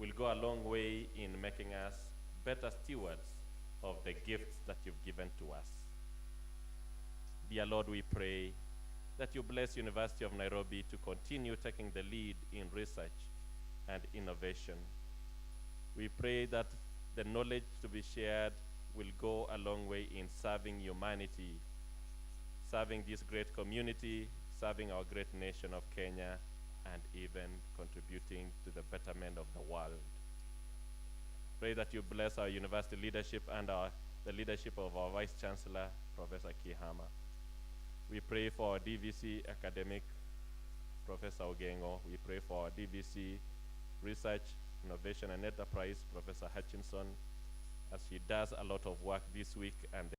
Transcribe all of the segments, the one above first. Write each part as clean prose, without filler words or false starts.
will go a long way in making us better stewards of the gifts that you've given to us. Dear Lord, we pray that you bless University of Nairobi to continue taking the lead in research and innovation. We pray that the knowledge to be shared will go a long way in serving humanity, serving this great community, serving our great nation of Kenya, and even contributing to the betterment of the world. Pray that you bless our university leadership and the leadership of our Vice Chancellor, Professor Kihama. We pray for our DVC academic, Professor Ogengo. We pray for our DVC Research, Innovation and Enterprise, Professor Hutchinson, as she does a lot of work this week and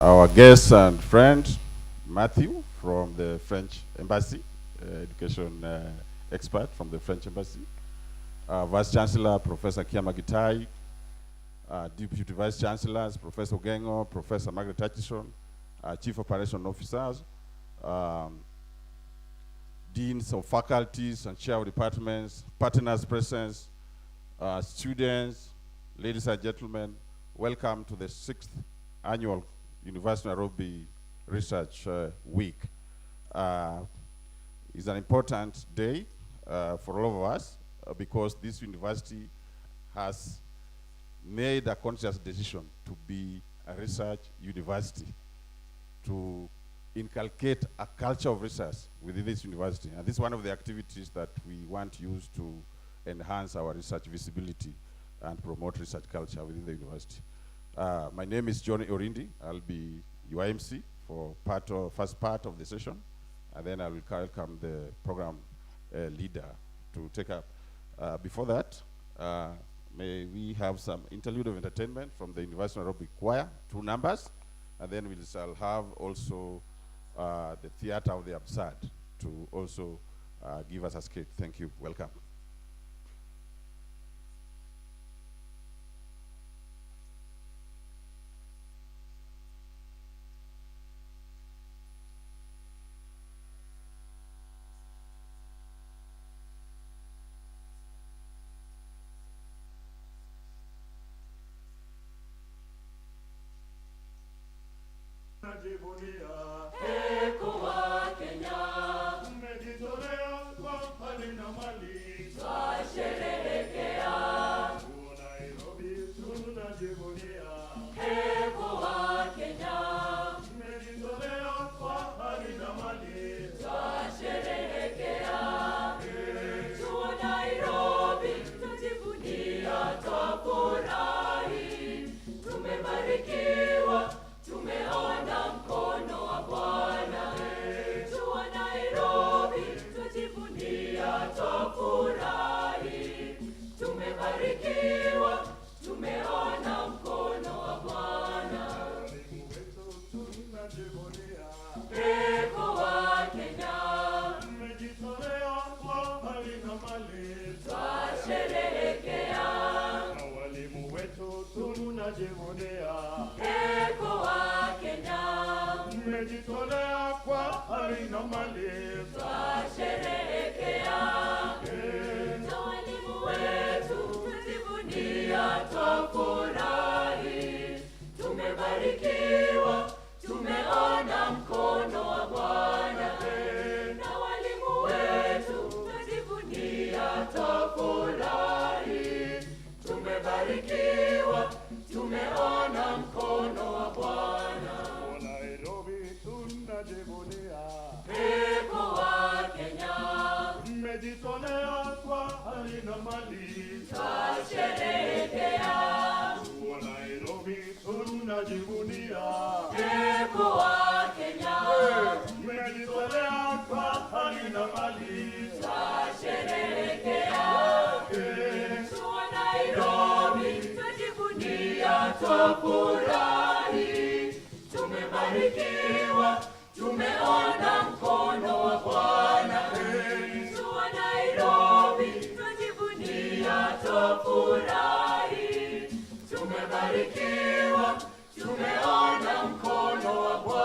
our guest and friend, Matthew, from the French Embassy, education expert from the French Embassy, Vice Chancellor, Professor Kiamagitai, Deputy Vice Chancellors, Professor Gengo, Professor Margaret Hutchison, Chief Operation Officers, Deans of faculties and chair of departments, partners present, students, ladies and gentlemen, welcome to the 6th annual University of Nairobi Research Week. It's an important day for all of us because this university has made a conscious decision to be a research university, to inculcate a culture of research within this university. And this is one of the activities that we want to use to enhance our research visibility and promote research culture within the university. My name is Johnny Orindi. I'll be your MC for first part of the session, and then I will welcome the program leader to take up. Before that, may we have some interlude of entertainment from the University of Nairobi Choir, 2 numbers, and then we shall have also the Theater of the Absurd to also give us a skit. Thank you. Welcome. Heko wa Kenya, mmejitolea kwa hali na mali mali twasherehekea, na walimu wetu tunajivunia. Eko wa Kenya, mmejitolea kwa hali na mali twasherehekea, na walimu wetu tunajivunia, twafurahi. Tumebarikiwa, tumeona mkono wa Bwana, na walimu wetu tunajivunia, twafurahi. Tumebarikiwa, tumeona mkono wa Bwana. Nairobi tunajivunia, eko wa Kenya, mmejitolea kwa hali na mali twasherehekea. Nairobi tunajivunia, eko wa Kenya, mmejitolea kwa hali na mali twasherehekea. Nairobi tunajivunia, twafurahi. Tumebarikiwa, tumeona mkono wa Bwana. Nairobi tunajivunia, twafurahi. Tumebarikiwa, tumeona mkono wa Bwana.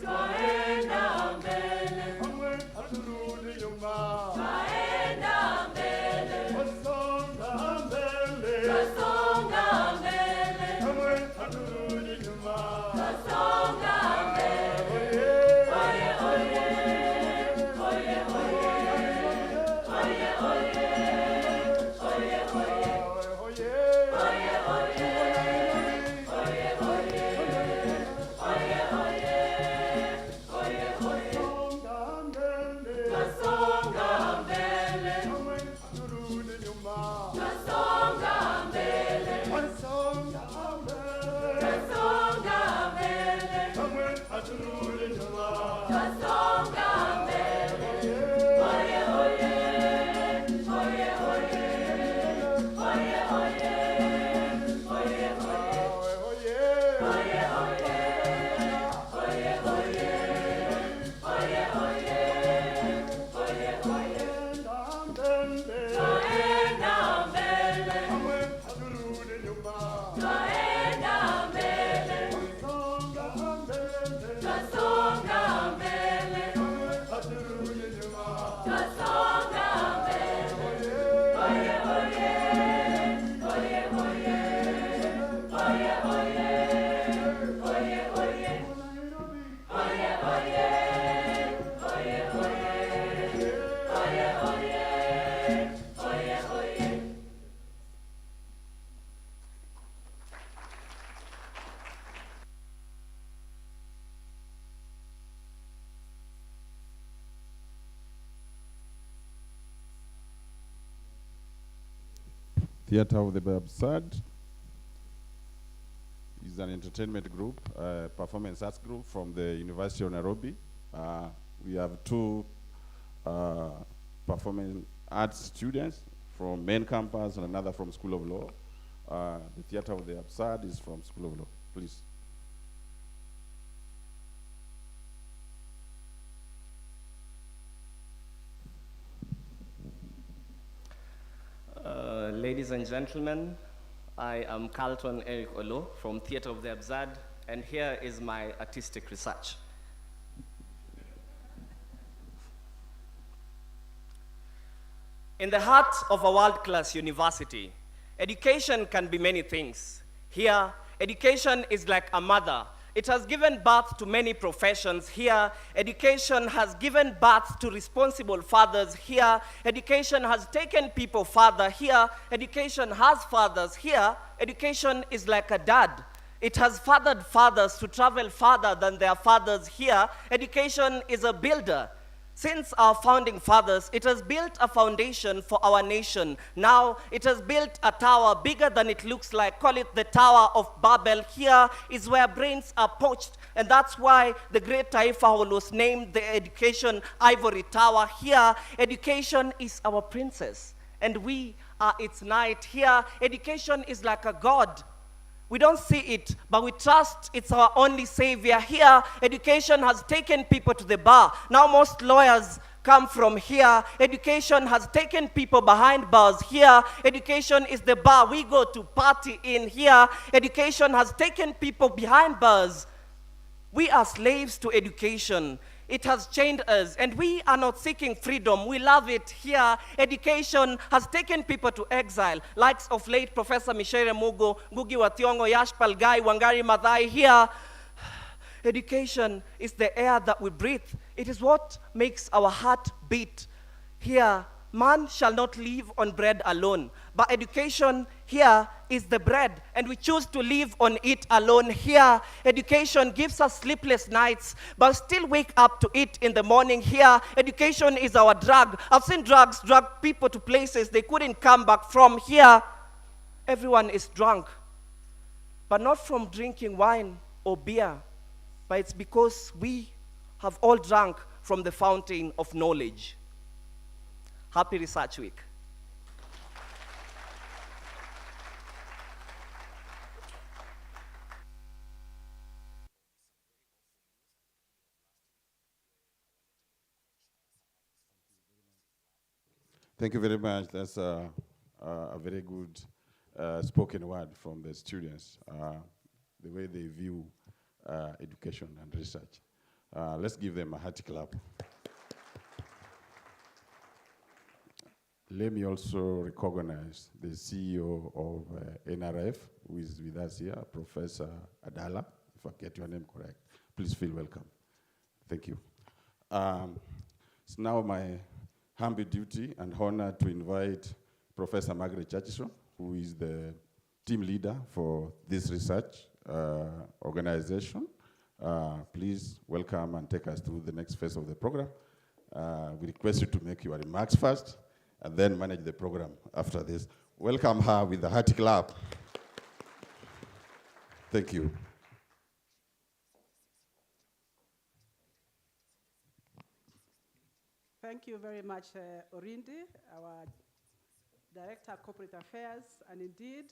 Twaenda mbele, kamwe haturudi nyuma. Twaenda mbele, twasonga mbele, kamwe haturudi nyuma. Twasonga mbele, oye oye, oye oye, oye oye. Theatre of the Absurd is an entertainment group, performance arts group from the University of Nairobi. We have two performing arts students from main campus and another from School of Law. The Theatre of the Absurd is from School of Law. Please. Ladies and gentlemen, I am Carlton Eric Olo from Theatre of the Absurd, and here is my artistic research. In the heart of a world-class university, education can be many things. Here, education is like a mother. It has given birth to many professions. Here, education has given birth to responsible fathers. Here, education has taken people further. Here, education has fathers. Here, education is like a dad. It has fathered fathers to travel farther than their fathers. Here, education is a builder. Since our founding fathers, it has built a foundation for our nation. Now, it has built a tower bigger than it looks like. Call it the Tower of Babel. Here is where brains are poached, and that's why the great Taifa Hall was named the Education Ivory Tower. Here, education is our princess, and we are its knight. Here, education is like a god. We don't see it, but we trust it's our only savior. Here, education has taken people to the bar. Now most lawyers come from here. Education has taken people behind bars. Here, education is the bar we go to party in. Here, education has taken people behind bars. We are slaves to education. It has chained us, and we are not seeking freedom. We love it here. Education has taken people to exile, likes of late Professor Michere Mugo, Ngugi wa Thiong'o, Yashpal Gai, Wangari Maathai. Here, education is the air that we breathe. It is what makes our heart beat. Here, man shall not live on bread alone, but education here is the bread, and we choose to live on it alone. Here, education gives us sleepless nights, but still wake up to it in the morning. Here, education is our drug. I've seen drugs drug people to places they couldn't come back from. Here, everyone is drunk, but not from drinking wine or beer, but it's because we have all drunk from the fountain of knowledge. Happy Research Week. Thank you very much. That's a very good spoken word from the students, the way they view education and research. Let's give them a hearty clap. Let me also recognize the CEO of NRF, who is with us here, Professor Adala, if I get your name correct. Please feel welcome. Thank you. It's now my humble duty and honor to invite Professor Margaret Chancellor, who is the team leader for this research organization. Please welcome and take us through the next phase of the program. We request you to make your remarks first, and then manage the program after this. Welcome her with a hearty clap. Thank you. Thank you very much, Orindi, our Director of Corporate Affairs, and indeed,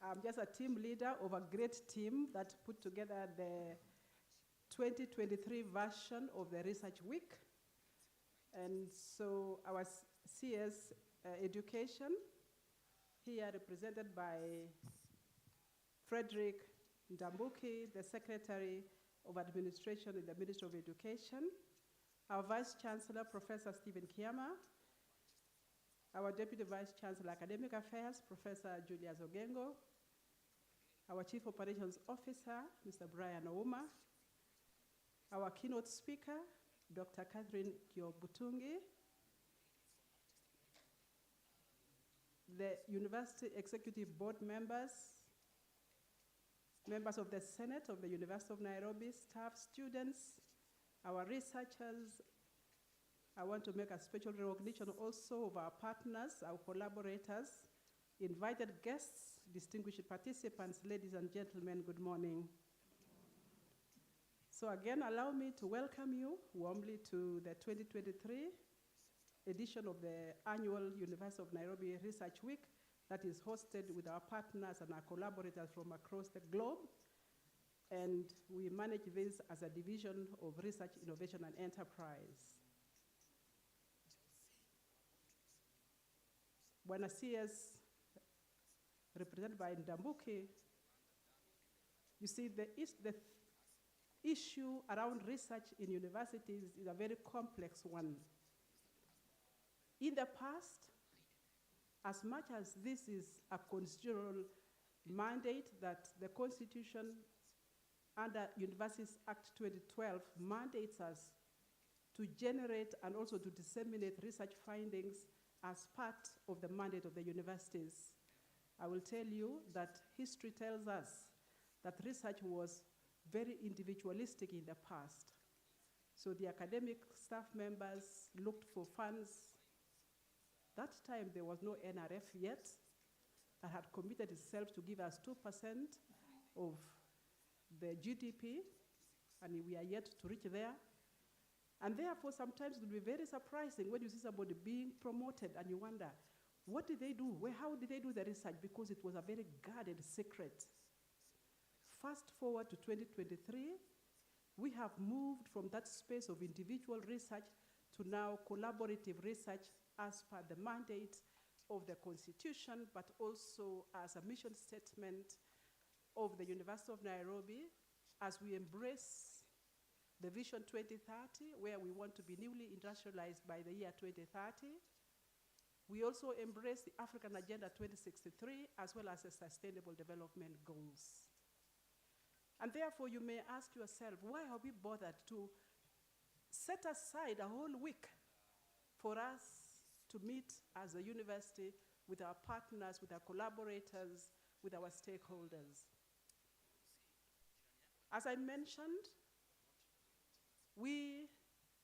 I'm just a team leader of a great team that put together the 2023 version of the Research Week. And so our CS Education, here represented by Frederick Ndambuki, the Secretary of Administration in the Ministry of Education, our Vice Chancellor, Professor Stephen Kiama, our Deputy Vice Chancellor, Academic Affairs, Professor Julius Ogengo, our Chief Operations Officer, Mr. Brian Ouma, our keynote speaker, Dr. Catherine Kyobutungi, the University Executive Board members, members of the Senate of the University of Nairobi, staff, students, our researchers. I want to make a special recognition also of our partners, our collaborators, invited guests, distinguished participants, ladies and gentlemen, good morning. So again, allow me to welcome you warmly to the 2023 edition of the annual University of Nairobi Research Week that is hosted with our partners and our collaborators from across the globe. And we manage this as a division of Research, Innovation, and Enterprise. Buena CS, represented by Ndambuki, you see the issue around research in universities is a very complex one. In the past, as much as this is a constitutional mandate that the Constitution under Universities Act 2012 mandates us to generate and also to disseminate research findings as part of the mandate of the universities. I will tell you that history tells us that research was very individualistic in the past. So the academic staff members looked for funds. That time there was no NRF yet that had committed itself to give us 2% of the GDP, and we are yet to reach there. And therefore, sometimes it will be very surprising when you see somebody being promoted and you wonder, What did they do? How did they do the research? Because it was a very guarded secret. Fast forward to 2023, we have moved from that space of individual research to now collaborative research as per the mandate of the Constitution, but also as a mission statement of the University of Nairobi, as we embrace the Vision 2030, where we want to be newly industrialized by the year 2030. We also embrace the African Agenda 2063, as well as the Sustainable Development Goals. And therefore, you may ask yourself, why have we bothered to set aside a whole week for us to meet as a university with our partners, with our collaborators, with our stakeholders? As I mentioned, we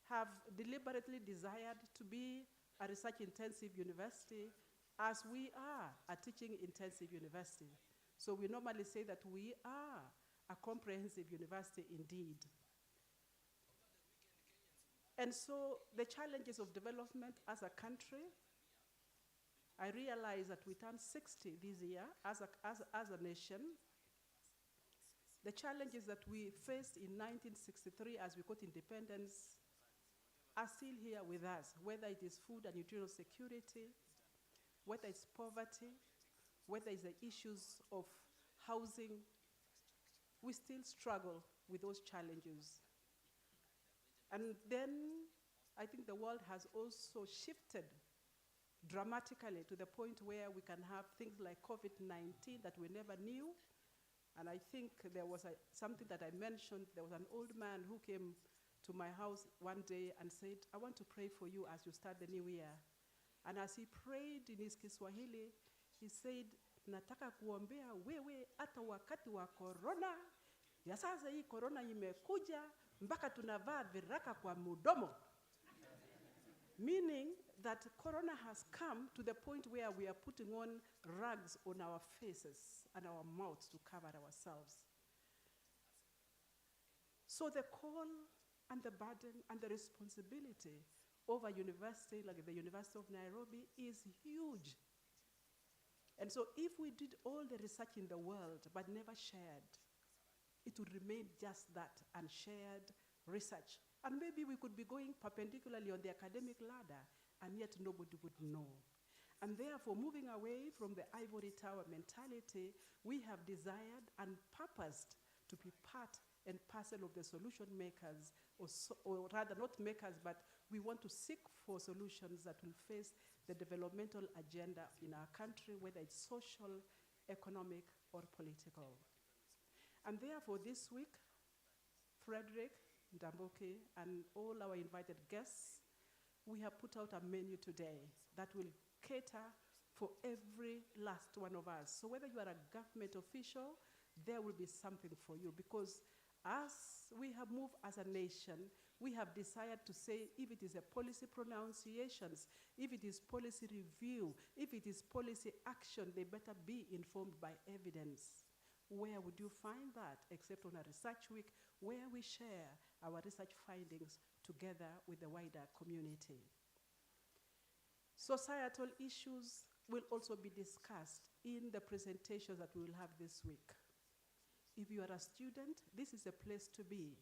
have deliberately desired to be a research-intensive university as we are a teaching-intensive university. So we normally say that we are a comprehensive university indeed. And so the challenges of development as a country, I realize that we turn 60 this year as a nation. The challenges that we faced in 1963 as we got independence are still here with us, whether it is food and nutritional security, whether it's poverty, whether it's the issues of housing. We still struggle with those challenges. And then I think the world has also shifted dramatically to the point where we can have things like COVID-19 that we never knew. And I think there was something that I mentioned. There was an old man who came to my house one day and said, I want to pray for you as you start the new year. And as he prayed in his Kiswahili, he said, nataka kuombea wewe hata wakati wa corona. Ya sasa hii corona imekuja mpaka tunavaa viraka kwa mudomo. Meaning that corona has come to the point where we are putting on rugs on our faces and our mouths to cover ourselves. So the call and the burden and the responsibility of a university like the University of Nairobi is huge. And so if we did all the research in the world but never shared, it would remain just that, unshared research. And maybe we could be going perpendicularly on the academic ladder, and yet nobody would know. And therefore, moving away from the ivory tower mentality, we have desired and purposed to be part and parcel of the solution makers, or rather not makers, but we want to seek for solutions that will face the developmental agenda in our country, whether it's social, economic, or political. And therefore, this week, Frederick, Ndamboke, and all our invited guests, we have put out a menu today that will cater for every last one of us. So whether you are a government official, there will be something for you, because as we have moved as a nation, we have decided to say if it is a policy pronunciations, if it is policy review, if it is policy action, they better be informed by evidence. Where would you find that except on a research week where we share our research findings together with the wider community? Societal issues will also be discussed in the presentations that we will have this week. If you are a student, this is a place to be,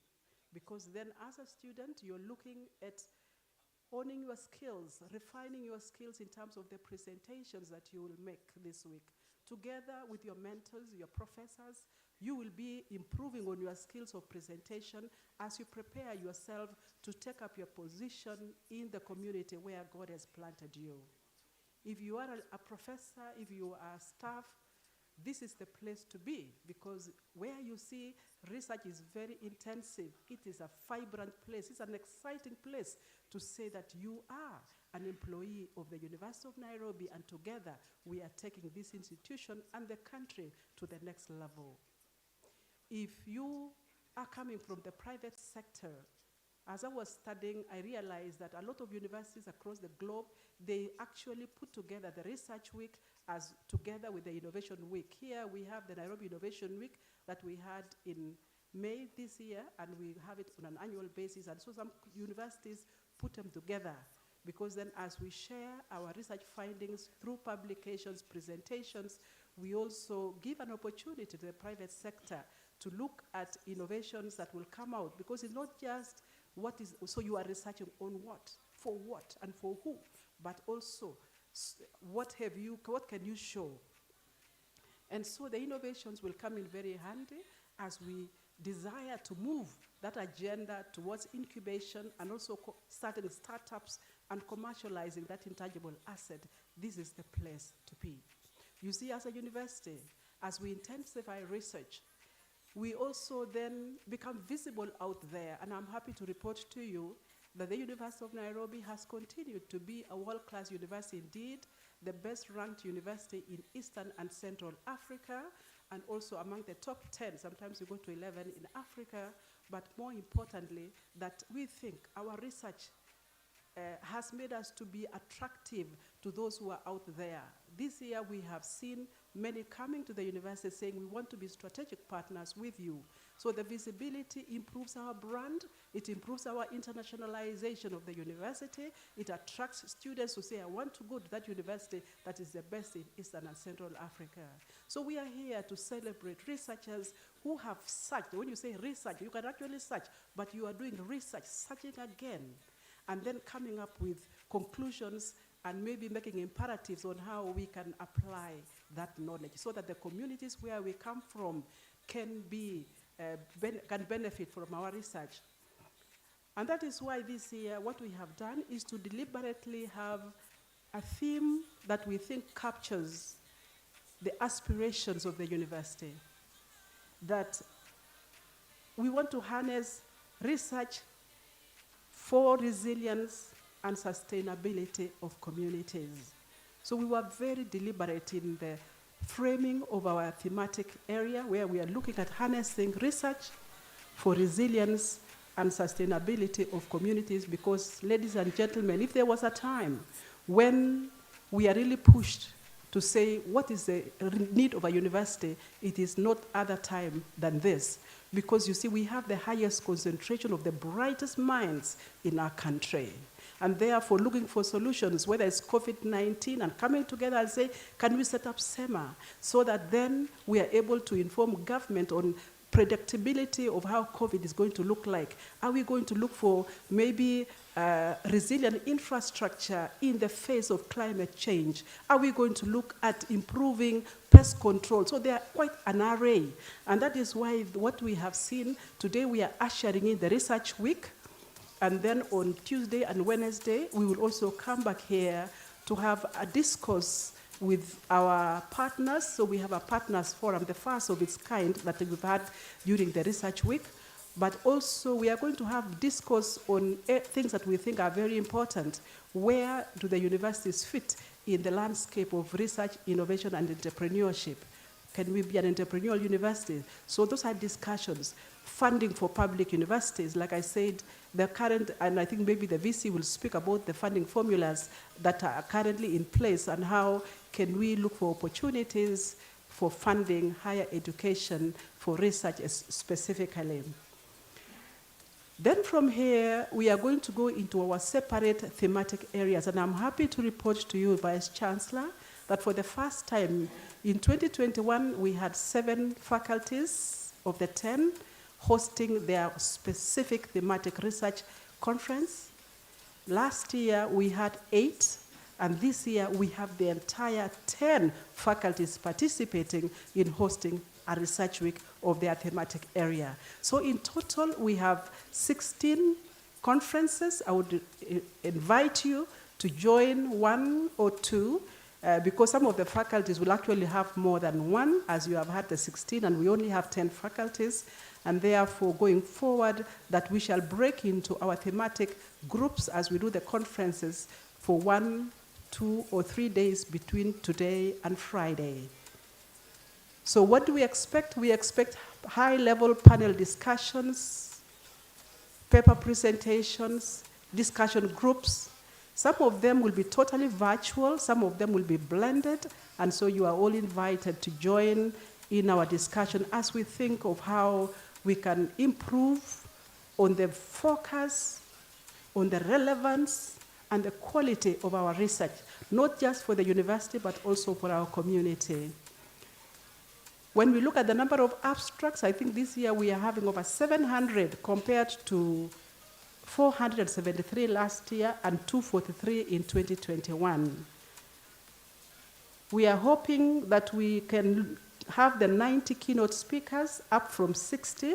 because then as a student, you're looking at honing your skills, refining your skills in terms of the presentations that you will make this week. Together with your mentors, your professors, you will be improving on your skills of presentation as you prepare yourself to take up your position in the community where God has planted you. If you are a professor, if you are staff, this is the place to be, because where you see research is very intensive, it is a vibrant place, it's an exciting place to say that you are an employee of the University of Nairobi, and together we are taking this institution and the country to the next level. If you are coming from the private sector, as I was studying, I realized that a lot of universities across the globe, they actually put together the Research Week as together with the Innovation Week. Here we have the Nairobi Innovation Week that we had in May this year, and we have it on an annual basis, and so some universities put them together. because then as we share our research findings through publications, presentations, we also give an opportunity to the private sector to look at innovations that will come out, because it's not just what is, so you are researching on what, for what, and for who, but also what can you show? And so the innovations will come in very handy as we desire to move that agenda towards incubation and also starting startups and commercializing that intangible asset. This is the place to be. You see, as a university, as we intensify research, we also then become visible out there. And I'm happy to report to you that the University of Nairobi has continued to be a world-class university indeed, the best-ranked university in Eastern and Central Africa, and also among the top 10, sometimes we go to 11 in Africa, but more importantly, that we think our research has made us to be attractive to those who are out there. This year we have seen many coming to the university saying we want to be strategic partners with you. So the visibility improves our brand, it improves our internationalization of the university, it attracts students who say, I want to go to that university that is the best in Eastern and Central Africa. So we are here to celebrate researchers who have searched. When you say research, you can actually search, but you are doing research, searching again, and then coming up with conclusions and maybe making imperatives on how we can apply that knowledge so that the communities where we come from can benefit from our research. And that is why this year what we have done is to deliberately have a theme that we think captures the aspirations of the university, that we want to harness research for resilience and sustainability of communities. So we were very deliberate in the framing of our thematic area where we are looking at harnessing research for resilience and sustainability of communities, because, ladies and gentlemen, if there was a time when we are really pushed to say what is the need of a university, it is not other time than this. Because you see, we have the highest concentration of the brightest minds in our country. And therefore, looking for solutions, whether it's COVID-19, and coming together and say, can we set up SEMA so that then we are able to inform government on predictability of how COVID is going to look like? Are we going to look for maybe resilient infrastructure in the face of climate change? Are we going to look at improving pest control? So there are quite an array. And that is why what we have seen today, we are ushering in the Research Week. And then on Tuesday and Wednesday, we will also come back here to have a discourse with our partners. So we have a partners forum, the first of its kind that we've had during the Research Week. But also we are going to have discourse on things that we think are very important. Where do the universities fit in the landscape of research, innovation, and entrepreneurship? Can we be an entrepreneurial university? So those are discussions. Funding for public universities, like I said, the current, and I think maybe the VC will speak about the funding formulas that are currently in place and how can we look for opportunities for funding higher education for research specifically. Then from here, we are going to go into our separate thematic areas, and I'm happy to report to you, Vice Chancellor, that for the first time in 2021, we had 7 faculties of the 10 hosting their specific thematic research conference. Last year, we had 8, and this year, we have the entire 10 faculties participating in hosting a research week of their thematic area. So in total, we have 16 conferences. I would invite you to join 1 or 2, because some of the faculties will actually have more than 1, as you have had the 16, and we only have 10 faculties. And therefore, going forward, that we shall break into our thematic groups as we do the conferences for 1, 2, or 3 days between today and Friday. So what do we expect? We expect high-level panel discussions, paper presentations, discussion groups. Some of them will be totally virtual, some of them will be blended, and so you are all invited to join in our discussion as we think of how we can improve on the focus, on the relevance, and the quality of our research, not just for the university, but also for our community. When we look at the number of abstracts, I think this year we are having over 700 compared to 473 last year and 243 in 2021. We are hoping that we can have the 90 keynote speakers, up from 60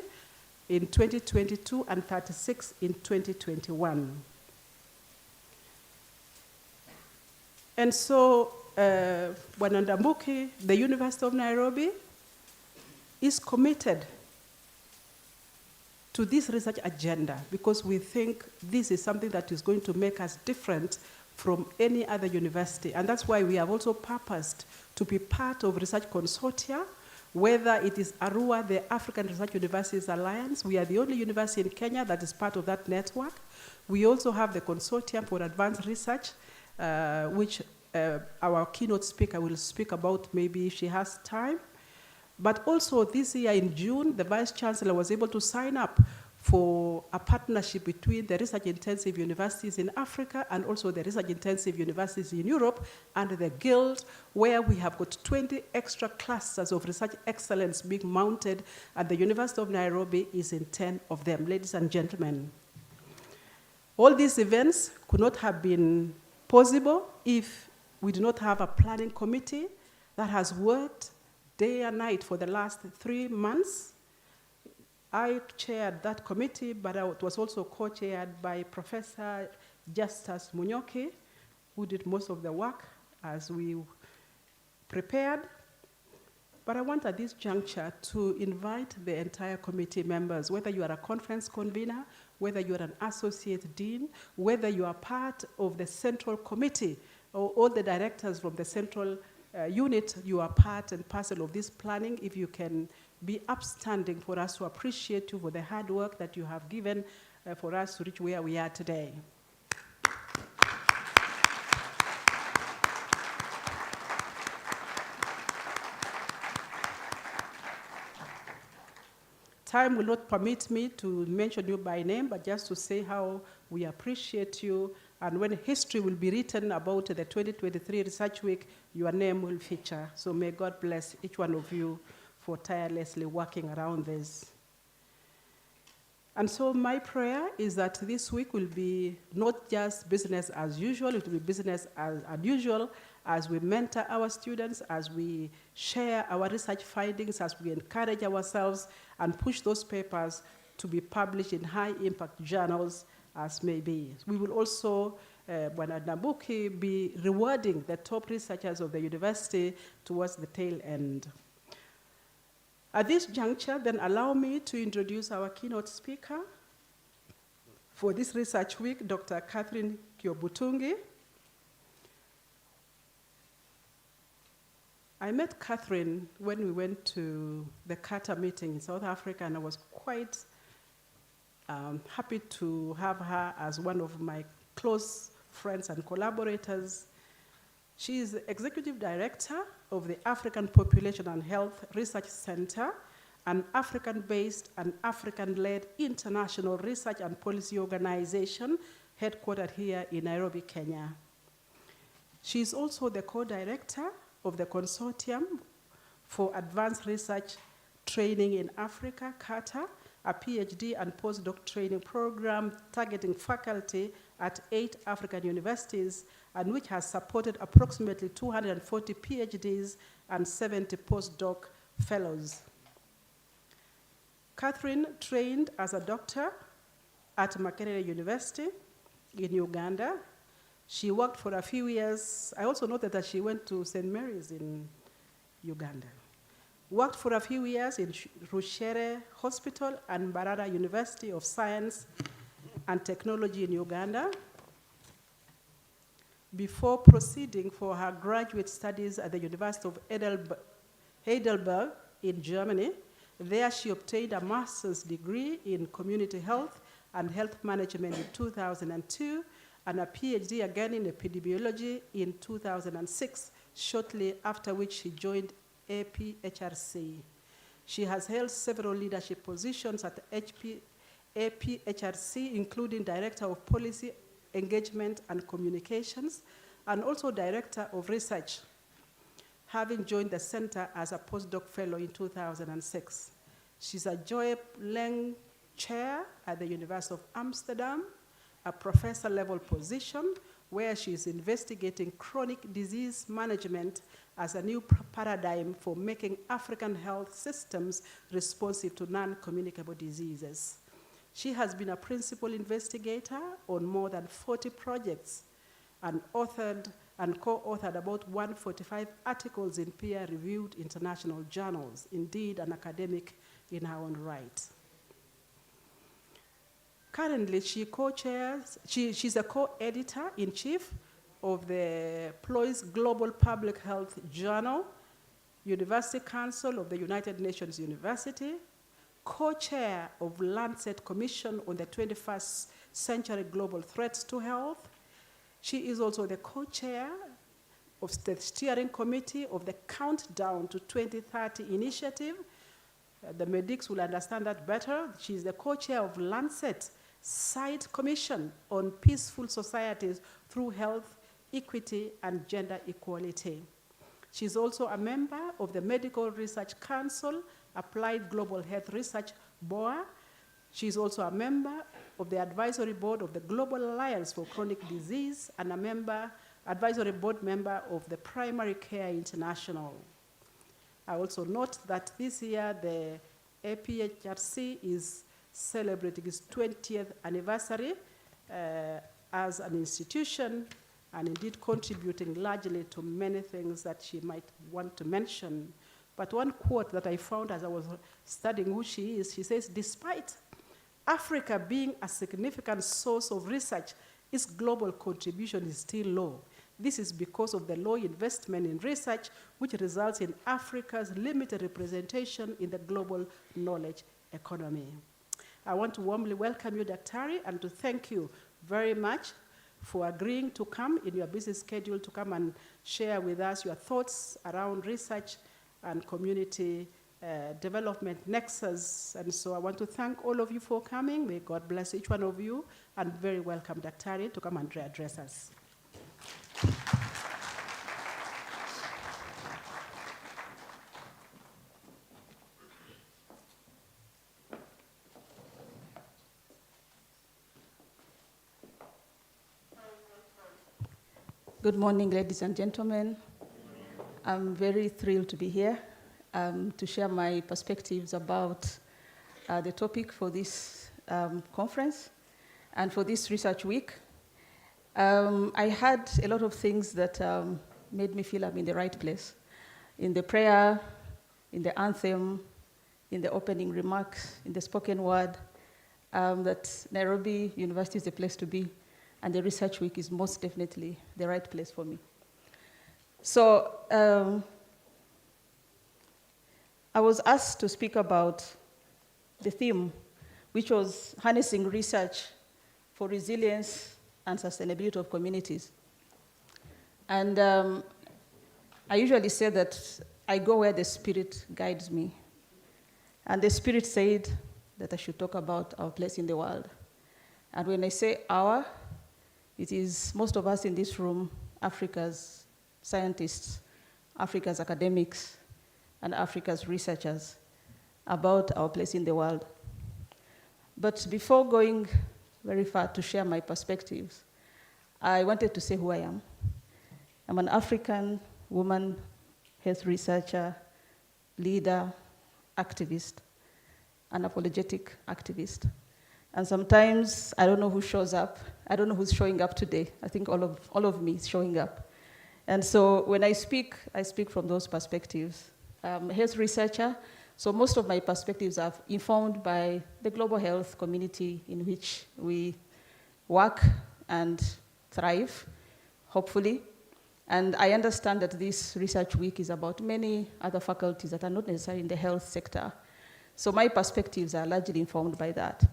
in 2022 and 36 in 2021. And so, Wanandambuki, the University of Nairobi, is committed to this research agenda because we think this is something that is going to make us different from any other university. And that's why we have also purposed to be part of research consortia, whether it is ARUA, the African Research Universities Alliance. We are the only university in Kenya that is part of that network. We also have the Consortium for Advanced Research, which our keynote speaker will speak about maybe if she has time. But also this year in June, the Vice Chancellor was able to sign up for a partnership between the research-intensive universities in Africa and also the research-intensive universities in Europe and the Guild, where we have got 20 extra clusters of research excellence being mounted, and the University of Nairobi is in 10 of them. Ladies and gentlemen, all these events could not have been possible if we do not have a planning committee that has worked day and night for the last 3 months. I chaired that committee, but it was also co-chaired by Professor Justus Munyoki, who did most of the work as we prepared. But I want at this juncture to invite the entire committee members, whether you are a conference convener, whether you are an associate dean, whether you are part of the central committee, or all the directors from the central unit, you are part and parcel of this planning. If you can be upstanding for us to appreciate you for the hard work that you have given for us to reach where we are today. Time will not permit me to mention you by name, but just to say how we appreciate you. And when history will be written about the 2023 Research Week, your name will feature. So may God bless each one of you for tirelessly working around this. And so my prayer is that this week will be not just business as usual, it will be business as unusual as we mentor our students, as we share our research findings, as we encourage ourselves and push those papers to be published in high-impact journals as may be. We will also, Wanandambuki, be rewarding the top researchers of the university towards the tail end. At this juncture, then allow me to introduce our keynote speaker for this research week, Dr. Catherine Kyobutungi. I met Catherine when we went to the Carter meeting in South Africa, and I was quite happy to have her as one of my close friends and collaborators. She is the Executive Director of the African Population and Health Research Center, an African-based and African-led international research and policy organization headquartered here in Nairobi, Kenya. She is also the co-director of the Consortium for Advanced Research Training in Africa, CARTA, a PhD and postdoc training program targeting faculty at 8 African universities, and which has supported approximately 240 PhDs and 70 postdoc fellows. Catherine trained as a doctor at Makerere University in Uganda. She worked for a few years. I also noted that she went to St. Mary's in Uganda. Worked for a few years in Rushere Hospital and Mbarara University of Science and Technology in Uganda before proceeding for her graduate studies at the University of Heidelberg in Germany. There she obtained a master's degree in community health and health management in 2002 and a PhD again in epidemiology in 2006, shortly after which she joined APHRC. She has held several leadership positions at APHRC, including Director of Policy Engagement and Communications, and also Director of Research, having joined the center as a postdoc fellow in 2006. She's a Joy Leng Chair at the University of Amsterdam, a professor-level position where she is investigating chronic disease management as a new paradigm for making African health systems responsive to non-communicable diseases. She has been a principal investigator on more than 40 projects and authored and co-authored about 145 articles in peer-reviewed international journals, indeed an academic in her own right. Currently, she's a co-editor-in-chief of the PLOI's Global Public Health Journal, University Council of the United Nations University, co-chair of Lancet Commission on the 21st Century Global Threats to Health. She is also the co-chair of the steering committee of the Countdown to 2030 initiative. The medics will understand that better. She is the co-chair of Lancet Site Commission on Peaceful Societies through Health, Equity, and Gender Equality. She's also a member of the Medical Research Council, Applied Global Health Research, BOA. She's also a member of the advisory board of the Global Alliance for Chronic Disease and a advisory board member of the Primary Care International. I also note that this year the APHRC is celebrating its 20th anniversary as an institution, and indeed contributing largely to many things that she might want to mention. But one quote that I found as I was studying who she is, she says, despite Africa being a significant source of research, its global contribution is still low. This is because of the low investment in research, which results in Africa's limited representation in the global knowledge economy. I want to warmly welcome you, Daktari, and to thank you very much for agreeing to come in your busy schedule to come and share with us your thoughts around research and community development nexus. And so I want to thank all of you for coming. May God bless each one of you, and very welcome, Daktari, to come and address us. Good morning, ladies and gentlemen. I'm very thrilled to be here to share my perspectives about the topic for this conference and for this research week. I had a lot of things that made me feel I'm in the right place. In the prayer, in the anthem, in the opening remarks, in the spoken word, that Nairobi University is the place to be. And the research week is most definitely the right place for me. So I was asked to speak about the theme, which was harnessing research for resilience and sustainability of communities. And I usually say that I go where the Spirit guides me. And the Spirit said that I should talk about our place in the world. And when I say our, it is most of us in this room, Africa's scientists, Africa's academics, and Africa's researchers, about our place in the world. But before going very far to share my perspectives, I wanted to say who I am. I'm an African woman, health researcher, leader, activist, an apologetic activist. And sometimes I don't know who shows up. I don't know who's showing up today. I think all of me is showing up. And so when I speak from those perspectives. Health researcher, so most of my perspectives are informed by the global health community in which we work and thrive, hopefully. And I understand that this research week is about many other faculties that are not necessarily in the health sector. So my perspectives are largely informed by that.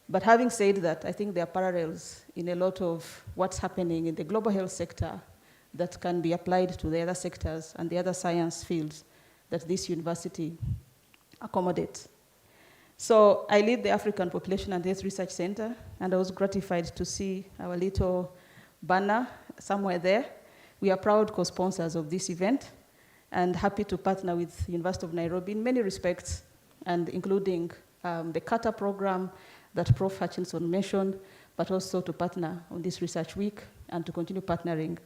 But having said that, I think there are parallels in a lot of what's happening in the global health sector that can be applied to the other sectors and the other science fields that this university accommodates. So I lead the African Population and Health Research Center, and I was gratified to see our little banner somewhere there. We are proud co-sponsors of this event and happy to partner with the University of Nairobi in many respects, and including the CATA program that Prof. Hutchinson mentioned, but also to partner on this research week and to continue partnering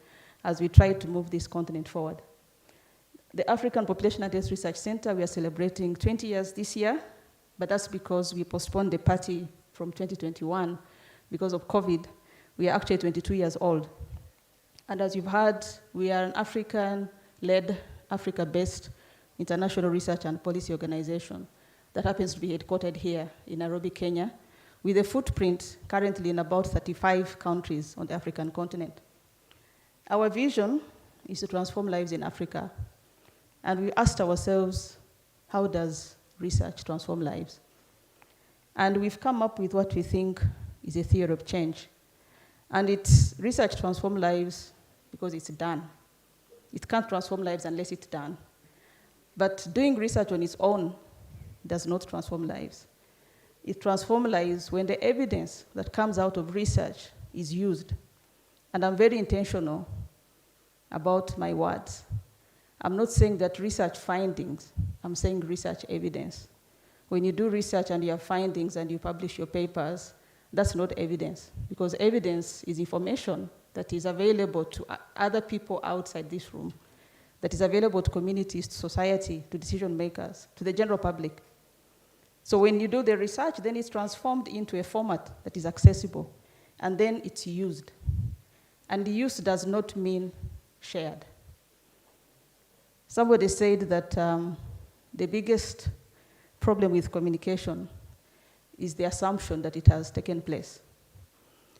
as we try to move this continent forward. The African Population and Health Research Center, we are celebrating 20 years this year, but that's because we postponed the party from 2021 because of COVID. We are actually 22 years old. And as you've heard, we are an African-led, Africa-based international research and policy organization that happens to be headquartered here in Nairobi, Kenya, with a footprint currently in about 35 countries on the African continent. Our vision is to transform lives in Africa. And we asked ourselves, how does research transform lives? And we've come up with what we think is a theory of change. And it's research transform lives because it's done. It can't transform lives unless it's done. But doing research on its own does not transform lives. It transforms lives when the evidence that comes out of research is used. And I'm very intentional about my words. I'm not saying that research findings, I'm saying research evidence. When you do research and you have findings and you publish your papers, that's not evidence, because evidence is information that is available to other people outside this room, that is available to communities, to society, to decision makers, to the general public. So when you do the research, then it's transformed into a format that is accessible, and then it's used. And the use does not mean shared. Somebody said that the biggest problem with communication is the assumption that it has taken place.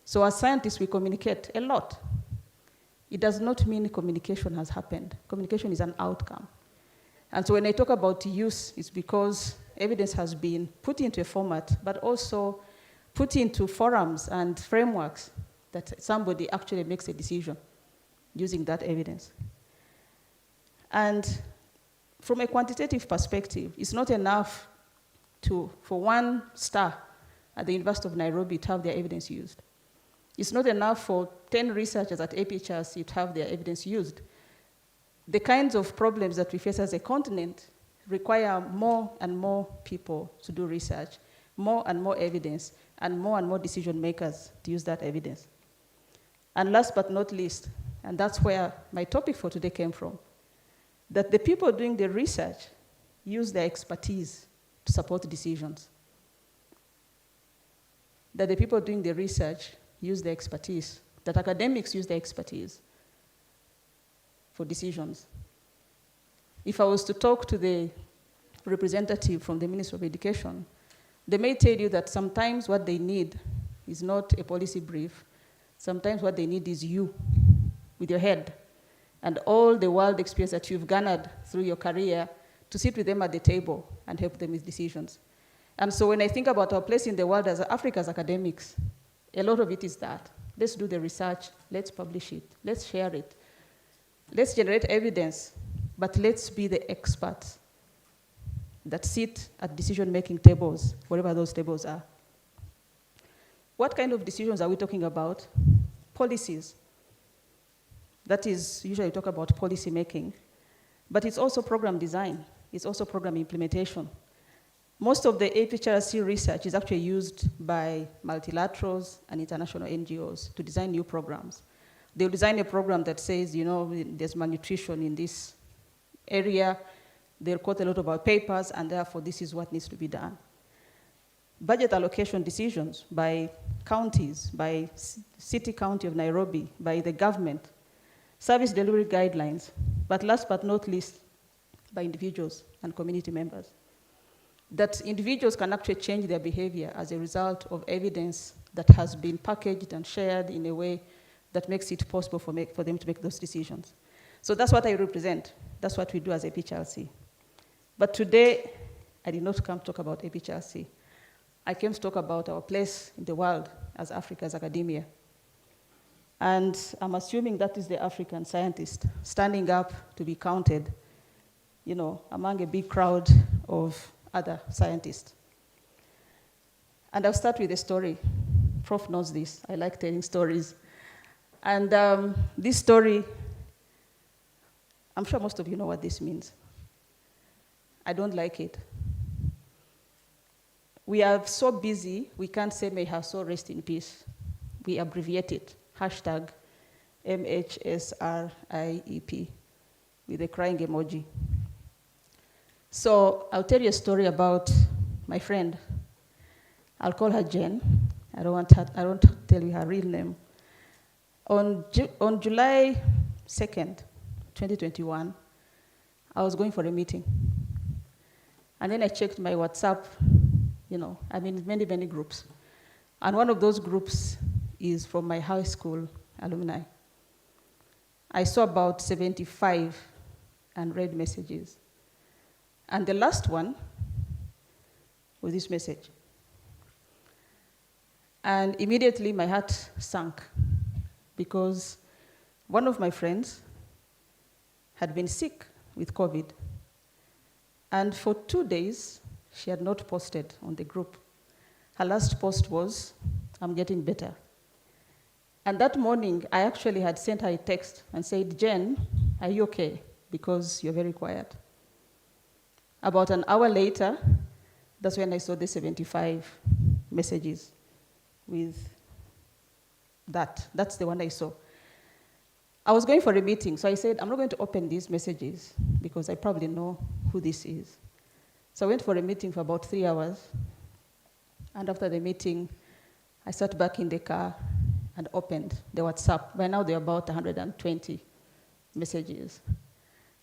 So as scientists, we communicate a lot. It does not mean communication has happened. Communication is an outcome. And so when I talk about use, it's because evidence has been put into a format, but also put into forums and frameworks that somebody actually makes a decision using that evidence. And from a quantitative perspective, it's not enough for one star at the University of Nairobi to have their evidence used. It's not enough for 10 researchers at APHRC to have their evidence used. The kinds of problems that we face as a continent require more and more people to do research, more and more evidence, and more decision makers to use that evidence. And last but not least, and that's where my topic for today came from, that the people doing the research use their expertise to support decisions. That the people doing the research use their expertise, that academics use their expertise for decisions. If I was to talk to the representative from the Ministry of Education, they may tell you that sometimes what they need is not a policy brief. Sometimes what they need is you, with your head, and all the world experience that you've garnered through your career to sit with them at the table and help them with decisions. And so when I think about our place in the world as Africa's academics, a lot of it is that. Let's do the research, let's publish it, let's share it. Let's generate evidence, but let's be the experts that sit at decision-making tables, wherever those tables are. What kind of decisions are we talking about? Policies. That is, usually we talk about policy making, but it's also program design. It's also program implementation. Most of the APHRC research is actually used by multilaterals and international NGOs to design new programs. They'll design a program that says, there's malnutrition in this area. They'll quote a lot of our papers, and therefore this is what needs to be done. Budget allocation decisions by counties, by city county of Nairobi, by the government, service delivery guidelines, but last but not least, by individuals and community members. That individuals can actually change their behavior as a result of evidence that has been packaged and shared in a way that makes it possible for them to make those decisions. So that's what I represent. That's what we do as APHRC. But today, I did not come to talk about APHRC. I came to talk about our place in the world as Africa's academia. And I'm assuming that is the African scientist standing up to be counted, among a big crowd of other scientists. And I'll start with a story. Prof knows this. I like telling stories. And this story, I'm sure most of you know what this means. I don't like it. We are so busy, we can't say may her soul rest in peace. We abbreviate it, hashtag MHSRIEP, with a crying emoji. So I'll tell you a story about my friend. I'll call her Jen. I don't tell you her real name. On July 2nd, 2021, I was going for a meeting. And then I checked my WhatsApp, I'm in many, many groups. And one of those groups is from my high school alumni. I saw about 75 unread messages. And the last one was this message. And immediately my heart sank because one of my friends had been sick with COVID. And for 2 days, she had not posted on the group. Her last post was, "I'm getting better." And that morning, I actually had sent her a text and said, "Jen, are you okay? Because you're very quiet." About an hour later, that's when I saw the 75 messages with that. That's the one I saw. I was going for a meeting, so I said, I'm not going to open these messages because I probably know who this is. So I went for a meeting for about 3 hours. And after the meeting, I sat back in the car and opened the WhatsApp. By now, there are about 120 messages.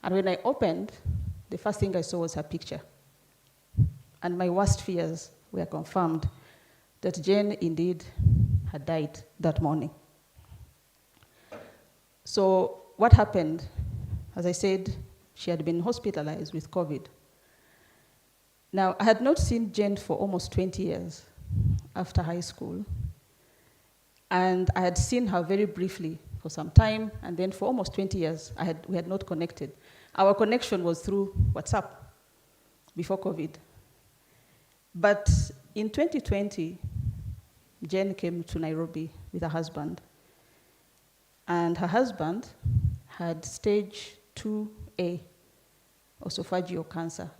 And when I opened, the first thing I saw was her picture. And my worst fears were confirmed that Jane indeed had died that morning. So what happened, as I said, she had been hospitalized with COVID. Now, I had not seen Jane for almost 20 years after high school. And I had seen her very briefly for some time, and then for almost 20 years, we had not connected. Our connection was through WhatsApp before COVID. But in 2020, Jane came to Nairobi with her husband. And her husband had stage 2A esophageal cancer.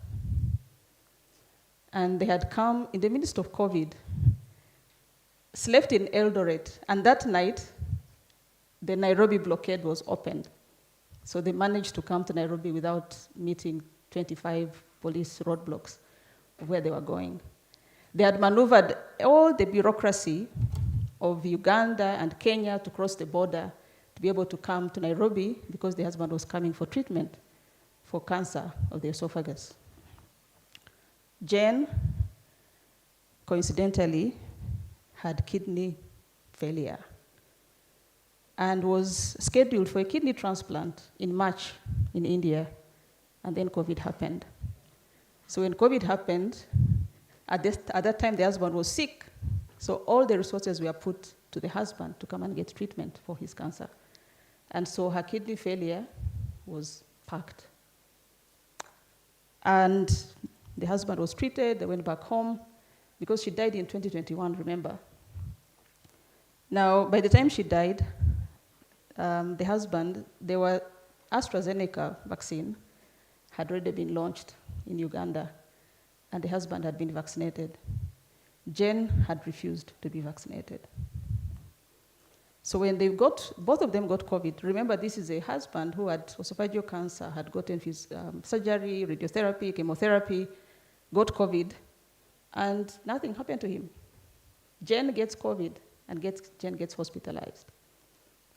And they had come in the midst of COVID, slept in Eldoret, and that night, the Nairobi blockade was opened. So they managed to come to Nairobi without meeting 25 police roadblocks where they were going. They had maneuvered all the bureaucracy of Uganda and Kenya to cross the border to be able to come to Nairobi because the husband was coming for treatment for cancer of the esophagus. Jane, coincidentally, had kidney failure and was scheduled for a kidney transplant in March in India, and then COVID happened. So when COVID happened, at that time the husband was sick, so all the resources were put to the husband to come and get treatment for his cancer. And so her kidney failure was packed. And the husband was treated, they went back home, because she died in 2021, remember. Now, by the time she died, the husband, AstraZeneca vaccine had already been launched in Uganda, and the husband had been vaccinated. Jane had refused to be vaccinated. So when both of them got COVID, remember this is a husband who had esophageal cancer, had gotten his surgery, radiotherapy, chemotherapy, got COVID, and nothing happened to him. Jane gets COVID, and Jane gets hospitalized.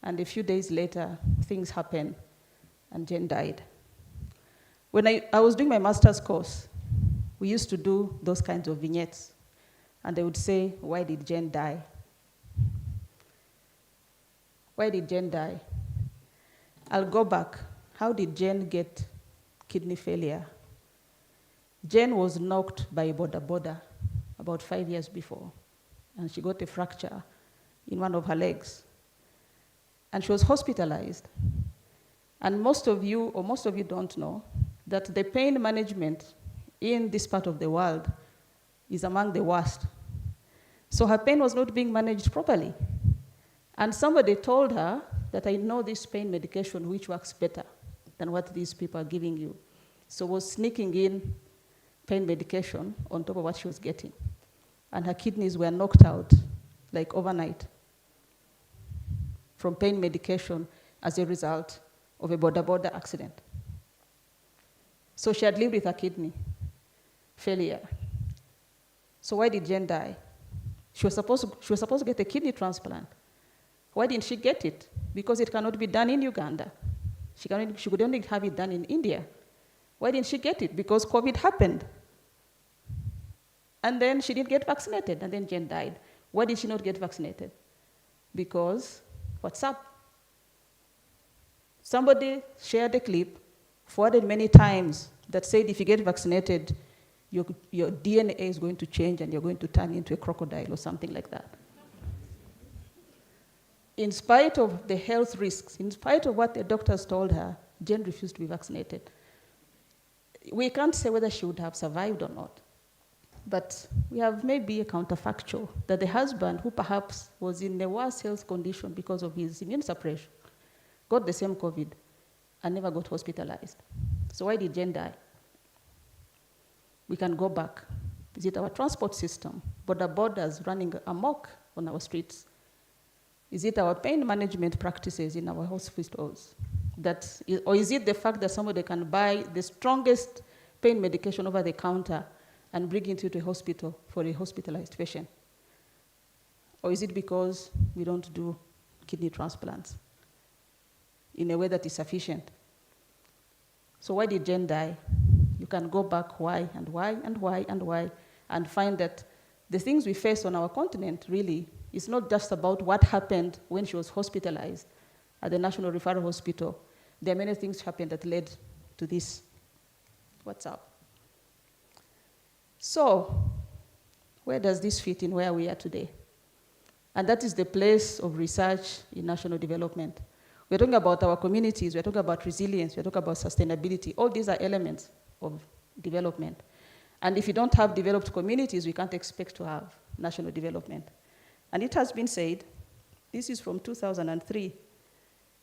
And a few days later, things happen, and Jane died. When I was doing my master's course, we used to do those kinds of vignettes, and they would say, why did Jane die? Why did Jane die? I'll go back. How did Jane get kidney failure? Jane was knocked by a boda about 5 years before, and she got a fracture in one of her legs. And she was hospitalized. And most of you don't know that the pain management in this part of the world is among the worst. So her pain was not being managed properly. And somebody told her that I know this pain medication which works better than what these people are giving you. So was sneaking in pain medication on top of what she was getting. And her kidneys were knocked out, like overnight, from pain medication as a result of a border accident. So she had lived with her kidney failure. So why did Jen die? She was supposed to get a kidney transplant. Why didn't she get it? Because it cannot be done in Uganda. She could only have it done in India. Why didn't she get it? Because COVID happened. And then she didn't get vaccinated, and then Jen died. Why did she not get vaccinated? Because, what's up? Somebody shared a clip, forwarded many times, that said if you get vaccinated, your DNA is going to change and you're going to turn into a crocodile or something like that. In spite of the health risks, in spite of what the doctors told her, Jen refused to be vaccinated. We can't say whether she would have survived or not, but we have maybe a counterfactual that the husband, who perhaps was in a worse health condition because of his immune suppression, got the same COVID and never got hospitalized. So why did Jen die? We can go back. Is it our transport system, borders running amok on our streets? Is it our pain management practices in our hospitals? Or is it the fact that somebody can buy the strongest pain medication over the counter and bring it to a hospital for a hospitalized patient? Or is it because we don't do kidney transplants in a way that is sufficient? So why did Jen die? You can go back why and why and why and why and find that the things we face on our continent really is not just about what happened when she was hospitalized at the National Referral Hospital. There are many things happened that led to this. What's up? So, where does this fit in where we are today? And that is the place of research in national development. We're talking about our communities, we're talking about resilience, we're talking about sustainability. All these are elements of development. And if you don't have developed communities, we can't expect to have national development. And it has been said, this is from 2003,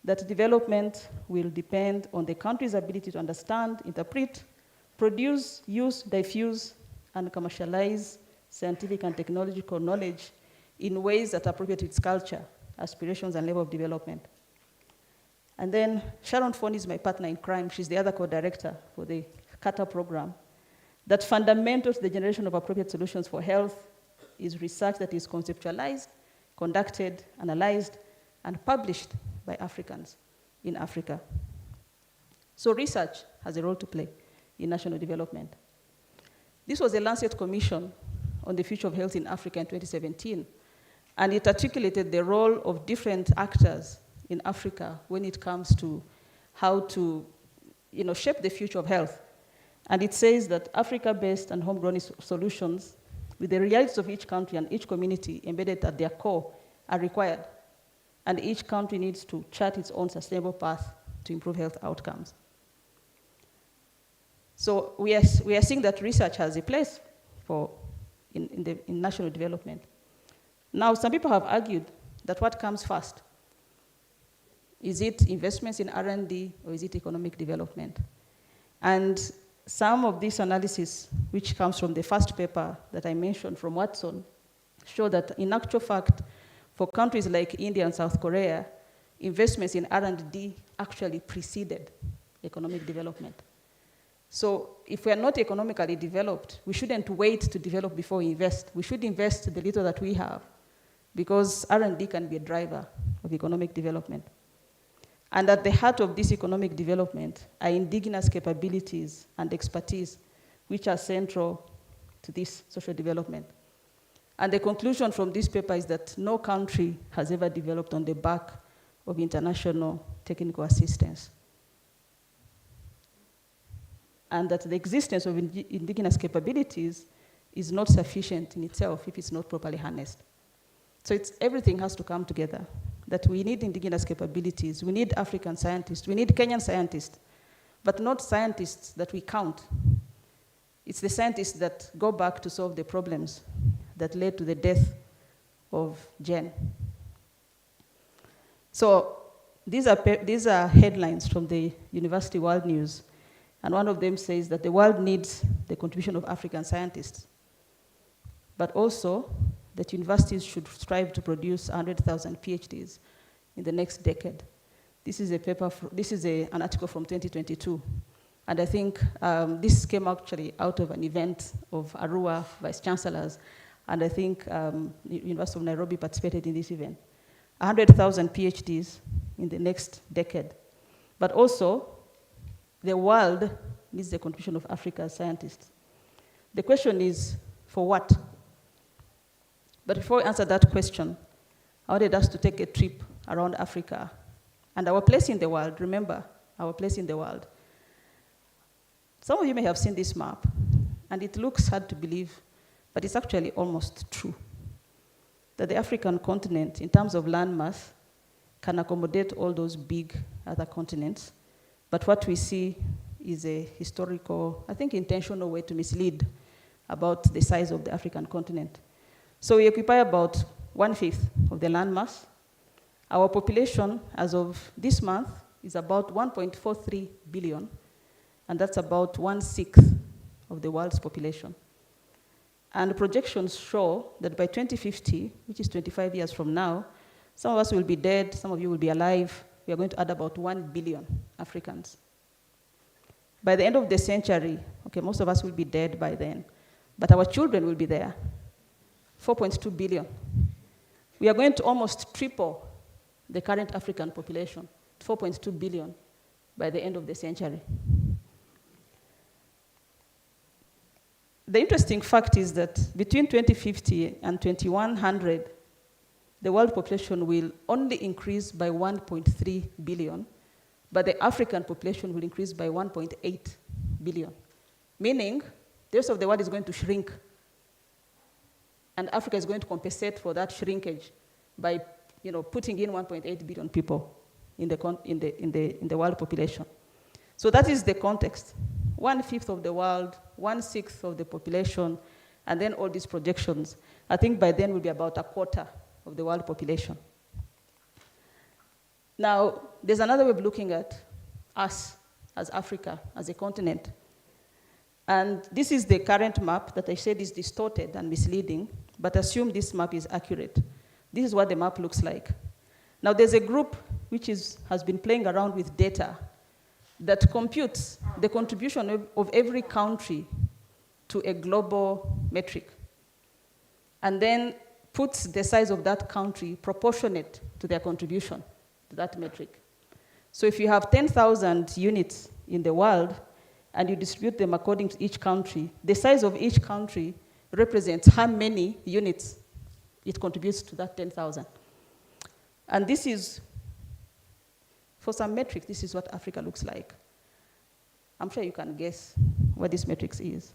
that development will depend on the country's ability to understand, interpret, produce, use, diffuse, and commercialize scientific and technological knowledge in ways that are appropriate to its culture, aspirations, and level of development. And then Sharon Fon is my partner in crime. She's the other co-director for the CATA program. That fundamental to the generation of appropriate solutions for health is research that is conceptualized, conducted, analyzed, and published by Africans in Africa. So research has a role to play in national development. This was a Lancet Commission on the future of health in Africa in 2017, and it articulated the role of different actors in Africa when it comes to how to shape the future of health. And it says that Africa-based and homegrown solutions with the realities of each country and each community embedded at their core are required. And each country needs to chart its own sustainable path to improve health outcomes. So we are seeing that research has a place in national development. Now, some people have argued that what comes first? Is it investments in R&D or is it economic development? And some of this analysis, which comes from the first paper that I mentioned from Watson, show that in actual fact, for countries like India and South Korea, investments in R&D actually preceded economic development. So if we are not economically developed, we shouldn't wait to develop before we invest. We should invest the little that we have, because R&D can be a driver of economic development. And at the heart of this economic development are indigenous capabilities and expertise, which are central to this social development. And the conclusion from this paper is that no country has ever developed on the back of international technical assistance. And that the existence of indigenous capabilities is not sufficient in itself if it's not properly harnessed. So everything has to come together. That we need indigenous capabilities, we need African scientists, we need Kenyan scientists, but not scientists that we count. It's the scientists that go back to solve the problems that led to the death of Jen. So these are headlines from the University World News, and one of them says that the world needs the contribution of African scientists, but also that universities should strive to produce 100,000 PhDs in the next decade. This is an article from 2022. And I think this came actually out of an event of Arua vice chancellors, and I think the University of Nairobi participated in this event. 100,000 PhDs in the next decade. But also, the world needs the contribution of Africa's scientists. The question is, for what? But before we answer that question, I wanted us to take a trip around Africa and our place in the world. Remember, our place in the world. Some of you may have seen this map, and it looks hard to believe, but it's actually almost true, that the African continent, in terms of landmass, can accommodate all those big other continents. But what we see is a historical, I think intentional way to mislead about the size of the African continent. So we occupy about 1/5 of the landmass. Our population, as of this month, is about 1.43 billion, and that's about 1/6 of the world's population. And projections show that by 2050, which is 25 years from now, some of us will be dead, some of you will be alive. We are going to add about 1 billion Africans. By the end of the century, okay, most of us will be dead by then, but our children will be there, 4.2 billion. We are going to almost triple the current African population, 4.2 billion, by the end of the century. The interesting fact is that between 2050 and 2100, the world population will only increase by 1.3 billion, but the African population will increase by 1.8 billion, meaning the rest of the world is going to shrink, and Africa is going to compensate for that shrinkage by putting in 1.8 billion people in the world population. So that is the context. 1/5 of the world, 1/6 of the population, and then all these projections. I think by then will be about 1/4 of the world population. Now, there's another way of looking at us as Africa, as a continent. And this is the current map that I said is distorted and misleading, but assume this map is accurate. This is what the map looks like. Now, there's a group which has been playing around with data that computes the contribution of every country to a global metric, and then puts the size of that country proportionate to their contribution to that metric. So if you have 10,000 units in the world, and you distribute them according to each country, the size of each country represents how many units it contributes to that 10,000. And this is, for some metrics, this is what Africa looks like. I'm sure you can guess what this metric is.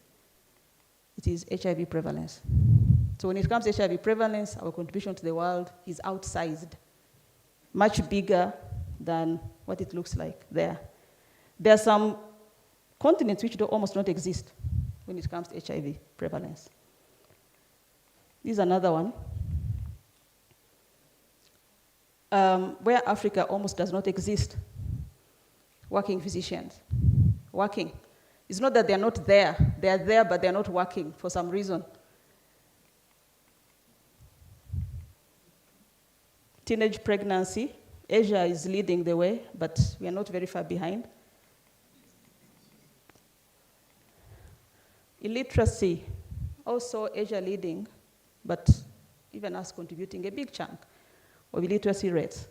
It is HIV prevalence. So when it comes to HIV prevalence, our contribution to the world is outsized, much bigger than what it looks like there. There are some continents which almost don't exist when it comes to HIV prevalence. This is another one, where Africa almost does not exist. Working physicians, working. It's not that they're not there. They're there, but they're not working for some reason. Teenage pregnancy. Asia is leading the way, but we are not very far behind. Illiteracy, also Asia leading, but even us contributing a big chunk of illiteracy rates.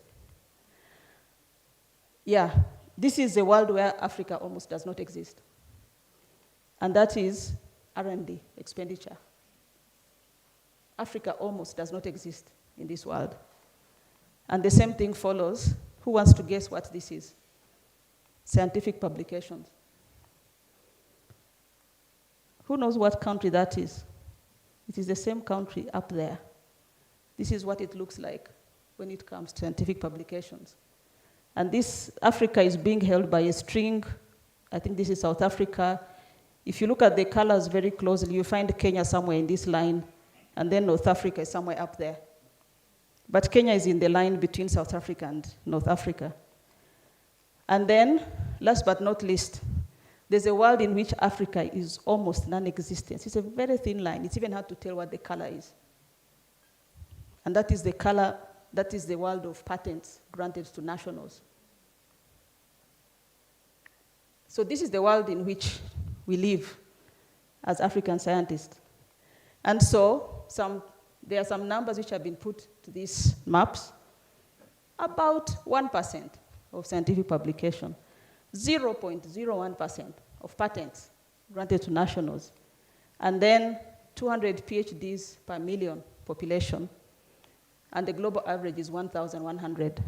Yeah, this is a world where Africa almost does not exist. And that is R&D expenditure. Africa almost does not exist in this world. And the same thing follows. Who wants to guess what this is? Scientific publications. Who knows what country that is? It is the same country up there. This is what it looks like when it comes to scientific publications. And this, Africa is being held by a string. I think this is South Africa. If you look at the colors very closely, you find Kenya somewhere in this line, and then North Africa is somewhere up there. But Kenya is in the line between South Africa and North Africa. And then, last but not least, there's a world in which Africa is almost non-existent. It's a very thin line. It's even hard to tell what the color is. And that is the color, that is the world of patents granted to nationals. So this is the world in which we live as African scientists. And so there are some numbers which have been put to these maps. About 1% of scientific publication, 0.01% of patents granted to nationals, and then 200 PhDs per million population, and the global average is 1,100.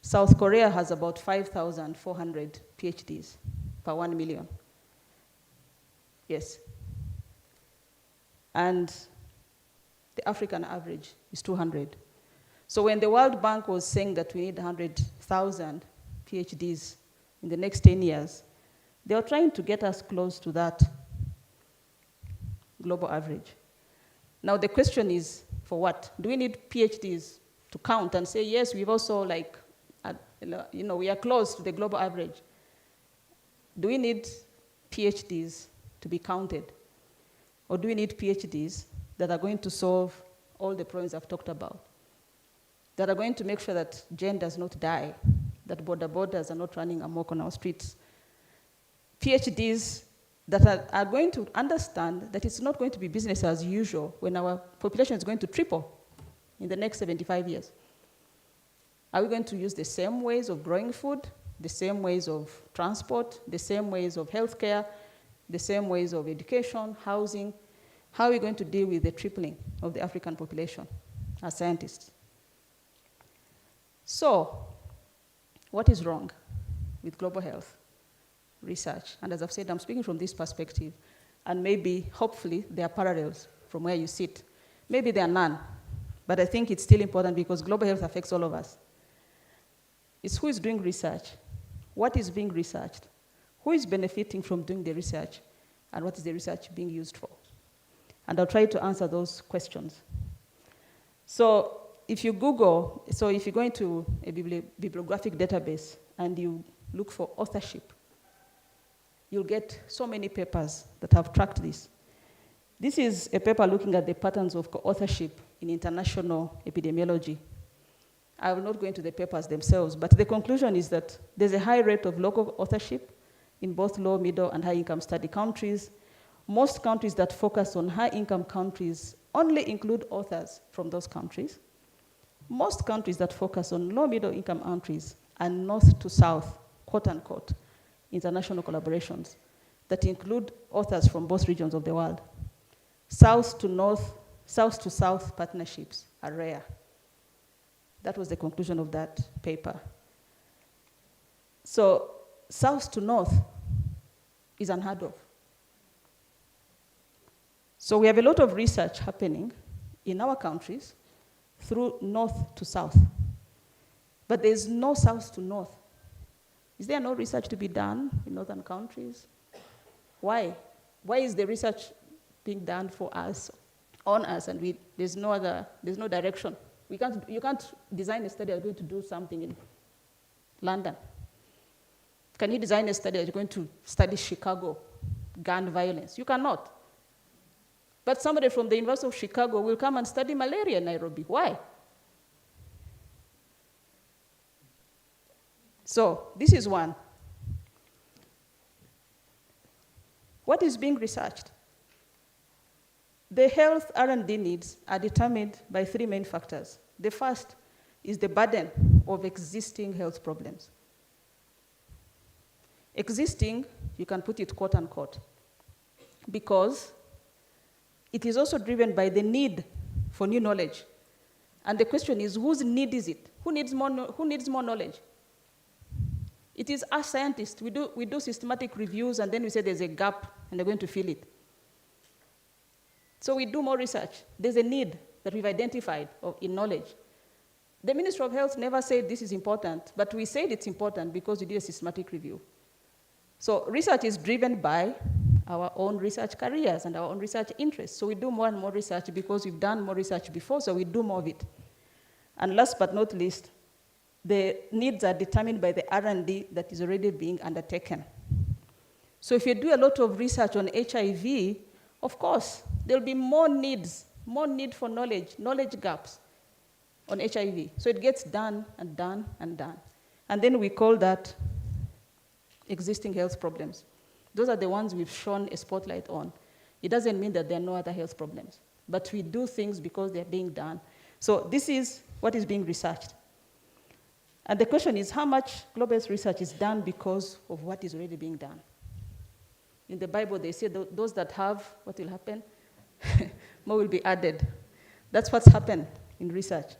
South Korea has about 5,400 PhDs per 1 million. Yes. And the African average is 200. So when the World Bank was saying that we need 100,000 PhDs in the next 10 years, they were trying to get us close to that global average. Now the question is, for what? Do we need PhDs to count and say, yes, we've also we are close to the global average? Do we need PhDs to be counted? Or do we need PhDs that are going to solve all the problems I've talked about? That are going to make sure that gender does not die, that borders are not running amok on our streets. PhDs that are going to understand that it's not going to be business as usual when our population is going to triple in the next 75 years. Are we going to use the same ways of growing food, the same ways of transport, the same ways of healthcare, the same ways of education, housing? How are we going to deal with the tripling of the African population as scientists? So, what is wrong with global health research? And as I've said, I'm speaking from this perspective, and maybe, hopefully, there are parallels from where you sit. Maybe there are none, but I think it's still important because global health affects all of us. It's who is doing research, what is being researched, who is benefiting from doing the research, and what is the research being used for? And I'll try to answer those questions. So if you go into a bibliographic database and you look for authorship, you'll get so many papers that have tracked this. This is a paper looking at the patterns of co-authorship in international epidemiology. I will not go into the papers themselves, but the conclusion is that there's a high rate of local authorship in both low, middle, and high-income study countries. Most countries that focus on high-income countries only include authors from those countries. Most countries that focus on low, middle-income countries and north to south, quote-unquote, international collaborations that include authors from both regions of the world. South to north, south to south partnerships are rare. That was the conclusion of that paper. So south to north is unheard of. So we have a lot of research happening in our countries through north to south. But there's no south to north. Is there no research to be done in northern countries? Why? Why is the research being done for us, on us, and there's no direction? You can't design a study that's going to do something in London. Can you design a study that's going to study Chicago gun violence? You cannot. But somebody from the University of Chicago will come and study malaria in Nairobi. Why? So this is one. What is being researched? The health R&D needs are determined by three main factors. The first is the burden of existing health problems. Existing, you can put it quote unquote, because it is also driven by the need for new knowledge. And the question is, whose need is it? Who needs more knowledge? It is us scientists. We do systematic reviews, and then we say there's a gap, and they're going to fill it. So we do more research. There's a need that we've identified in knowledge. The Ministry of Health never said this is important, but we said it's important because we did a systematic review. So research is driven by our own research careers and our own research interests. So we do more and more research because we've done more research before, so we do more of it. And last but not least, the needs are determined by the R&D that is already being undertaken. So if you do a lot of research on HIV, of course, there'll be more needs, more need for knowledge gaps on HIV. So it gets done and done and done. And then we call that existing health problems. Those are the ones we've shone a spotlight on. It doesn't mean that there are no other health problems, but we do things because they're being done. So this is what is being researched. And the question is, how much global health research is done because of what is already being done? In the Bible, they say those that have, what will happen? More will be added. That's what's happened in research.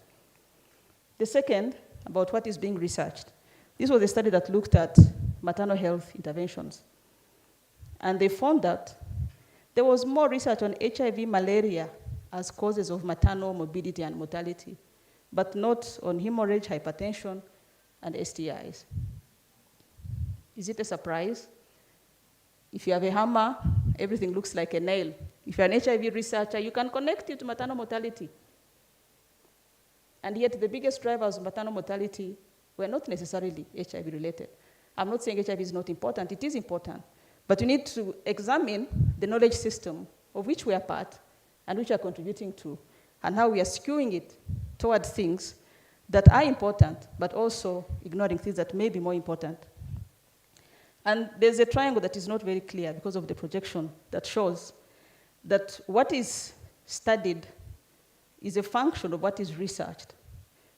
The second, about what is being researched. This was a study that looked at maternal health interventions. And they found that there was more research on HIV, malaria as causes of maternal morbidity and mortality, but not on hemorrhage, hypertension, and STIs. Is it a surprise? If you have a hammer, everything looks like a nail. If you're an HIV researcher, you can connect it to maternal mortality. And yet the biggest drivers of maternal mortality were not necessarily HIV related. I'm not saying HIV is not important, it is important. But you need to examine the knowledge system of which we are part and which we are contributing to, and how we are skewing it toward things that are important, but also ignoring things that may be more important. And there's a triangle that is not very clear because of the projection that shows that what is studied is a function of what is researched,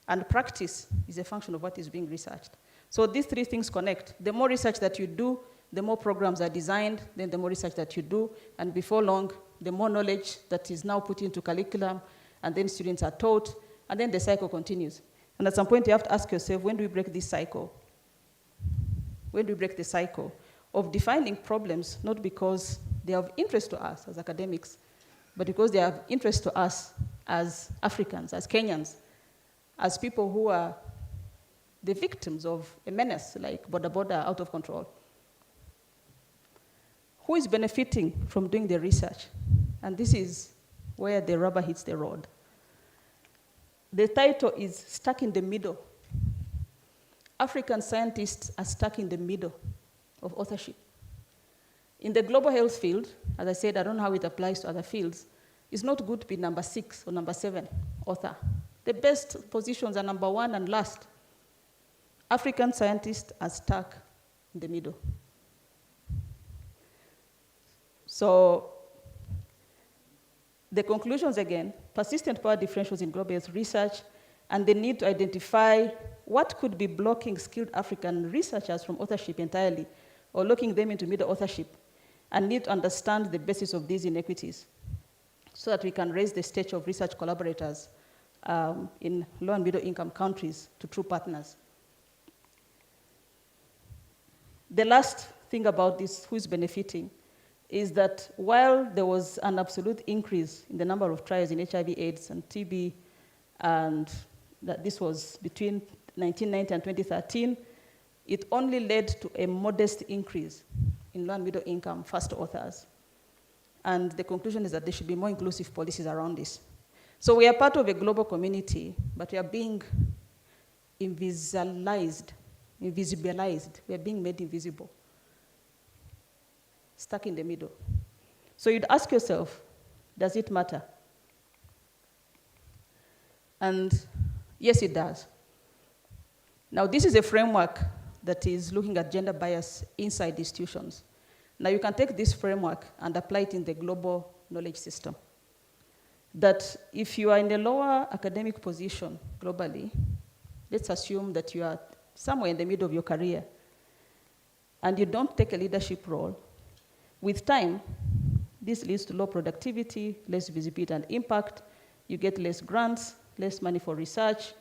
and practice is a function of what is being researched. So these three things connect. The more research that you do, the more programs are designed, then the more research that you do, and before long, the more knowledge that is now put into curriculum, and then students are taught, and then the cycle continues. And at some point, you have to ask yourself, when do we break this cycle? When do we break the cycle of defining problems, not because they are of interest to us as academics, but because they are of interest to us as Africans, as Kenyans, as people who are the victims of a menace like border out of control. Who is benefiting from doing the research? And this is where the rubber hits the road. The title is Stuck in the Middle. African scientists are stuck in the middle of authorship. In the global health field, as I said, I don't know how it applies to other fields, it's not good to be number 6 or number 7 author. The best positions are number 1 and last. African scientists are stuck in the middle. So the conclusions again, persistent power differentials in global health research, and the need to identify what could be blocking skilled African researchers from authorship entirely, or locking them into middle authorship, and need to understand the basis of these inequities so that we can raise the stature of research collaborators in low and middle income countries to true partners. The last thing about this, who is benefiting, is that while there was an absolute increase in the number of trials in HIV, AIDS, and TB, and that this was between 1990 and 2013, it only led to a modest increase in low and middle income first authors. And the conclusion is that there should be more inclusive policies around this. So we are part of a global community, but we are being invisibilized. We are being made invisible. Stuck in the middle. So you'd ask yourself, does it matter? And yes, it does. Now, this is a framework that is looking at gender bias inside institutions. Now, you can take this framework and apply it in the global knowledge system. That if you are in a lower academic position globally, let's assume that you are somewhere in the middle of your career, and you don't take a leadership role, with time, this leads to low productivity, less visibility and impact. You get less grants, less money for research,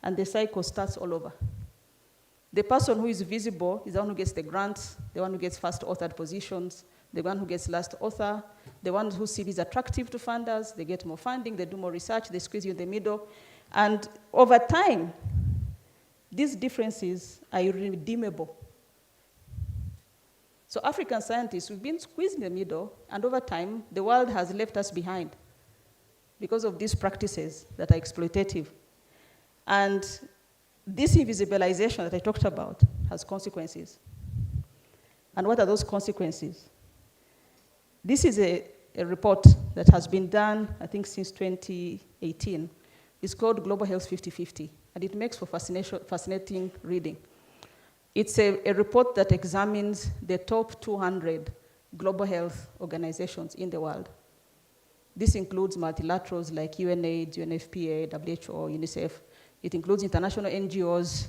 and the cycle starts all over. The person who is visible is the one who gets the grants, the one who gets first authored positions, the one who gets last author, the one whose CV is attractive to funders, they get more funding, they do more research, they squeeze you in the middle. And over time, these differences are irredeemable. So African scientists, we've been squeezed in the middle, and over time, the world has left us behind because of these practices that are exploitative. And this invisibilization that I talked about has consequences. And what are those consequences? This is a report that has been done, I think, since 2018. It's called Global Health 50/50, and it makes for fascinating reading. It's a report that examines the top 200 global health organizations in the world. This includes multilaterals like UNAIDS, UNFPA, WHO, UNICEF. It includes international NGOs,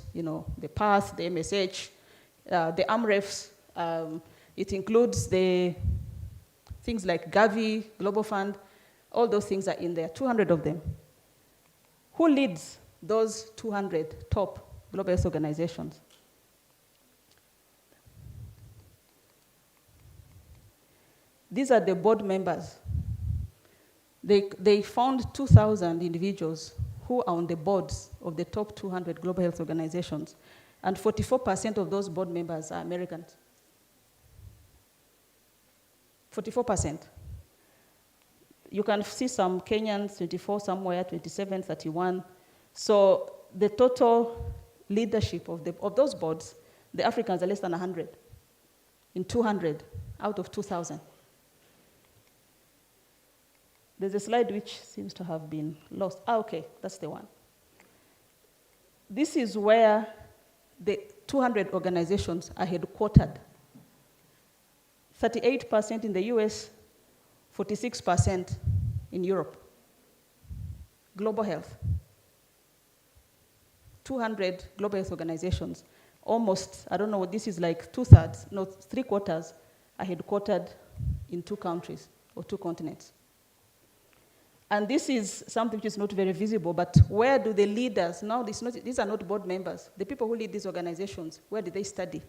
the PATH, the MSH, the AMREFs. It includes the things like Gavi, Global Fund. All those things are in there, 200 of them. Who leads those 200 top global health organizations? These are the board members. They found 2,000 individuals who are on the boards of the top 200 global health organizations, and 44% of those board members are Americans. 44%. You can see some Kenyans, 24 somewhere, 27, 31. So the total leadership of those boards, the Africans are less than 100, in 200 out of 2,000. There's a slide which seems to have been lost. Okay, that's the one. This is where the 200 organizations are headquartered. 38% in the US, 46% in Europe. Global health. 200 global health organizations. Almost, I don't know, this is like 2/3, no, 3/4 are headquartered in 2 countries or 2 continents. And this is something which is not very visible, but where do the leaders, now these are not board members, the people who lead these organizations, where did they study?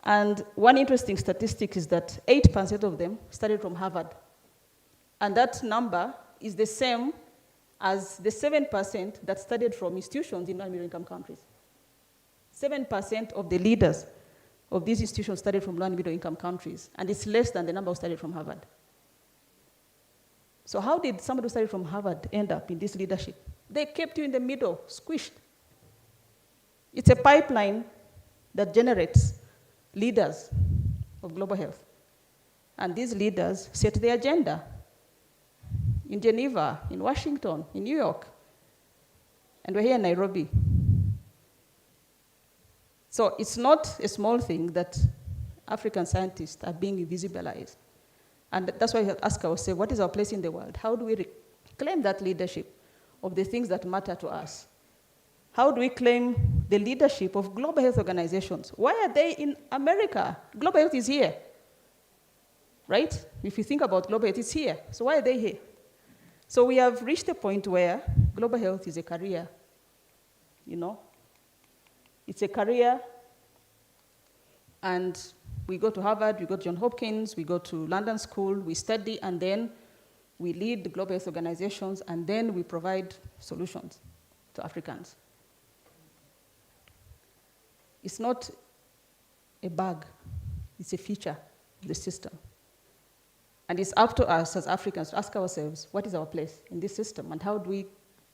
And one interesting statistic is that 8% of them studied from Harvard. And that number is the same as the 7% that studied from institutions in low-and-middle-income countries. 7% of the leaders of these institutions studied from low- and middle-income countries, and it's less than the number who studied from Harvard. So how did somebody who studied from Harvard end up in this leadership? They kept you in the middle, squished. It's a pipeline that generates leaders of global health. And these leaders set the agenda in Geneva, in Washington, in New York. And we're here in Nairobi. So it's not a small thing that African scientists are being invisibilized. And that's why we have to ask ourselves, what is our place in the world? How do we claim that leadership of the things that matter to us? How do we claim the leadership of global health organizations? Why are they in America? Global health is here, right? If you think about global health, it's here. So why are they here? So we have reached a point where global health is a career, It's a career, and we go to Harvard, we go to Johns Hopkins, we go to London School, we study, and then we lead the global health organizations, and then we provide solutions to Africans. It's not a bug, it's a feature of the system. And it's up to us as Africans to ask ourselves, what is our place in this system, and how do we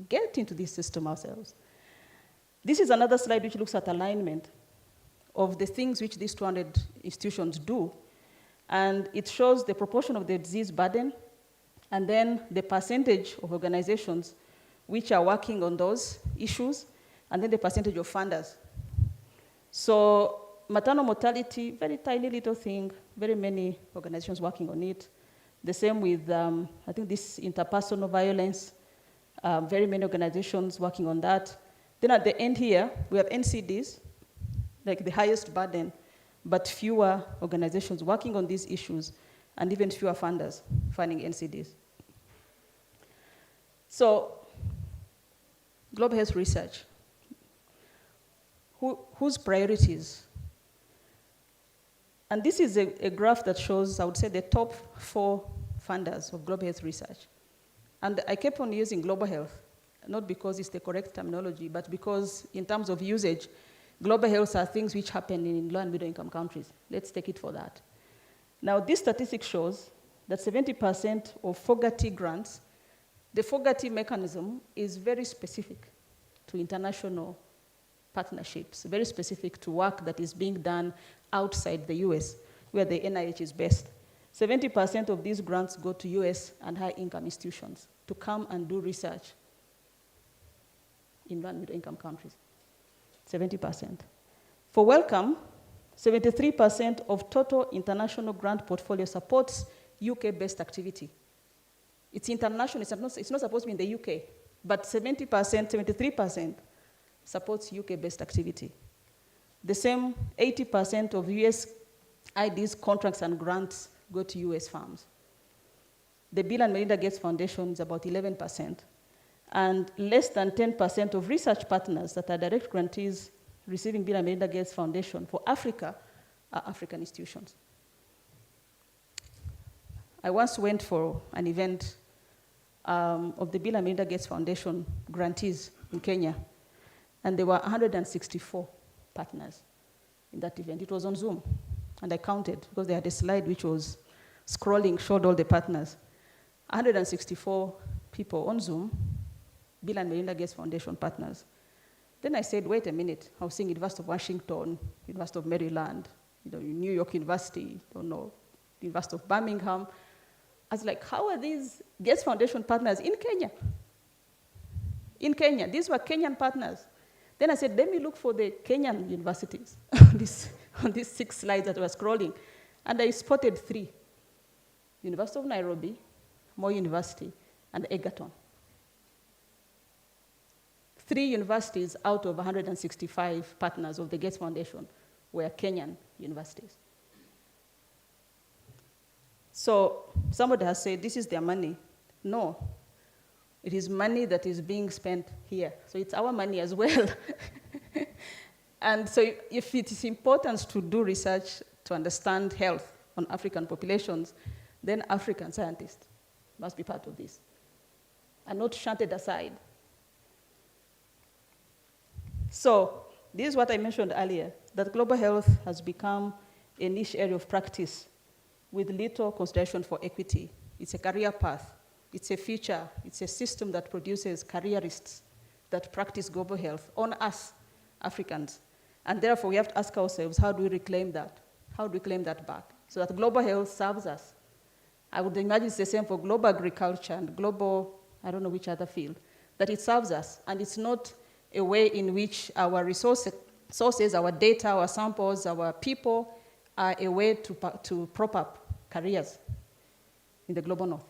get into this system ourselves? This is another slide which looks at alignment of the things which these 200 institutions do. And it shows the proportion of the disease burden, and then the percentage of organizations which are working on those issues, and then the percentage of funders. So maternal mortality, very tiny little thing, very many organizations working on it. The same with, I think, this interpersonal violence, very many organizations working on that. Then at the end here, we have NCDs, like the highest burden, but fewer organizations working on these issues, and even fewer funders funding NCDs. So, global health research. Whose priorities? And this is a graph that shows, I would say, the top 4 funders of global health research. And I kept on using global health, not because it's the correct terminology, but because in terms of usage, global health are things which happen in low and middle income countries. Let's take it for that. Now, this statistic shows that 70% of Fogarty grants, the Fogarty mechanism is very specific. to international partnerships, very specific to work that is being done outside the US, where the NIH is based. 70% of these grants go to US and high-income institutions to come and do research in low and middle-income countries. 70%. For Wellcome, 73% of total international grant portfolio supports UK-based activity. It's international, it's not supposed to be in the UK, but 70%, 73% supports UK-based activity. The same 80% of US IDs, contracts, and grants go to US firms. The Bill and Melinda Gates Foundation is about 11%, and less than 10% of research partners that are direct grantees receiving Bill and Melinda Gates Foundation for Africa are African institutions. I once went for an event of the Bill and Melinda Gates Foundation grantees in Kenya, and there were 164 partners in that event. It was on Zoom, and I counted because they had a slide which was scrolling, showed all the partners. 164 people on Zoom, Bill and Melinda Gates Foundation partners. Then I said, wait a minute, I was seeing University of Washington, University of Maryland, New York University, University of Birmingham. I was like, how are these Gates Foundation partners in Kenya? In Kenya, these were Kenyan partners. Then I said, let me look for the Kenyan universities on these 6 slides that were scrolling. And I spotted 3. University of Nairobi, Moi University, and Egerton. 3 universities out of 165 partners of the Gates Foundation were Kenyan universities. So somebody has said, this is their money. No, it is money that is being spent here. So it's our money as well. And so if it is important to do research to understand health on African populations, then African scientists must be part of this and not shunted aside. So this is what I mentioned earlier, that global health has become a niche area of practice with little consideration for equity. It's a career path. It's a future. It's a system that produces careerists that practice global health on us, Africans. And therefore, we have to ask ourselves, how do we reclaim that? How do we claim that back? So that global health serves us. I would imagine it's the same for global agriculture and global, I don't know which other field, that it serves us. And it's not a way in which our sources, our data, our samples, our people are a way to prop up careers in the global north.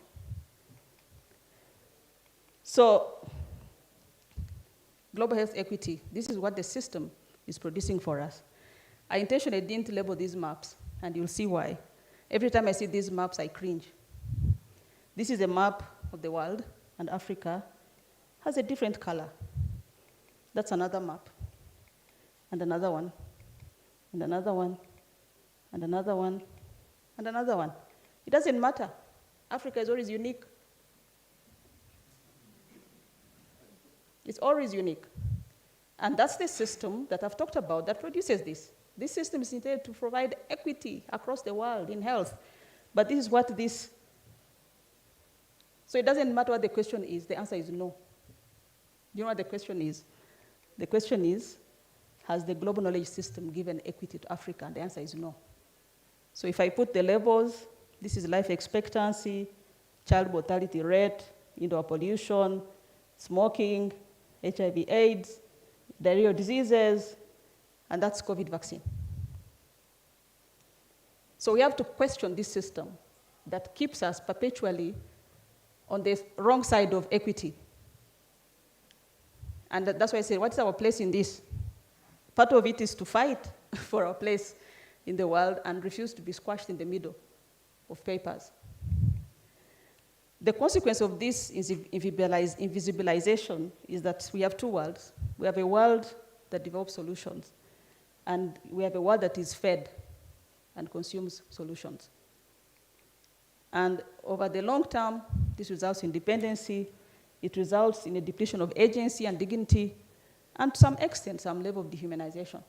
So, global health equity, this is what the system is producing for us. I intentionally didn't label these maps, and you'll see why. Every time I see these maps, I cringe. This is a map of the world, and Africa has a different color. That's another map, and another one, and another one, and another one, and another one. It doesn't matter. Africa is always unique. It's always unique. And that's the system that I've talked about that produces this. This system is intended to provide equity across the world in health. But this is what this... So it doesn't matter what the question is. The answer is no. You know what the question is? The question is, has the global knowledge system given equity to Africa? And the answer is no. So if I put the labels, this is life expectancy, child mortality rate, indoor pollution, smoking, HIV/AIDS, diarrheal diseases, and that's COVID vaccine. So we have to question this system that keeps us perpetually on the wrong side of equity. And that's why I say, what is our place in this? Part of it is to fight for our place in the world and refuse to be squashed in the middle of papers. The consequence of this invisibilization is that we have 2 worlds. We have a world that develops solutions, and we have a world that is fed and consumes solutions. And over the long term, this results in dependency. It results in a depletion of agency and dignity, and to some extent, some level of dehumanization.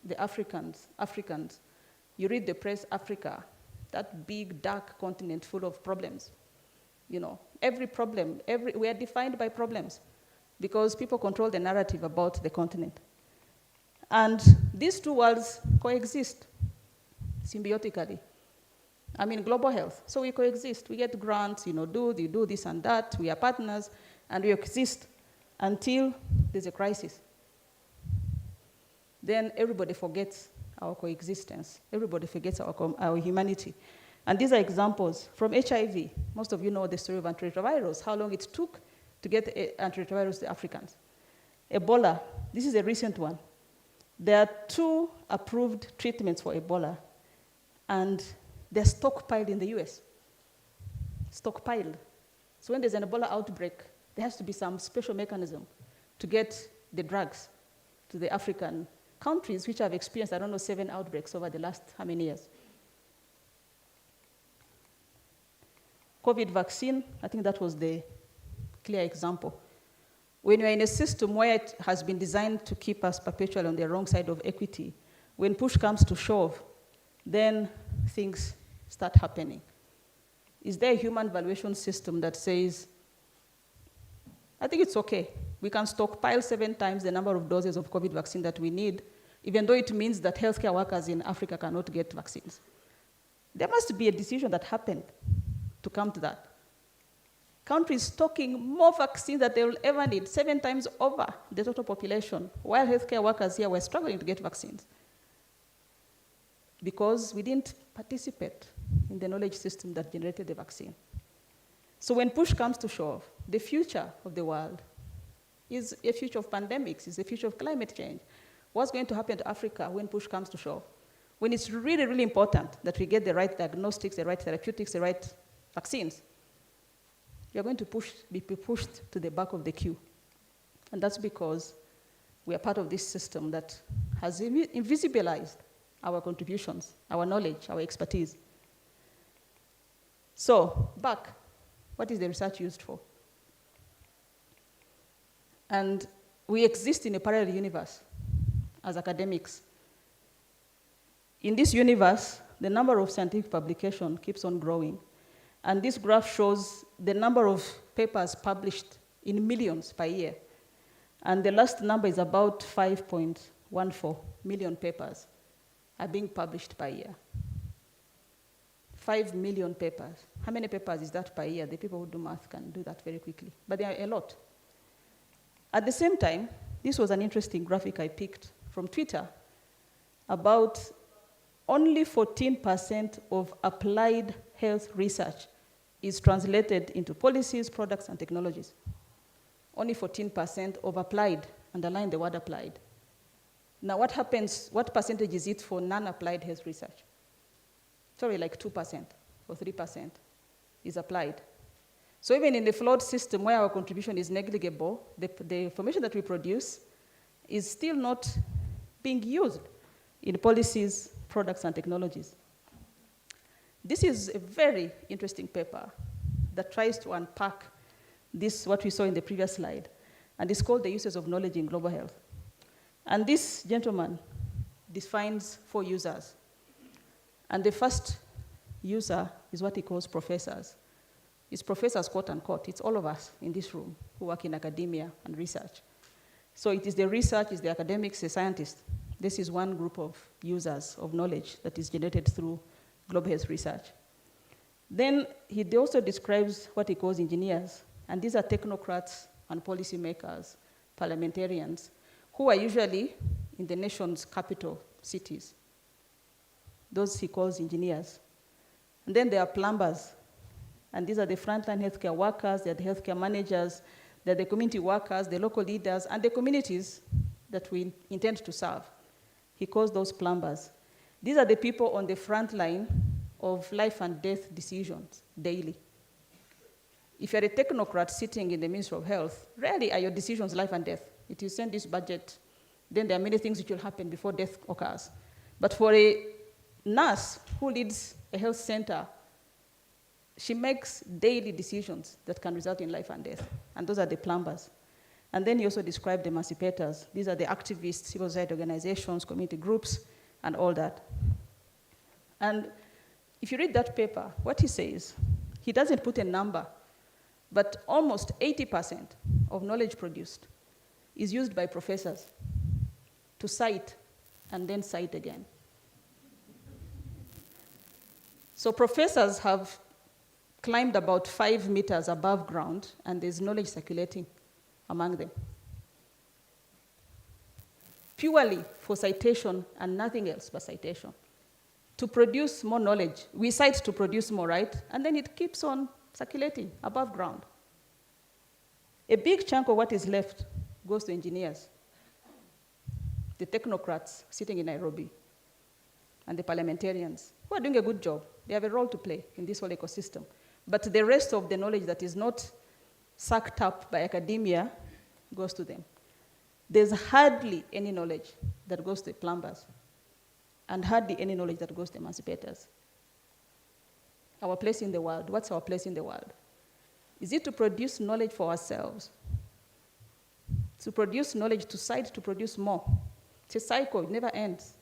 The Africans, you read the press, Africa, that big, dark continent full of problems, every problem. We are defined by problems because people control the narrative about the continent. And these two worlds coexist symbiotically. I mean, global health. So we coexist. We get grants, you do this and that. We are partners, and we exist until there's a crisis. Then everybody forgets our coexistence. Everybody forgets our humanity. And these are examples from HIV. Most of you know the story of antiretrovirals, how long it took to get antiretrovirals to Africans. Ebola, this is a recent one. There are 2 approved treatments for Ebola, and they're stockpiled in the US. Stockpiled. So when there's an Ebola outbreak, there has to be some special mechanism to get the drugs to the African countries, which have experienced, 7 outbreaks over the last how many years. COVID vaccine, I think that was the clear example. When you're in a system where it has been designed to keep us perpetually on the wrong side of equity, when push comes to shove, then things start happening. Is there a human valuation system that says, I think it's okay. We can stockpile 7 times the number of doses of COVID vaccine that we need, even though it means that healthcare workers in Africa cannot get vaccines. There must be a decision that happened to come to that. Countries stocking more vaccines that they will ever need, 7 times over the total population, while healthcare workers here were struggling to get vaccines because we didn't participate in the knowledge system that generated the vaccine. So when push comes to shove, the future of the world is a future of pandemics, is a future of climate change. What's going to happen to Africa when push comes to shove? When it's really, really important that we get the right diagnostics, the right therapeutics, the right vaccines, you're going to be pushed to the back of the queue. And that's because we are part of this system that has invisibilized our contributions, our knowledge, our expertise. So, back, what is the research used for? And we exist in a parallel universe as academics. In this universe, the number of scientific publications keeps on growing. And this graph shows the number of papers published in millions per year. And the last number is about 5.14 million papers are being published per year. 5 million papers. How many papers is that per year? The people who do math can do that very quickly. But there are a lot. At the same time, this was an interesting graphic I picked from Twitter about only 14% of applied health research is translated into policies, products, and technologies. Only 14% of applied, underline the word applied. Now what happens, what percentage is it for non-applied health research? Sorry, like 2% or 3% is applied. So even in the flawed system where our contribution is negligible, the information that we produce is still not being used in policies, products, and technologies. This is a very interesting paper that tries to unpack this, what we saw in the previous slide, and it's called The Uses of Knowledge in Global Health. And this gentleman defines 4 users. And the first user is what he calls professors. It's professors, quote unquote. It's all of us in this room who work in academia and research. So it is the research, it's the academics, the scientists. This is one group of users of knowledge that is generated through global health research. Then he also describes what he calls engineers. And these are technocrats and policymakers, parliamentarians, who are usually in the nation's capital cities. Those he calls engineers. And then there are plumbers. And these are the frontline healthcare workers, they're the healthcare managers, they're the community workers, the local leaders, and the communities that we intend to serve. He calls those plumbers. These are the people on the front line of life and death decisions daily. If you're a technocrat sitting in the Ministry of Health, rarely are your decisions life and death. It is send this budget, then there are many things which will happen before death occurs. But for a nurse who leads a health center, she makes daily decisions that can result in life and death, and those are the plumbers. And then he also described the emancipators. These are the activists, civil society organizations, community groups, and all that. And if you read that paper, what he says, he doesn't put a number, But almost 80% of knowledge produced is used by professors to cite and then cite again. So professors have climbed about 5 meters above ground, and there's knowledge circulating among them. Purely for citation and nothing else but citation. To produce more knowledge, we cite to produce more, right? And then it keeps on circulating above ground. A big chunk of what is left goes to engineers, the technocrats sitting in Nairobi, and the parliamentarians, who are doing a good job. They have a role to play in this whole ecosystem. But the rest of the knowledge that is not sucked up by academia goes to them. There's hardly any knowledge that goes to plumbers, and hardly any knowledge that goes to emancipators. Our place in the world, what's our place in the world? Is it to produce knowledge for ourselves? To produce knowledge, to cite, to produce more? It's a cycle, it never ends.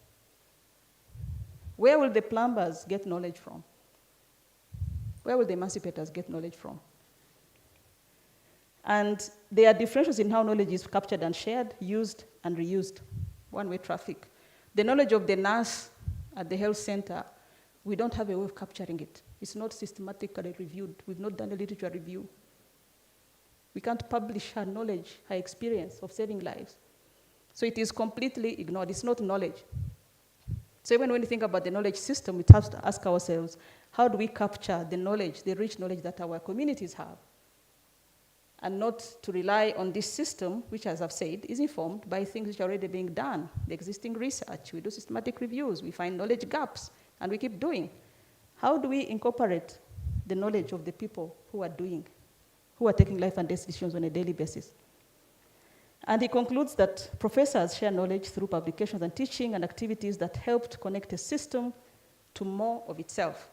Where will the plumbers get knowledge from? Where will the emancipators get knowledge from? And there are differences in how knowledge is captured and shared, used and reused. One-way traffic. The knowledge of the nurse at the health center, we don't have a way of capturing it. It's not systematically reviewed. We've not done a literature review. We can't publish her knowledge, her experience of saving lives. So it is completely ignored. It's not knowledge. So even when we think about the knowledge system, we have to ask ourselves, how do we capture the knowledge, the rich knowledge that our communities have? And not to rely on this system, which, as I've said, is informed by things which are already being done, the existing research. We do systematic reviews, we find knowledge gaps, and we keep doing. How do we incorporate the knowledge of the people who are doing, who are taking life and death decisions on a daily basis? And he concludes that professors share knowledge through publications and teaching and activities that helped connect a system to more of itself.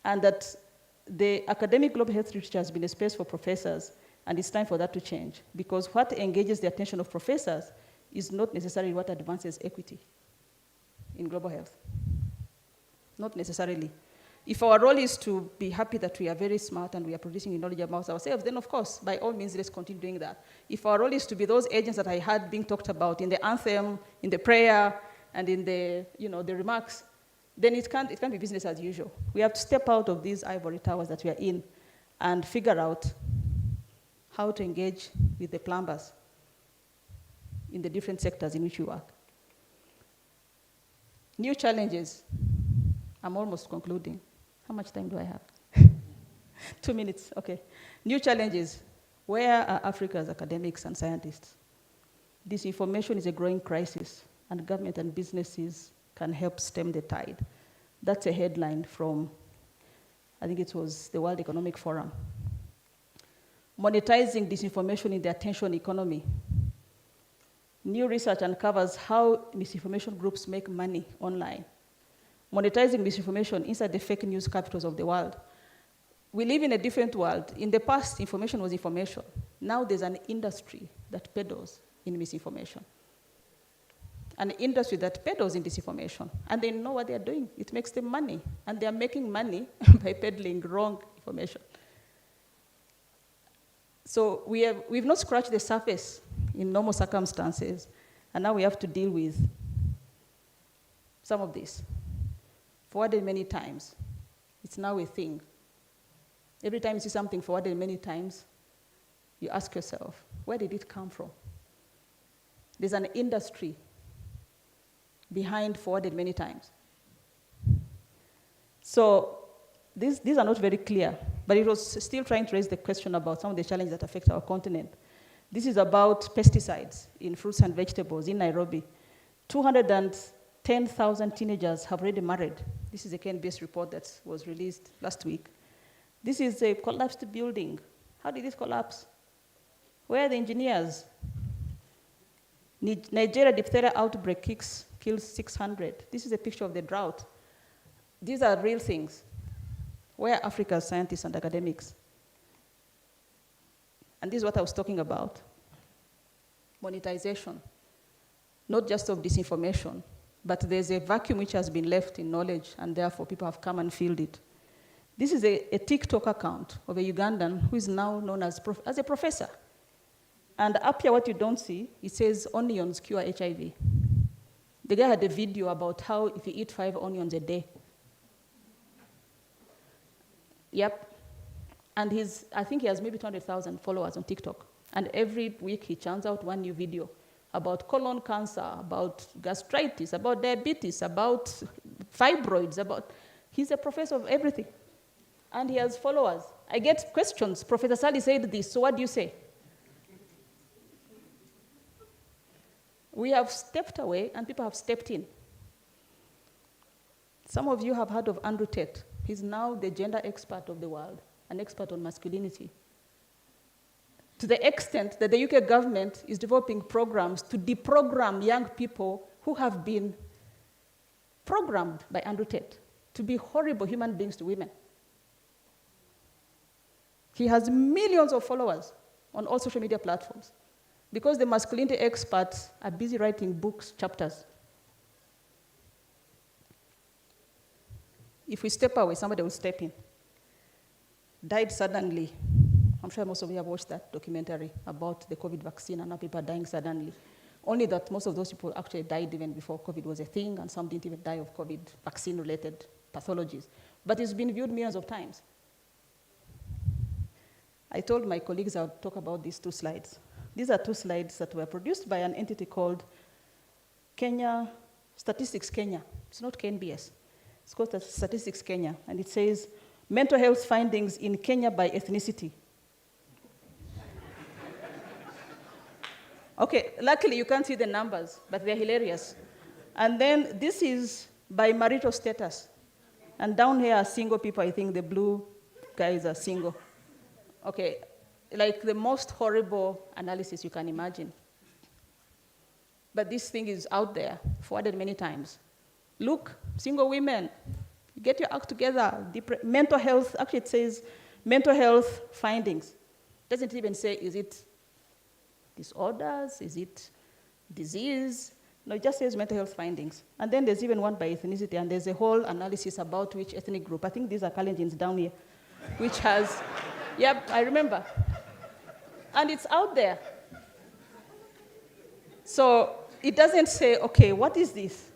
And that the academic global health literature has been a space for professors, and it's time for that to change, because what engages the attention of professors is not necessarily what advances equity in global health. Not necessarily. If our role is to be happy that we are very smart and we are producing knowledge about ourselves, then of course, by all means, let's continue doing that. If our role is to be those agents that I had being talked about in the anthem, in the prayer, and in the, the remarks, then it can't be business as usual. We have to step out of these ivory towers that we are in and figure out how to engage with the plumbers in the different sectors in which we work. New challenges. I'm almost concluding. How much time do I have? 2 minutes, okay. New challenges. Where are Africa's academics and scientists? Disinformation is a growing crisis, and government and businesses can help stem the tide. That's a headline from, I think it was the World Economic Forum. Monetizing disinformation in the attention economy. New research uncovers how misinformation groups make money online. Monetizing misinformation inside the fake news capitals of the world. We live in a different world. In the past, information was information. Now there's an industry that peddles in misinformation. An industry that peddles in disinformation. And they know what they're doing. It makes them money. And they're making money by peddling wrong information. So we've not scratched the surface in normal circumstances. And now we have to deal with some of this. Forwarded many times. It's now a thing. Every time you see something forwarded many times, you ask yourself, where did it come from? There's an industry behind forwarded many times. So these are not very clear, but it was still trying to raise the question about some of the challenges that affect our continent. This is about pesticides in fruits and vegetables in Nairobi. 210,000 teenagers have already married. This is a KNBS report that was released last week. This is a collapsed building. How did this collapse? Where are the engineers? Nigeria diphtheria outbreak kills 600. This is a picture of the drought. These are real things. Where are Africa's scientists and academics? And this is what I was talking about. Monetization, not just of disinformation, but there's a vacuum which has been left in knowledge, and therefore people have come and filled it. This is a TikTok account of a Ugandan who is now known as a professor. And up here, what you don't see, it says onions cure HIV. The guy had a video about how if you eat 5 onions a day. Yep. And I think he has maybe 200,000 followers on TikTok. And every week he churns out one new video about colon cancer, about gastritis, about diabetes, about fibroids, he's a professor of everything. And he has followers. I get questions. Professor Sally said this, so what do you say? We have stepped away, and people have stepped in. Some of you have heard of Andrew Tate. He's now the gender expert of the world, an expert on masculinity. To the extent that the UK government is developing programs to deprogram young people who have been programmed by Andrew Tate to be horrible human beings to women. He has millions of followers on all social media platforms because the masculinity experts are busy writing books, chapters. If we step away, somebody will step in. Died suddenly. I'm sure most of you have watched that documentary about the COVID vaccine and now people are dying suddenly. Only that most of those people actually died even before COVID was a thing, and some didn't even die of COVID vaccine-related pathologies. But it's been viewed millions of times. I told my colleagues I would talk about these 2 slides. These are 2 slides that were produced by an entity called Statistics Kenya. It's not KNBS. It's called Statistics Kenya, and it says, mental health findings in Kenya by ethnicity. Okay, luckily you can't see the numbers, but they're hilarious. And then this is by marital status. And down here are single people. I think the blue guys are single. Okay, like the most horrible analysis you can imagine. But this thing is out there, forwarded many times. Look, single women, get your act together. Mental health, actually it says mental health findings. Doesn't even say, is it disorders, is it disease? No, it just says mental health findings. And then there's even one by ethnicity, and there's a whole analysis about which ethnic group. I think these are Kalenjins down here, which has, yep, I remember. And it's out there. So it doesn't say, okay, what is this?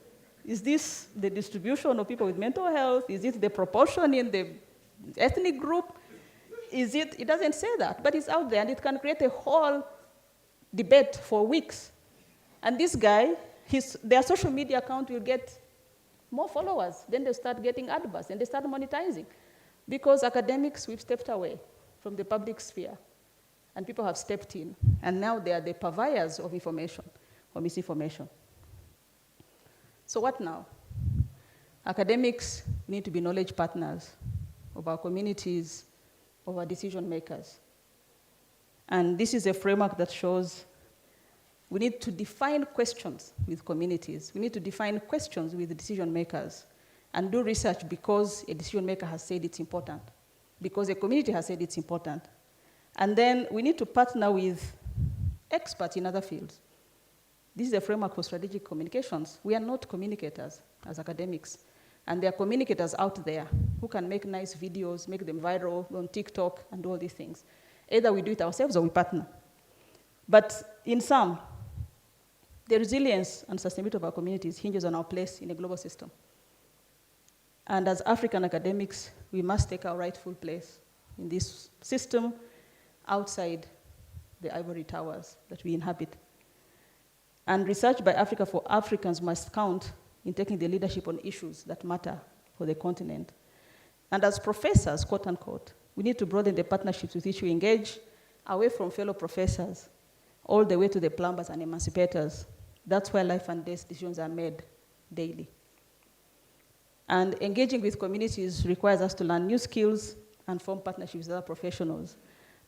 Is this the distribution of people with mental health? Is it the proportion in the ethnic group? It doesn't say that, but it's out there, and it can create a whole debate for weeks. And this guy, their social media account will get more followers. Then they start getting adverts, and they start monetizing. Because academics, we've stepped away from the public sphere, and people have stepped in. And now they are the purveyors of information or misinformation. So what now? Academics need to be knowledge partners of our communities, of our decision makers. And this is a framework that shows we need to define questions with communities. We need to define questions with the decision makers and do research because a decision maker has said it's important, because a community has said it's important. And then we need to partner with experts in other fields. This is a framework for strategic communications. We are not communicators as academics. And there are communicators out there who can make nice videos, make them viral on TikTok, and do all these things. Either we do it ourselves or we partner. But in sum, the resilience and sustainability of our communities hinges on our place in a global system. And as African academics, we must take our rightful place in this system outside the ivory towers that we inhabit. And research by Africa for Africans must count in taking the leadership on issues that matter for the continent. And as professors, quote unquote, we need to broaden the partnerships with which we engage away from fellow professors, all the way to the plumbers and emancipators. That's where life and death decisions are made daily. And engaging with communities requires us to learn new skills and form partnerships with other professionals,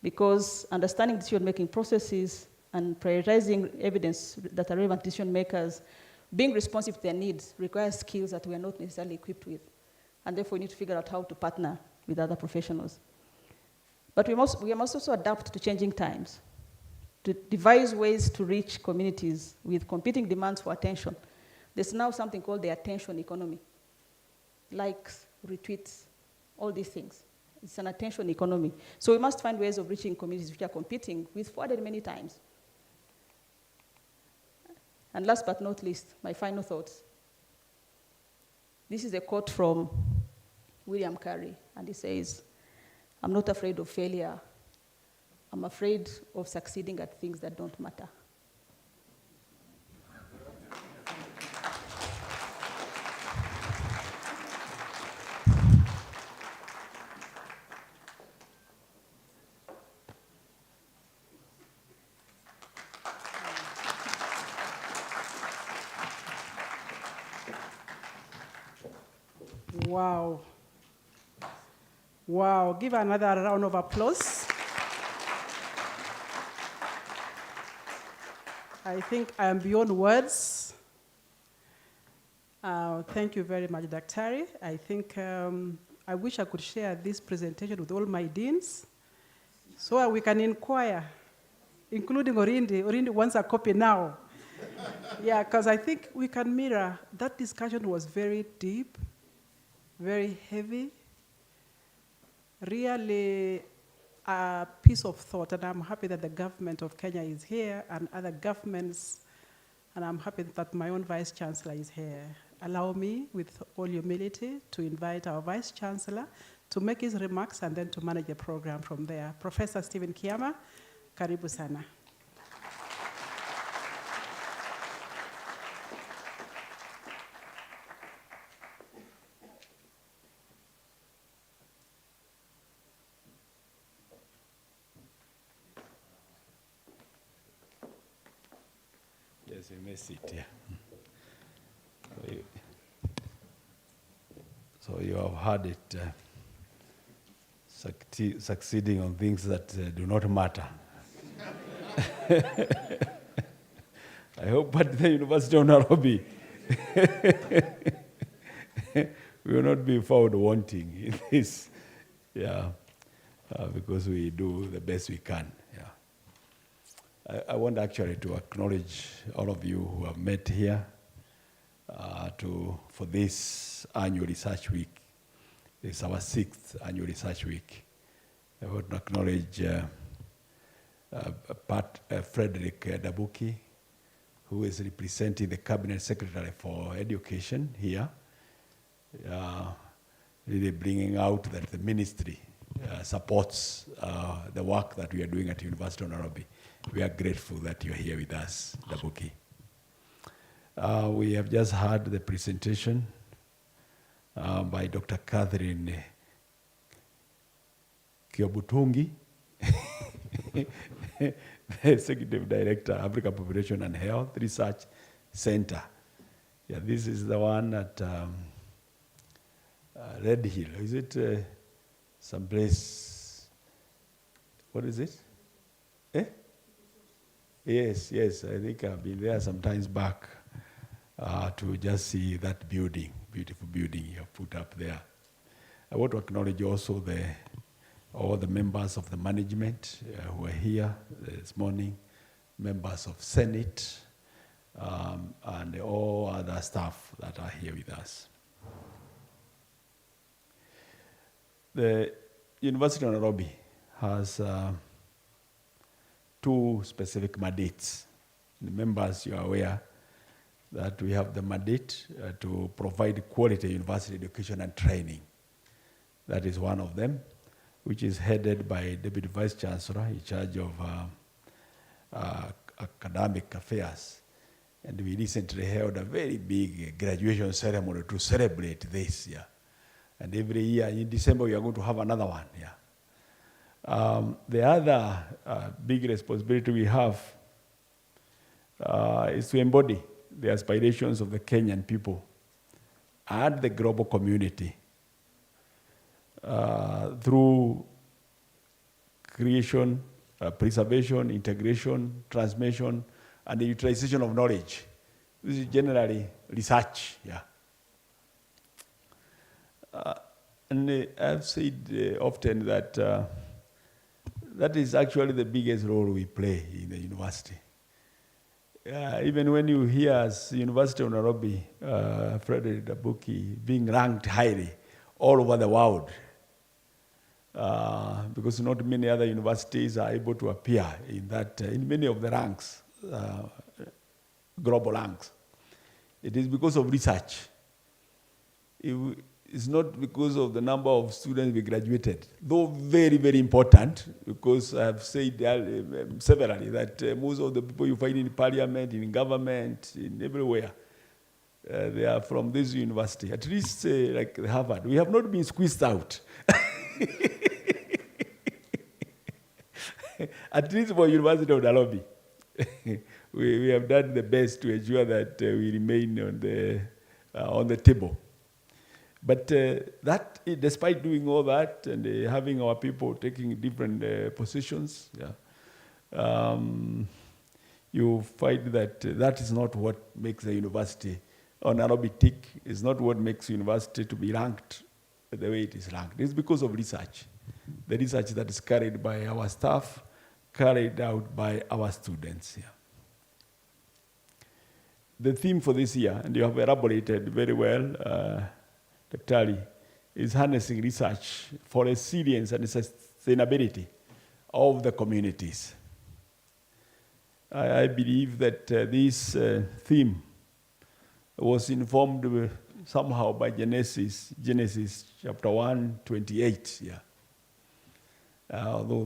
because understanding decision-making processes and prioritizing evidence that are relevant to decision makers, being responsive to their needs, requires skills that we are not necessarily equipped with. And therefore, we need to figure out how to partner with other professionals. But we must also adapt to changing times, to devise ways to reach communities with competing demands for attention. There's now something called the attention economy. Likes, retweets, all these things. It's an attention economy. So we must find ways of reaching communities which are competing with forwarded many times. And last but not least, my final thoughts. This is a quote from William Carey, and he says, "I'm not afraid of failure. I'm afraid of succeeding at things that don't matter." Wow. Wow. Give another round of applause. I think I am beyond words. Thank you very much, Dr. I think I wish I could share this presentation with all my deans so we can inquire, including Orindi. Orindi wants a copy now. Yeah, because I think we can mirror. That discussion was very deep, very heavy, really a piece of thought, and I'm happy that the government of Kenya is here and other governments, and I'm happy that my own Vice Chancellor is here. Allow me, with all humility, to invite our Vice Chancellor to make his remarks and then to manage the program from there. Professor Stephen Kiama, karibu sana. Yes, you may sit here. So you have heard it, succeeding on things that do not matter. I hope at the University of Nairobi, we will not be found wanting in this, yeah, because we do the best we can. Yeah. I want actually to acknowledge all of you who have met here for this annual research week. It's our 6th annual research week. I want to acknowledge Frederick Dabuki, who is representing the Cabinet Secretary for Education here, really bringing out that the ministry supports the work that we are doing at University of Nairobi. We are grateful that you're here with us, Dabuki. We have just heard the presentation by Dr. Catherine Kiobutungi, the Executive Director, Africa Population and Health Research Center. Yeah, this is the one at Red Hill. Is it someplace? What is it? Eh? Yes, I think I've been there some times back to just see that building, beautiful building you have put up there. I want to acknowledge also all the members of the management who are here this morning, members of Senate, and all other staff that are here with us. The University of Nairobi has 2 specific mandates. The members, you are aware that we have the mandate to provide quality university education and training. That is one of them, which is headed by Deputy Vice Chancellor in charge of academic affairs. And we recently held a very big graduation ceremony to celebrate this year. And every year in December, we are going to have another one. Yeah. The other big responsibility we have is to embody the aspirations of the Kenyan people and the global community through creation, preservation, integration, transmission, and the utilization of knowledge. This is generally research. Yeah. And I've said often that that is actually the biggest role we play in the university. Even when you hear as University of Nairobi, Frederick Dabuki being ranked highly all over the world because not many other universities are able to appear in that, in many of the ranks, global ranks. It is because of research. It's not because of the number of students we graduated, though very, very important, because I have said severally that most of the people you find in parliament, in government, in everywhere, they are from this university, at least like Harvard. We have not been squeezed out. At least for University of Nairobi. we have done the best to ensure that we remain on the table. But despite doing all that and having our people taking different positions, you find that that is not what makes a university or Nairobi tick. It's not what makes university to be ranked the way it is ranked. It's because of research. The research that is carried by our staff, carried out by our students. Yeah. The theme for this year, and you have elaborated very well, Dr. Ali, is harnessing research for resilience and sustainability of the communities. I believe that this theme was informed somehow by Genesis chapter 1:28. Yeah. Although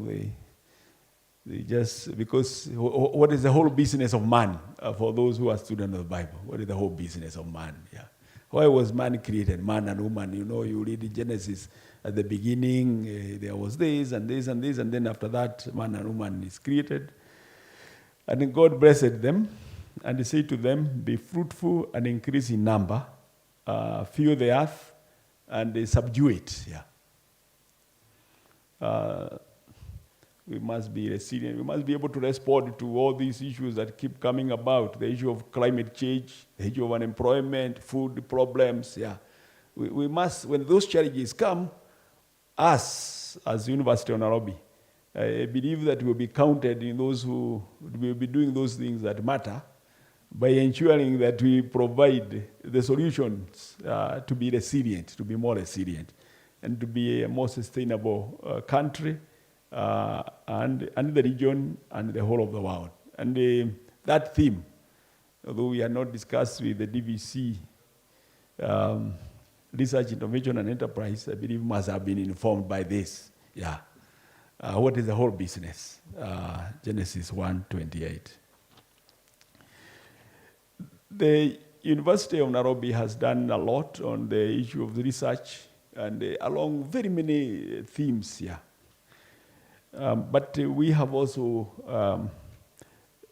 they just, because what is the whole business of man for those who are students of the Bible? What is the whole business of man? Yeah. Why was man created, man and woman? You know, you read Genesis at the beginning, there was this and this and this, and then after that, man and woman is created. And then God blessed them, and he said to them, be fruitful and increase in number, fill the earth, and subdue it. Yeah. We must be resilient. We must be able to respond to all these issues that keep coming about, the issue of climate change, the issue of unemployment, food problems. Yeah. We must, when those challenges come, us, as University of Nairobi, I believe that we'll be counted in those who will be doing those things that matter by ensuring that we provide the solutions to be resilient, to be more resilient, and to be a more sustainable country, and the region and the whole of the world. And that theme, although we are not discussed with the DVC, Research, Innovation and Enterprise, I believe must have been informed by this. Yeah. What is the whole business? Genesis 1:28. The University of Nairobi has done a lot on the issue of the research and along very many themes here. But we have also,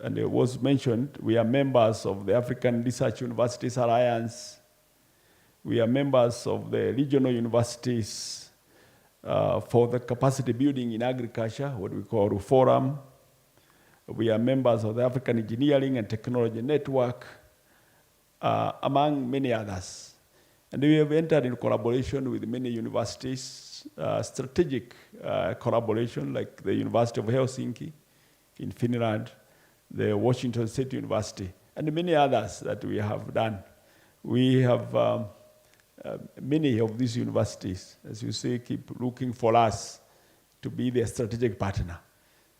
and it was mentioned, we are members of the African Research Universities Alliance. We are members of the regional universities for the capacity building in agriculture, what we call Forum. We are members of the African Engineering and Technology Network, among many others. And we have entered in collaboration with many universities, strategic collaboration like the University of Helsinki in Finland, the Washington State University, and many others that we have done. We have many of these universities, as you say, keep looking for us to be their strategic partner.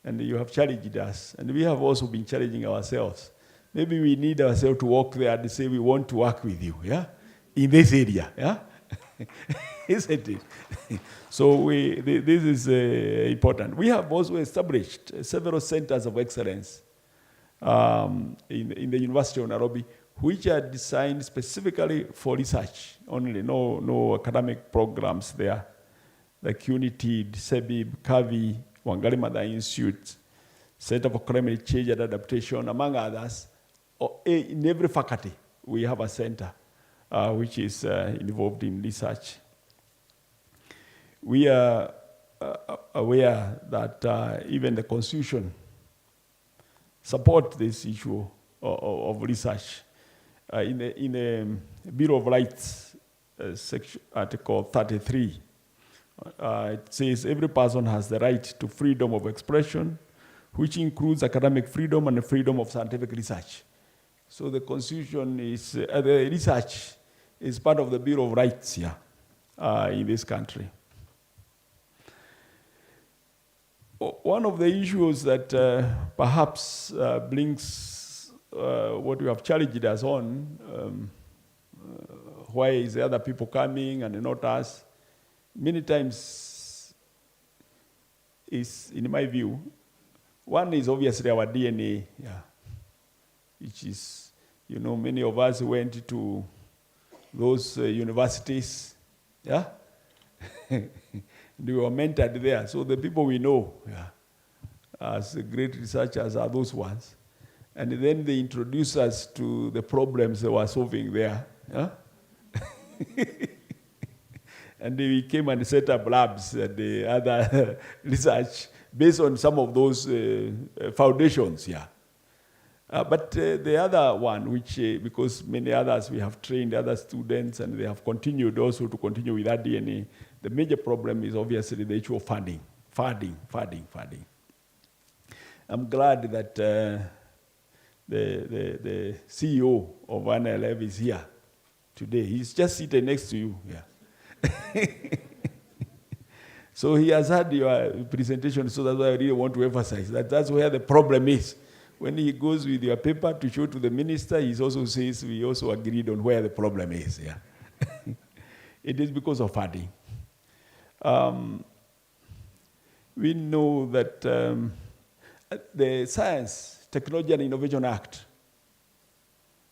And you have challenged us, and we have also been challenging ourselves. Maybe we need ourselves to walk there and say, we want to work with you, yeah? In this area, yeah? Isn't it? So this is important. We have also established several centers of excellence in the University of Nairobi, which are designed specifically for research only, no academic programs there, like UNITID, SEBIB, CAVI, Wangari Maathai Institute, Center for Climate Change and Adaptation, among others. In every faculty, we have a center which is involved in research. We are aware that even the Constitution supports this issue of research. In the Bill of Rights, Article 33, it says every person has the right to freedom of expression, which includes academic freedom and the freedom of scientific research. So the Constitution is, the research is part of the Bill of Rights here in this country. one of the issues that perhaps brings what we have challenged us on, why is the other people coming and not us, many times is, in my view, one is obviously our DNA, which is, many of us went to those universities, they were mentored there. So the people we know as great researchers are those ones. And then they introduce us to the problems they were solving there. And they came and set up labs and the other research based on some of those foundations, but the other one, which, because many others, we have trained other students and they have continued also to continue with that DNA, the major problem is obviously the issue of funding. I'm glad that the CEO of NLF is here today. He's just sitting next to you. So he has had your presentation, so that's why I really want to emphasize that that's where the problem is. When he goes with your paper to show to the minister, he also says we also agreed on where the problem is. It is because of funding. We know that the Science, Technology and Innovation Act,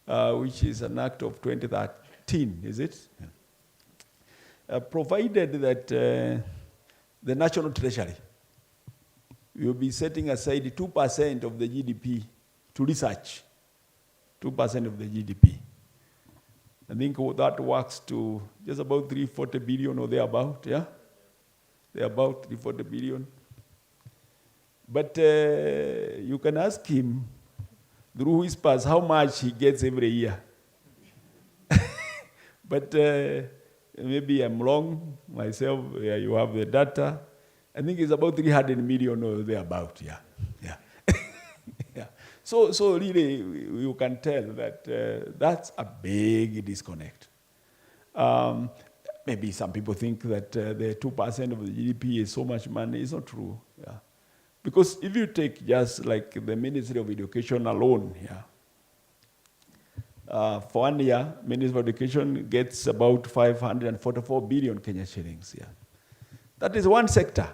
which is an act of 2013, is it? Provided that the National Treasury will be setting aside 2% of the GDP to research, 2% of the GDP. I think that works to just about 340 billion or thereabout, They're about 340 billion. But you can ask him through whispers how much he gets every year. But maybe I'm wrong myself, you have the data. I think it's about 300 million or thereabout, So really, you can tell that that's a big disconnect. Maybe some people think that the 2% of the GDP is so much money. It's not true, Because if you take just like the Ministry of Education alone, for 1 year, Ministry of Education gets about 544 billion Kenya shillings, That is one sector,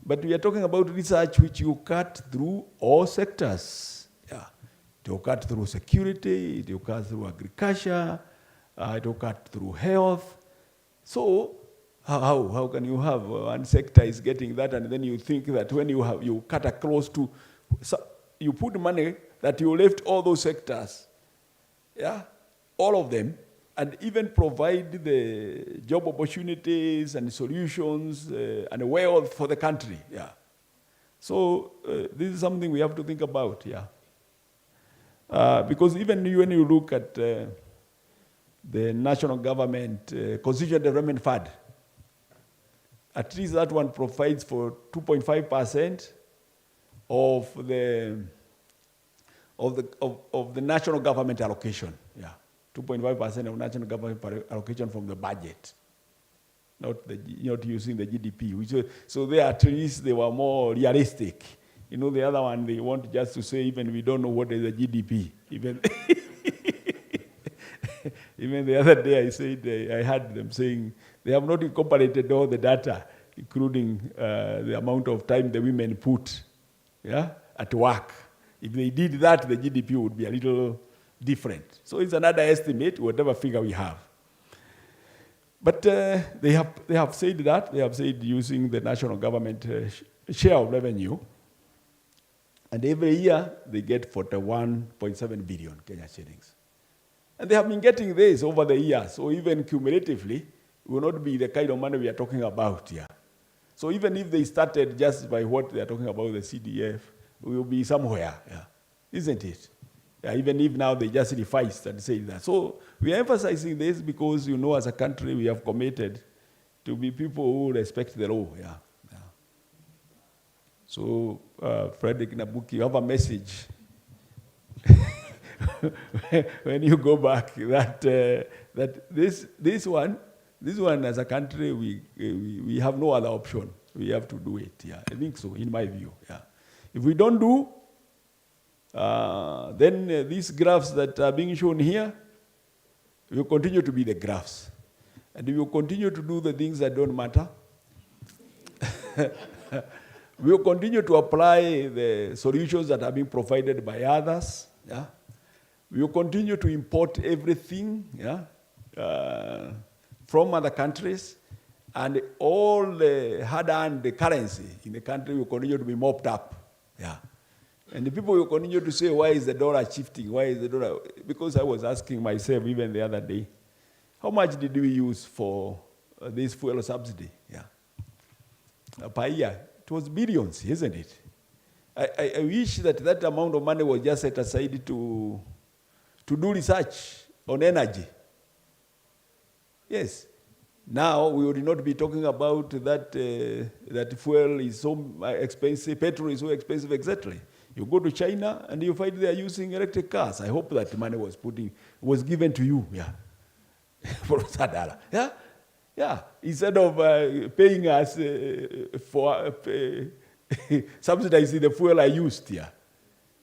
But we are talking about research which you cut through all sectors, You cut through security, you cut through agriculture, you cut through health. So how can you have one sector is getting that, and then you think that when you cut across to, so you put money that you left all those sectors, all of them, and even provide the job opportunities and solutions and wealth for the country, So this is something we have to think about, because even when you look at the national government constituent development fund, at least that one provides for 2.5% of the national government allocation, 2.5% of national government allocation from the budget, not using the GDP. So they at least they were more realistic. The other one, they want just to say even we don't know what is the GDP. Even the other day I said, I heard them saying they have not incorporated all the data, including the amount of time the women put at work. If they did that, the GDP would be a little different. So it's another estimate, whatever figure we have. But they have said that. They have said using the national government share of revenue, and every year they get 41.7 billion Kenya shillings. And they have been getting this over the years, so even cumulatively, it will not be the kind of money we are talking about here. So even if they started just by what they are talking about, the CDF, we will be somewhere, isn't it? Even if now they just revised and say that. So we are emphasizing this because, as a country, we have committed to be people who respect the law, So, Frederick Nabuki, you have a message. When you go back, that this one as a country, we have no other option. We have to do it, yeah. I think so, in my view, yeah. If we don't do, then these graphs that are being shown here will continue to be the graphs. And we will continue to do the things that don't matter. We will continue to apply the solutions that are being provided by others, yeah. We will continue to import everything, yeah, from other countries, and all the hard-earned currency in the country will continue to be mopped up, yeah. And the people will continue to say, why is the dollar shifting? Why is the dollar? Because I was asking myself even the other day, how much did we use for this fuel subsidy? Yeah, per year. It was billions, isn't it? I wish that that amount of money was just set aside to do research on energy. Yes. Now we would not be talking about that that fuel is so expensive, petrol is so expensive, exactly. You go to China and you find they are using electric cars. I hope that money was given to you, yeah, for $1, yeah, yeah. Instead of paying us for subsidizing the fuel I used, yeah.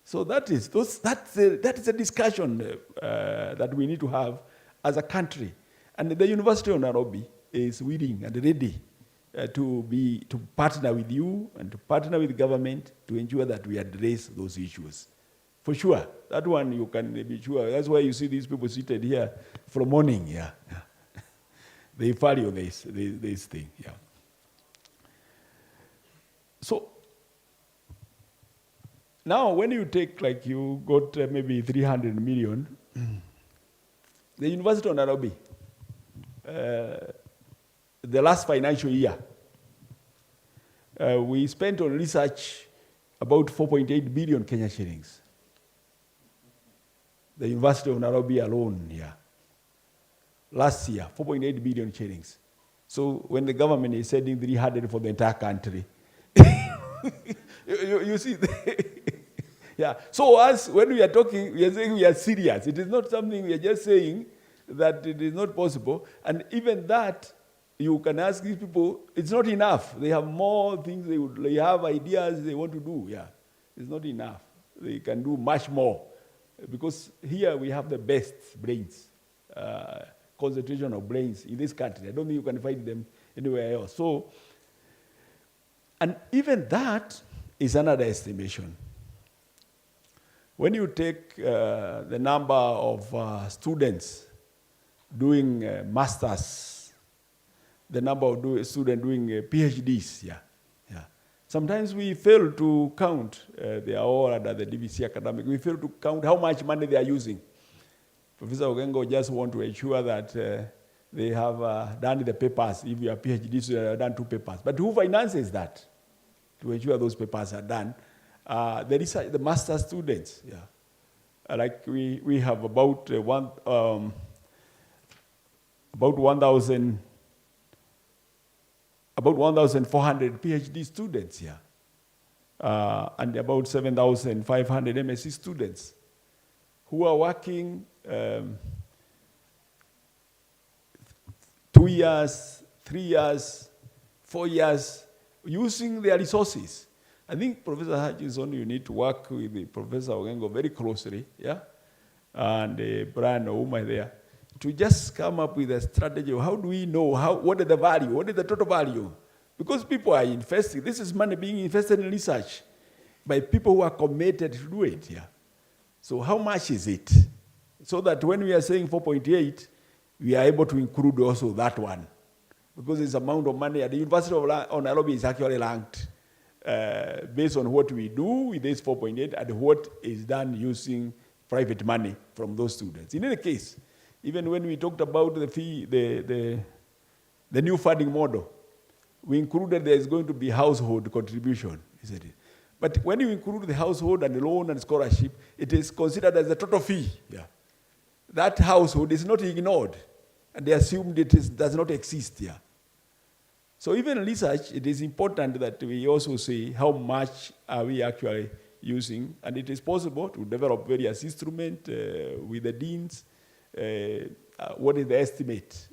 So that is a discussion that we need to have as a country, and the University of Nairobi is willing and ready to partner with you and to partner with the government to ensure that we address those issues. For sure, that one you can be sure. That's why you see these people seated here from morning, yeah. They value this thing, yeah. So, now when you take, like you got maybe 300 million, the University of Nairobi, the last financial year, we spent on research about 4.8 billion Kenya shillings. The University of Nairobi alone, yeah. Last year, 4.8 billion shillings. So when the government is sending 300 for the entire country, you see, yeah. So us, when we are talking, we are saying we are serious. It is not something we are just saying that it is not possible. And even that, you can ask these people, it's not enough. They have more things, they have ideas they want to do, yeah. It's not enough. They can do much more. Because here we have the best brains, concentration of brains in this country. I don't think you can find them anywhere else. So, and even that is another estimation. When you take the number of students doing masters, the number of students doing PhDs, yeah, yeah. Sometimes we fail to count, they are all under the DVC academic, we fail to count how much money they are using. Professor Ogengo just want to ensure that they have done the papers. If you are PhD student, you have done 2 papers. But who finances that to ensure those papers are done? The master students, yeah. Like we have about 1,400 PhD students here, and about 7,500 MSc students who are working 2 years, 3 years, 4 years, using their resources. I think Professor Hutchinson, you need to work with Professor Ogengo very closely, yeah, and Brian Ouma there, to just come up with a strategy of how do we know, what is the value, what is the total value? Because people are investing, this is money being invested in research by people who are committed to do it, yeah. So how much is it? So that when we are saying 4.8, we are able to include also that one. Because this amount of money at the University of Nairobi is actually ranked based on what we do with this 4.8 and what is done using private money from those students. In any case, even when we talked about the fee, the new funding model, we included there is going to be household contribution, isn't it? But when you include the household and the loan and scholarship, it is considered as a total fee. Yeah. That household is not ignored, and they assumed it does not exist here. So even in research, it is important that we also say how much are we actually using, and it is possible to develop various instruments with the deans. What is the estimate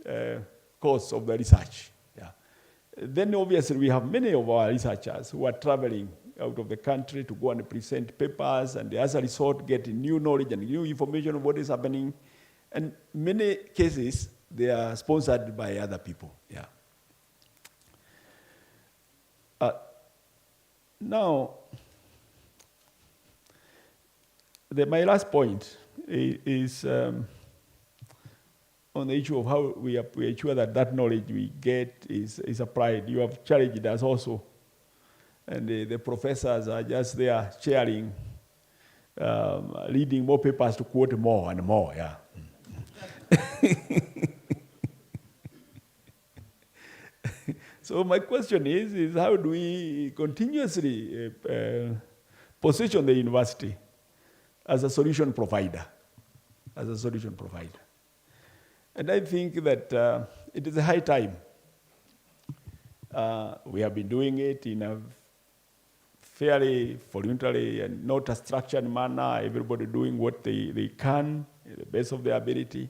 cost of the research? Yeah. Then obviously we have many of our researchers who are traveling out of the country to go and present papers, and as a result getting new knowledge and new information of what is happening. And many cases, they are sponsored by other people. Yeah. Now, my last point is on the issue of how we ensure that that knowledge we get is applied. You have challenged us also. And the professors are just there sharing, reading more papers to quote more and more, yeah. So my question is how do we continuously position the university as a solution provider, And I think that it is a high time. We have been doing it in a fairly voluntary and not a structured manner, everybody doing what they can, the best of their ability.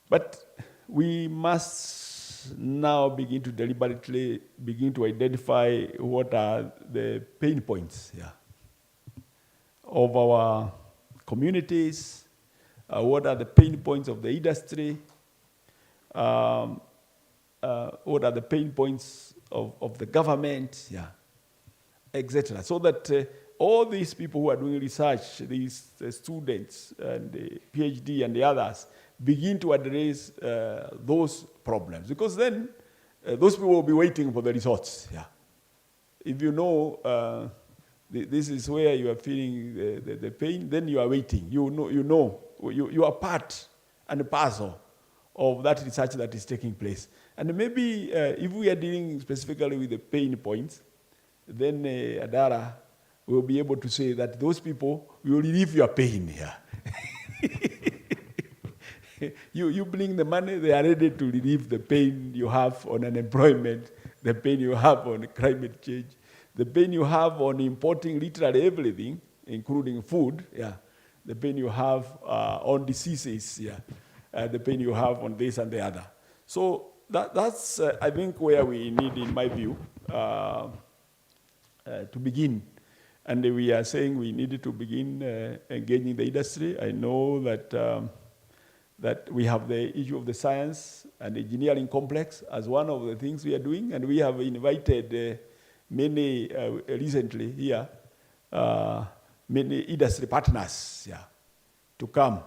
But we must now begin to deliberately begin to identify what are the pain points of our communities, what are the pain points of the industry, what are the pain points of the government, etc. So that all these people who are doing research, these students and the PhD and the others, begin to address those problems. Because then those people will be waiting for the results. If you know this is where you are feeling the pain, then you are waiting. You are part and parcel of that research that is taking place. And maybe if we are dealing specifically with the pain points, then Adara will be able to say that those people will relieve your pain here. You bring the money, they are ready to relieve the pain you have on unemployment, the pain you have on climate change, the pain you have on importing literally everything, including food, the pain you have on diseases, the pain you have on this and the other. So that's, I think, where we need, in my view, to begin. And we are saying we needed to begin engaging the industry. I know that that we have the issue of the science and engineering complex as one of the things we are doing, and we have invited many recently here, many industry partners to come,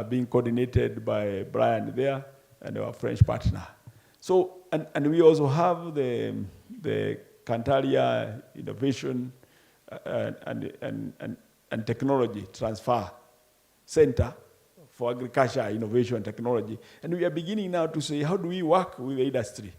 being coordinated by Brian there and our French partner. So, and we also have the Cantalia Innovation and Technology Transfer Center for Agriculture, Innovation, and Technology. And we are beginning now to say, how do we work with the industry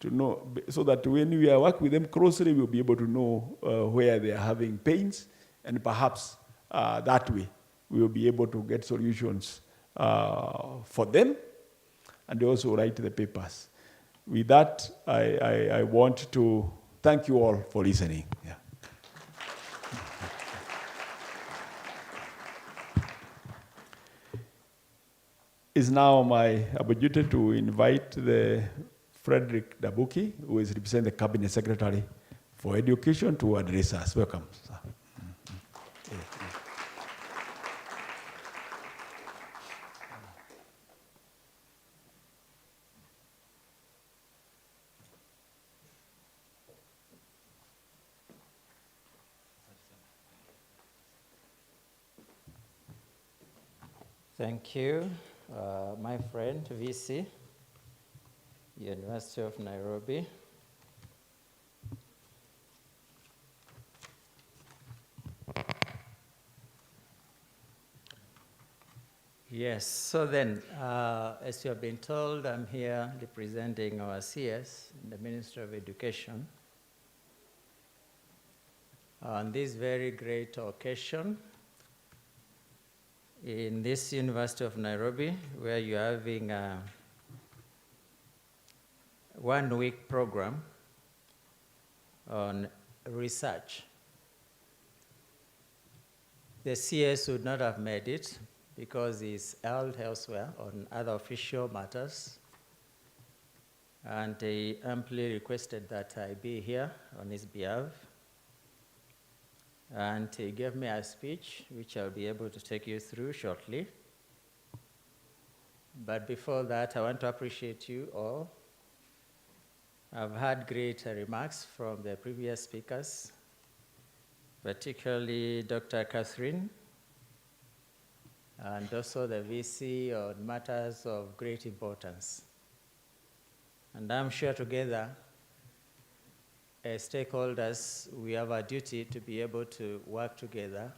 to know, so that when we are working with them closely, we'll be able to know where they are having pains, and perhaps that way we will be able to get solutions for them, and also write the papers. With that, I want to thank you all for listening. It's now my opportunity to invite the Frederick Dabuki, who is representing the Cabinet Secretary for Education, to address us. Welcome, sir. Thank you, my friend, VC, University of Nairobi. Yes, so then, as you have been told, I'm here representing our CS, the Ministry of Education, on this very great occasion in this University of Nairobi, where you're having a one-week program on research. The CS would not have made it because he's held elsewhere on other official matters. and he amply requested that I be here on his behalf. And he gave me a speech, which I'll be able to take you through shortly. But before that, I want to appreciate you all. I've had great remarks from the previous speakers, particularly Dr. Catherine, and also the VC on matters of great importance. And I'm sure together, as stakeholders, we have a duty to be able to work together,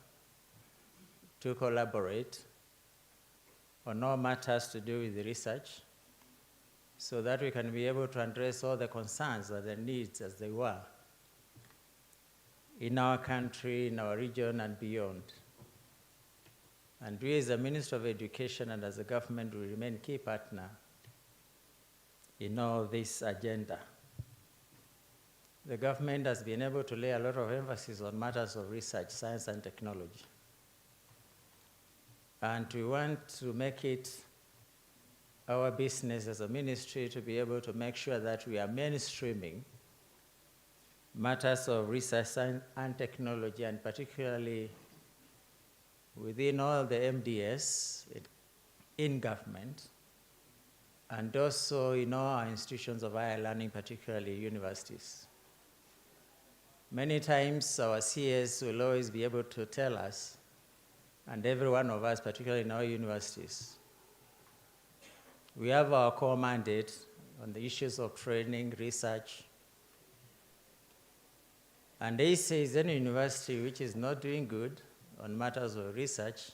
to collaborate on all matters to do with the research, so that we can be able to address all the concerns and the needs as they were in our country, in our region, and beyond. And we as the Minister of Education and as a government will remain key partner in all this agenda. The government has been able to lay a lot of emphasis on matters of research, science, and technology. And we want to make it our business as a ministry to be able to make sure that we are mainstreaming matters of research and technology, and particularly within all the MDS in government, and also in all our institutions of higher learning, particularly universities. Many times our CS will always be able to tell us, and every one of us, particularly in our universities, we have our core mandate on the issues of training, research, and they say any university which is not doing good on matters of research,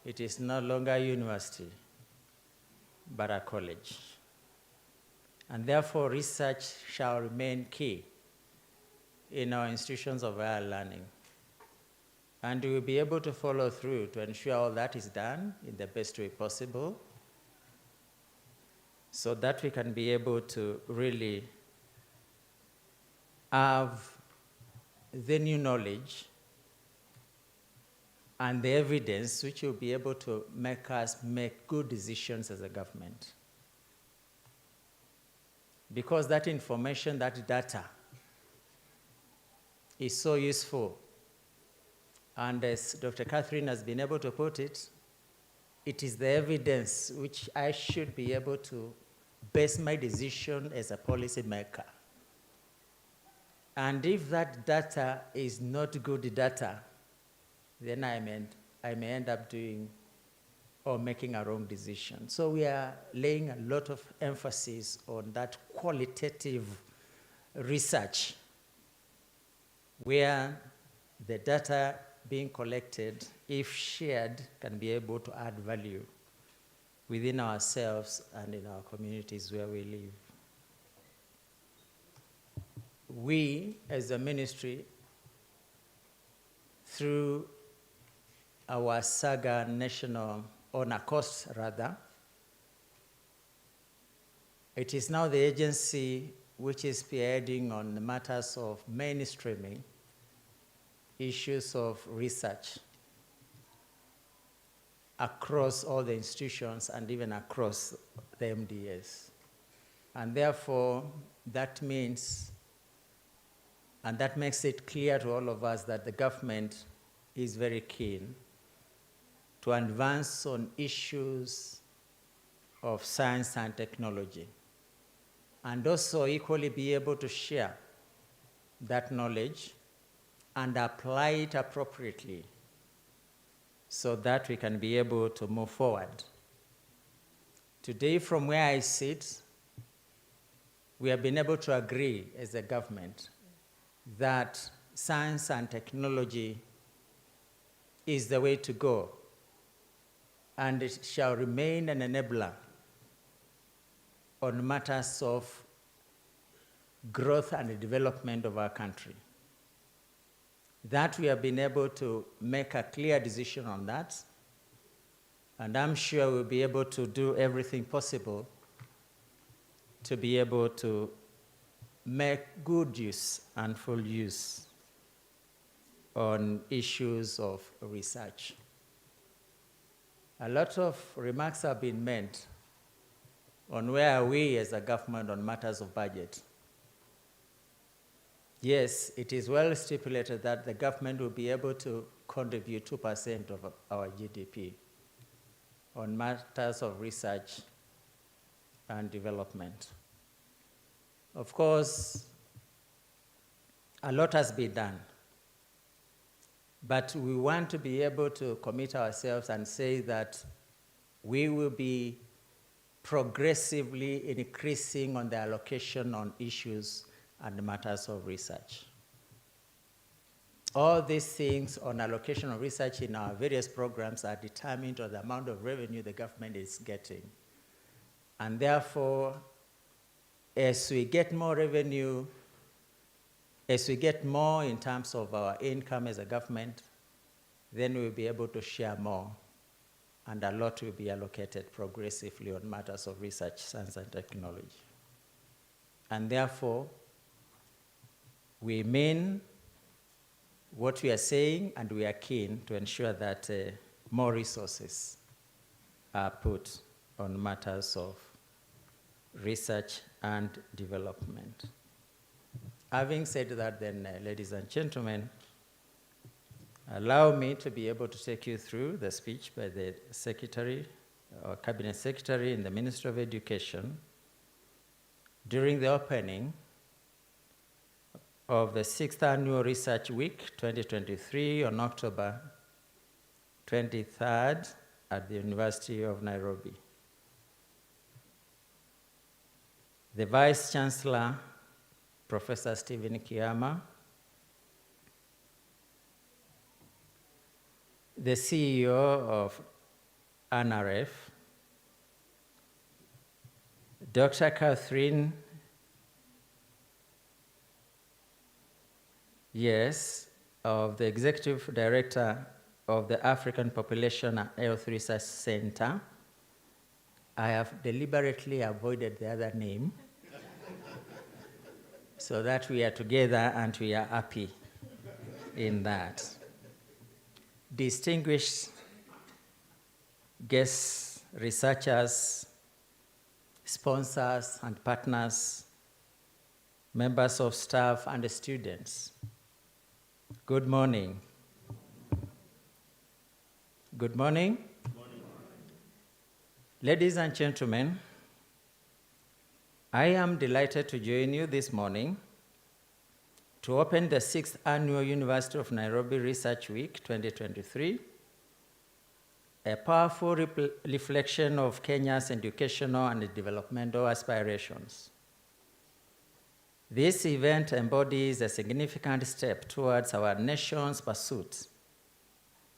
it is no longer a university, but a college. And therefore, research shall remain key in our institutions of higher learning. And we will be able to follow through to ensure all that is done in the best way possible, so that we can be able to really have the new knowledge and the evidence which will be able to make us make good decisions as a government. Because that information, that data, is so useful. And as Dr. Catherine has been able to put it, it is the evidence which I should be able to base my decision as a policy maker. And if that data is not good data, then I may end up doing or making a wrong decision. So we are laying a lot of emphasis on that qualitative research, where the data being collected, if shared, can be able to add value within ourselves and in our communities where we live. We, as a ministry, through our SAGA national, on a cost rather, it is now the agency which is spearheading on the matters of mainstreaming issues of research across all the institutions and even across the MDS. And therefore, that means, and that makes it clear to all of us that the government is very keen to advance on issues of science and technology, and also equally be able to share that knowledge and apply it appropriately so that we can be able to move forward. Today, from where I sit, we have been able to agree as a government that science and technology is the way to go, and it shall remain an enabler on matters of growth and development of our country. That we have been able to make a clear decision on that, and I'm sure we'll be able to do everything possible to be able to make good use and full use on issues of research. A lot of remarks have been made on where are we as a government on matters of budget. Yes, it is well stipulated that the government will be able to contribute 2% of our GDP on matters of research and development. Of course, a lot has been done, but we want to be able to commit ourselves and say that we will be progressively increasing on the allocation on issues and matters of research. All these things on allocation of research in our various programs are determined on the amount of revenue the government is getting. And therefore, as we get more revenue, as we get more in terms of our income as a government, then we'll be able to share more, and a lot will be allocated progressively on matters of research, science, and technology. And therefore, we mean what we are saying, and we are keen to ensure that more resources are put on matters of research and development. Having said that, then, ladies and gentlemen, allow me to be able to take you through the speech by the Secretary, or Cabinet Secretary in the Ministry of Education during the opening of the 6th Annual Research Week 2023 on October 23rd at the University of Nairobi. The Vice Chancellor, Professor Stephen Kiama, the CEO of NRF, Dr. Catherine, of the Executive Director of the African Population and Health Research Center. I have deliberately avoided the other name so that we are together and we are happy in that. Distinguished guests, researchers, sponsors and partners, members of staff and students, good morning. Good morning. Good morning. Ladies and gentlemen, I am delighted to join you this morning to open the 6th Annual University of Nairobi Research Week 2023, a powerful reflection of Kenya's educational and developmental aspirations. This event embodies a significant step towards our nation's pursuit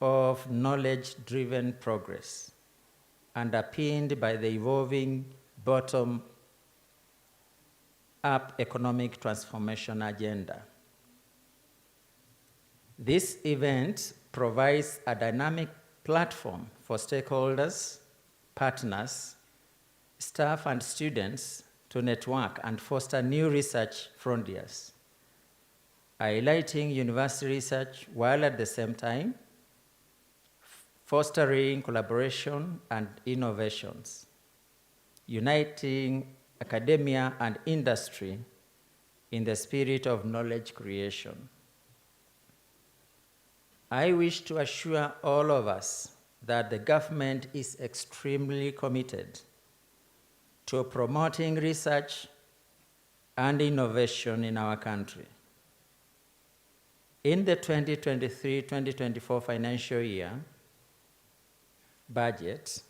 of knowledge-driven progress, underpinned by the evolving bottom-up economic transformation agenda. This event provides a dynamic platform for stakeholders, partners, staff, and students to network and foster new research frontiers, highlighting university research while at the same time fostering collaboration and innovations, uniting academia and industry in the spirit of knowledge creation. I wish to assure all of us that the government is extremely committed to promoting research and innovation in our country. In the 2023-2024 financial year budget,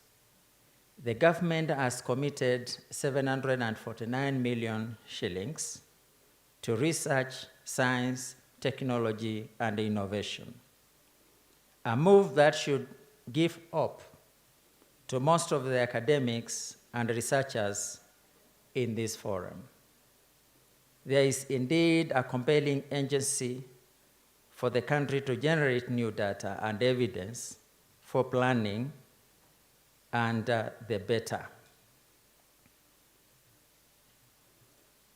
the government has committed 749 million shillings to research, science, technology, and innovation, a move that should give hope to most of the academics and researchers in this forum. There is indeed a compelling urgency for the country to generate new data and evidence for planning and the better.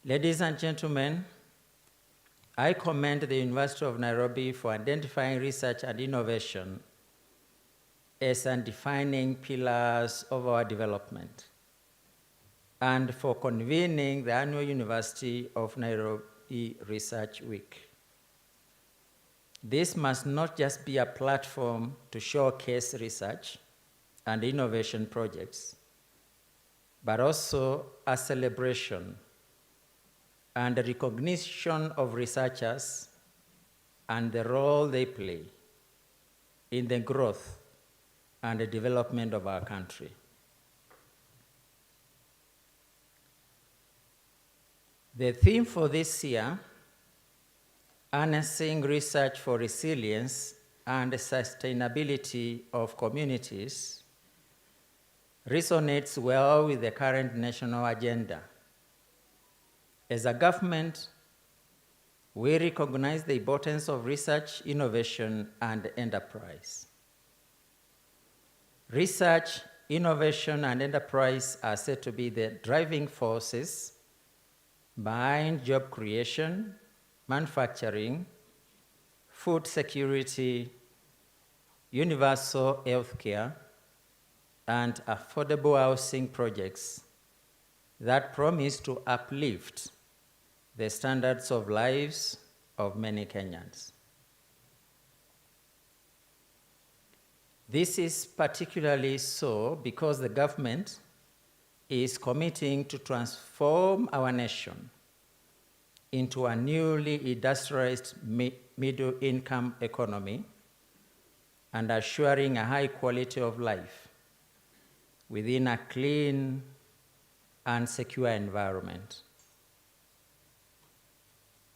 Ladies and gentlemen, I commend the University of Nairobi for identifying research and innovation as defining pillars of our development. and for convening the annual University of Nairobi Research Week. This must not just be a platform to showcase research and innovation projects, but also a celebration and a recognition of researchers and the role they play in the growth and the development of our country. The theme for this year, Harnessing Research for Resilience and Sustainability of Communities, resonates well with the current national agenda. As a government, we recognize the importance of research, innovation, and enterprise. Research, innovation, and enterprise are said to be the driving forces behind job creation, manufacturing, food security, universal health care, and affordable housing projects that promise to uplift the standards of lives of many Kenyans. This is particularly so because the government is committing to transform our nation into a newly industrialized middle-income economy and assuring a high quality of life within a clean and secure environment.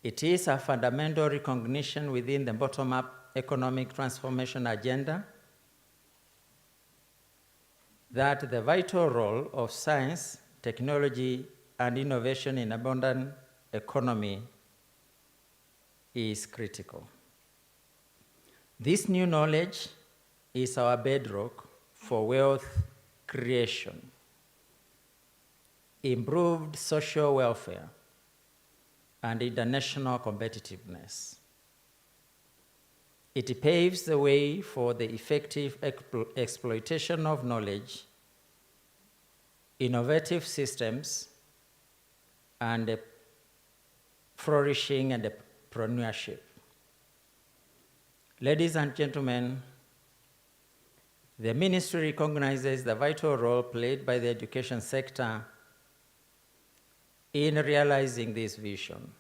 It is a fundamental recognition within the bottom-up economic transformation agenda that the vital role of science, technology, and innovation in abundant economy is critical. This new knowledge is our bedrock for wealth creation, improved social welfare, and international competitiveness. It paves the way for the effective exploitation of knowledge, innovative systems, and flourishing entrepreneurship. Ladies and gentlemen, the ministry recognizes the vital role played by the education sector in realizing this vision,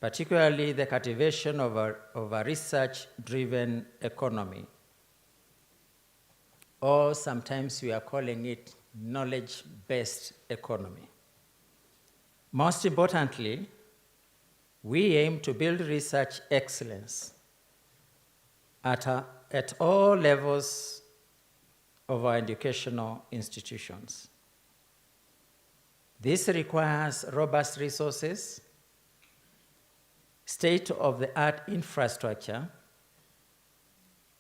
particularly the cultivation of a research-driven economy, or sometimes we are calling it knowledge-based economy. Most importantly, we aim to build research excellence at all levels of our educational institutions. This requires robust resources, state-of-the-art infrastructure,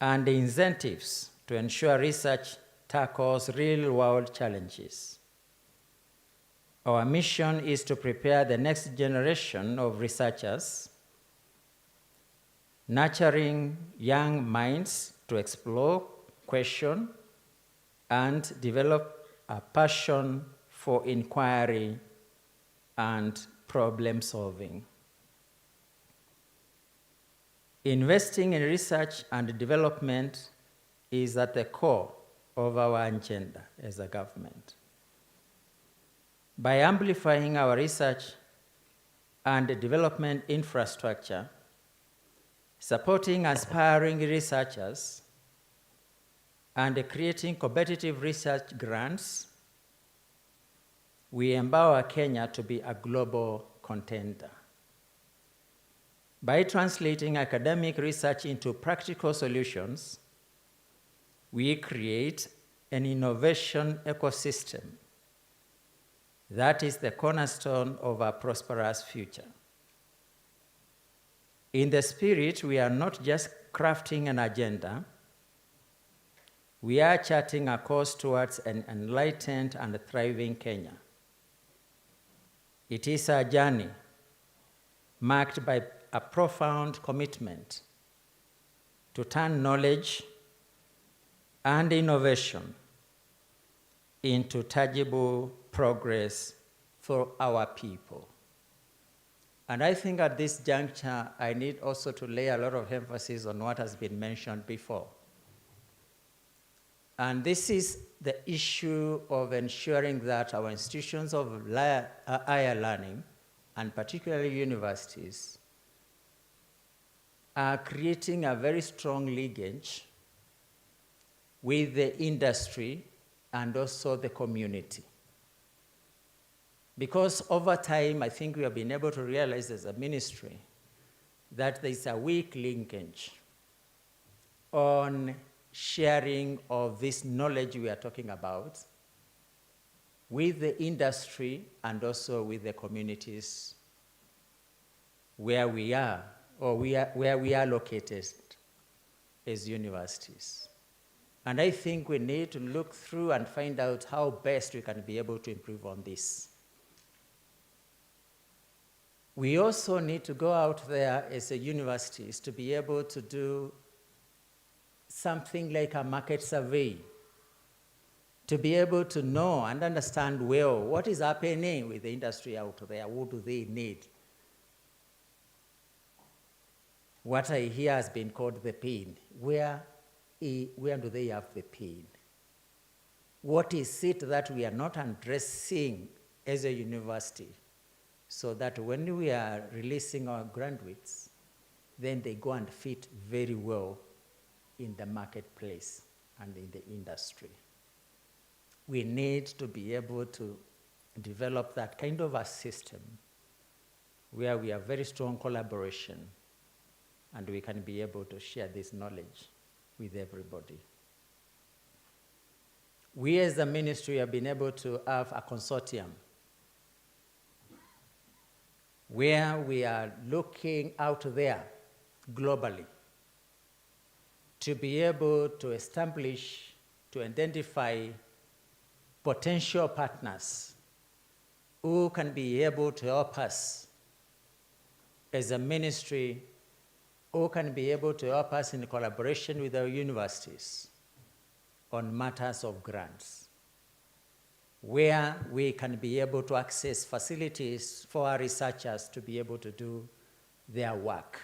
and incentives to ensure research tackles real-world challenges. Our mission is to prepare the next generation of researchers, nurturing young minds to explore, question, and develop a passion for inquiry and problem solving. Investing in research and development is at the core of our agenda as a government. By amplifying our research and development infrastructure, supporting aspiring researchers, and creating competitive research grants, we empower Kenya to be a global contender. By translating academic research into practical solutions, we create an innovation ecosystem that is the cornerstone of our prosperous future. In the spirit, we are not just crafting an agenda, we are charting a course towards an enlightened and thriving Kenya. It is a journey marked by a profound commitment to turn knowledge and innovation into tangible progress for our people. And I think at this juncture, I need also to lay a lot of emphasis on what has been mentioned before. And this is the issue of ensuring that our institutions of higher learning, and particularly universities, are creating a very strong linkage with the industry and also the community. Because over time, I think we have been able to realize as a ministry that there's a weak linkage on sharing of this knowledge we are talking about with the industry and also with the communities where we are, or where we are located as universities. And I think we need to look through and find out how best we can be able to improve on this. We also need to go out there as a universities to be able to do something like a market survey, to be able to know and understand well what is happening with the industry out there, what do they need. What I hear has been called the pain. Where do they have the pain? What is it that we are not addressing as a university so that when we are releasing our graduates, then they go and fit very well in the marketplace and in the industry? We need to be able to develop that kind of a system where we have very strong collaboration and we can be able to share this knowledge with everybody. We as the ministry have been able to have a consortium where we are looking out there globally to be able to establish, to identify potential partners who can be able to help us as a ministry, who can be able to help us in collaboration with our universities on matters of grants, where we can be able to access facilities for our researchers to be able to do their work.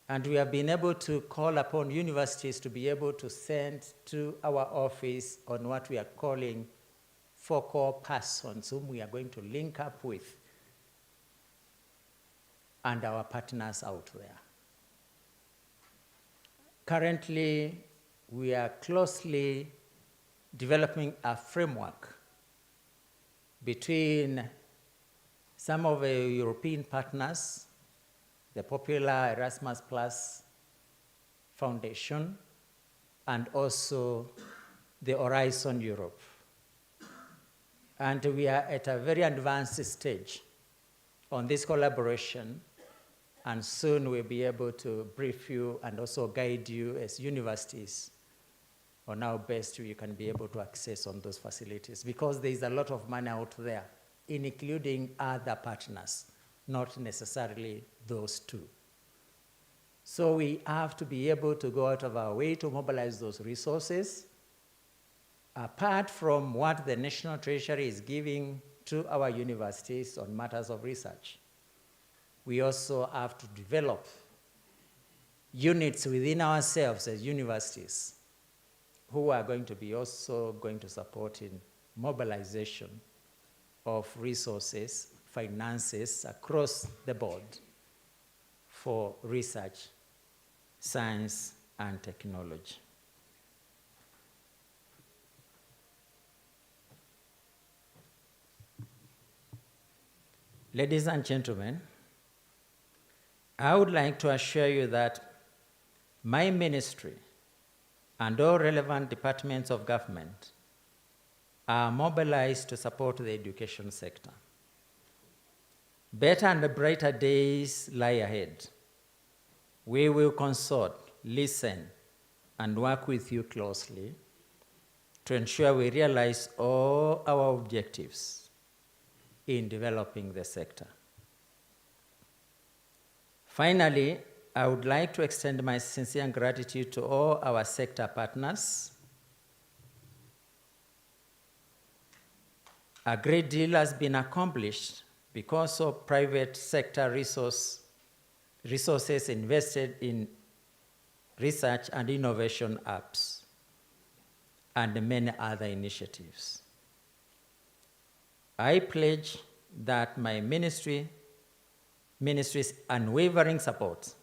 And we have been able to call upon universities to be able to send to our office on what we are calling focal persons whom we are going to link up with and our partners out there. Currently, we are closely developing a framework between some of the European partners, the popular Erasmus Plus Foundation, and also the Horizon Europe. And we are at a very advanced stage on this collaboration, and soon we'll be able to brief you and also guide you as universities on how best you can be able to access on those facilities, because there is a lot of money out there, including other partners, not necessarily those two. So we have to be able to go out of our way to mobilize those resources, apart from what the National Treasury is giving to our universities on matters of research. We also have to develop units within ourselves as universities who are going to be also going to support in mobilization of resources, finances across the board for research, science, and technology. Ladies and gentlemen, I would like to assure you that my ministry and all relevant departments of government are mobilized to support the education sector. Better and brighter days lie ahead. We will consult, listen, and work with you closely to ensure we realize all our objectives in developing the sector. Finally, I would like to extend my sincere gratitude to all our sector partners A great deal has been accomplished because of private sector resources invested in research and innovation apps and many other initiatives. I pledge that my ministry's unwavering support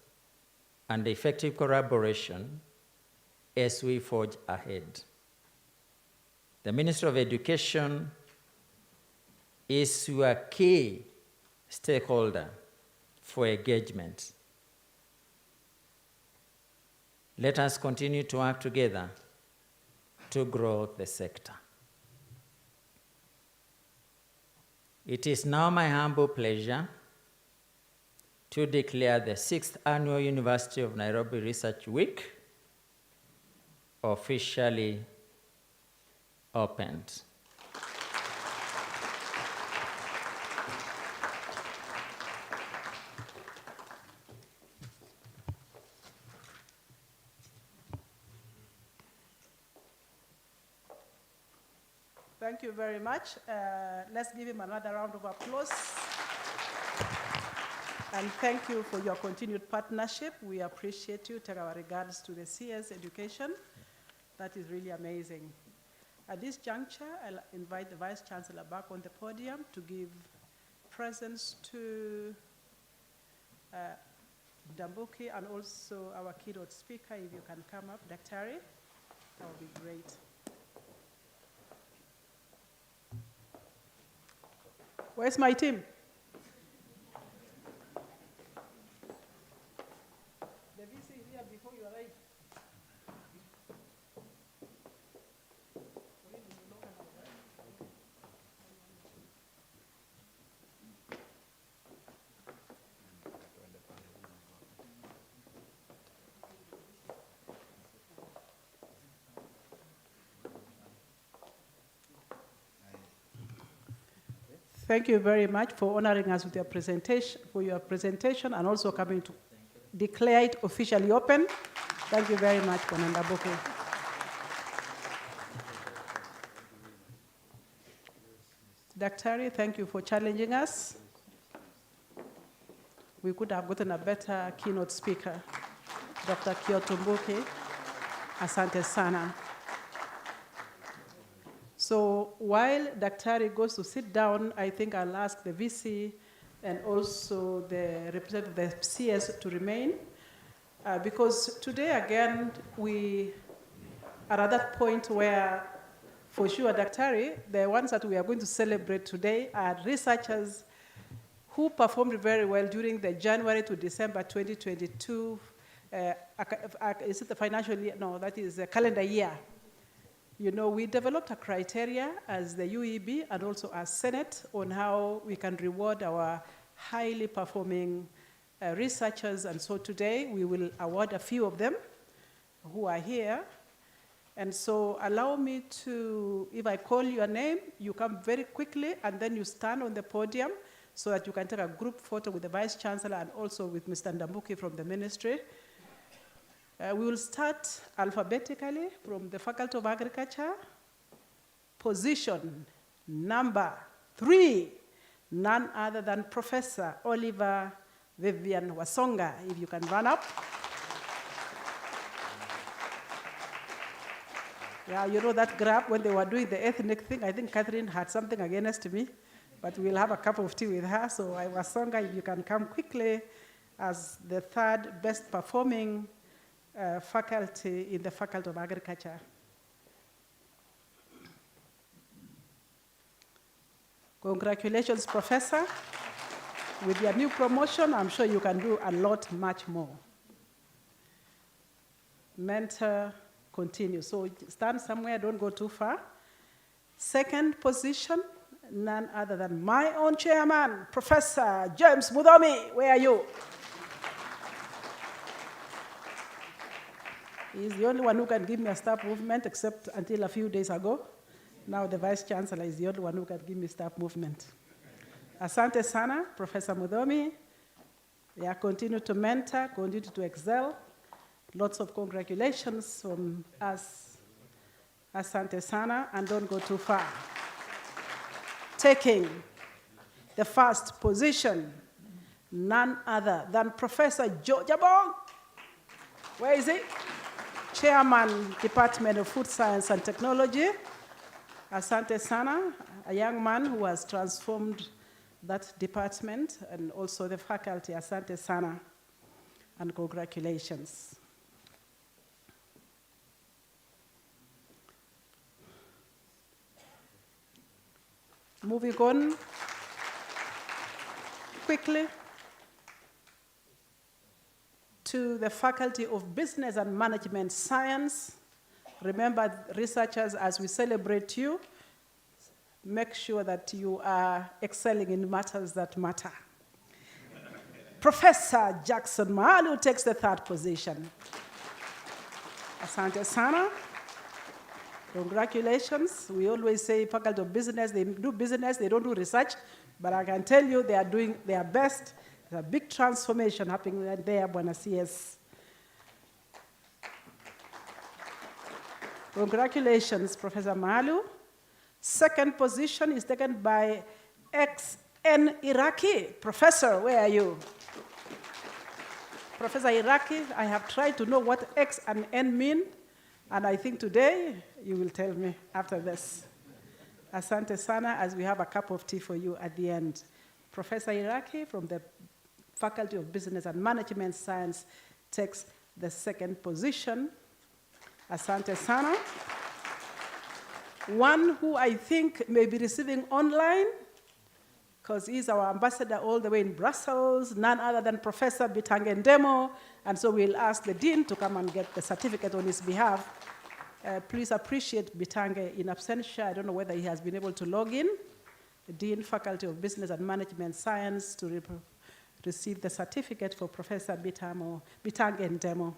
and effective collaboration as we forge ahead. The Ministry of Education is your key stakeholder for engagement. Let us continue to work together to grow the sector. It is now my humble pleasure to declare the 6th Annual University of Nairobi Research Week officially opened. Thank you very much. Let's give him another round of applause. And thank you for your continued partnership. We appreciate you. Take our regards to the CS Education. That is really amazing. At this juncture, I'll invite the Vice Chancellor back on the podium to give presents to Dambuki and also our keynote speaker. If you can come up, Daktari, that would be great. Where's my team? The VC is here before you arrive. Thank you very much for honoring us with your presentation, and also coming to declare it officially open. Thank you very much, Konanda Boko. Daktari, thank you for challenging us. We could have gotten a better keynote speaker, Dr. Kyoto Mbuki. Asante sana. So while Daktari goes to sit down, I think I'll ask the VC and also the representative of the CS to remain, because today, again, we are at that point where, for sure, Daktari, the ones that we are going to celebrate today are researchers who performed very well during the January to December 2022, is it the financial year? No, that is the calendar year. You know, we developed a criteria as the UEB and also as Senate on how we can reward our highly performing researchers. And so today we will award a few of them who are here. And so allow me to, if I call your name, you come very quickly and then you stand on the podium so that you can take a group photo with the Vice Chancellor and also with Mr. Ndambuki from the ministry. We will start alphabetically from the Faculty of Agriculture. Position number 3, none other than Professor Oliver Vivian Wasonga, if you can run up. Yeah, you know that grab when they were doing the ethnic thing, I think Catherine had something against me, but we'll have a cup of tea with her. So Wasonga, if you can come quickly as the 3rd best performing faculty in the Faculty of Agriculture. Congratulations, Professor. With your new promotion, I'm sure you can do a lot, much more. Mentor, continue. So stand somewhere, don't go too far. 2nd position, none other than my own chairman, Professor James Mudomi. Where are you? He's the only one who can give me a staff movement, except until a few days ago. Now the Vice Chancellor is the only one who can give me staff movement. Asante sana, Professor Mudomi. Yeah, continue to mentor, continue to excel. Lots of congratulations from us. Asante sana, and don't go too far. taking the first position, none other than Professor George Abong. Where is he? Chairman, Department of Food Science and Technology. Asante Sana, a young man who has transformed that department, and also the faculty. Asante Sana, and congratulations. Moving on quickly to the Faculty of Business and Management Science. Remember, researchers, as we celebrate you, make sure that you are excelling in matters that matter. Professor Jackson Mahalu takes the third position. Asante Sana. Congratulations. We always say Faculty of Business, they do business, they don't do research, but I can tell you they are doing their best. There's a big transformation happening there, Buena CS. Congratulations, Professor Mahalu. Second position is taken by XN Iraqi. Professor, where are you? Professor Iraqi, I have tried to know what X and N mean, and I think today you will tell me after this. Asante Sana, as we have a cup of tea for you at the end. Professor Iraqi from the Faculty of Business and Management Science takes the second position. Asante Sana. One who I think may be receiving online, because he's our ambassador all the way in Brussels, none other than Professor Bitange Ndemo, and so we'll ask the Dean to come and get the certificate on his behalf. Please appreciate Bitange in absentia. I don't know whether he has been able to log in. The Dean, Faculty of Business and Management Science, to receive the certificate for Professor Bitange Ndemo.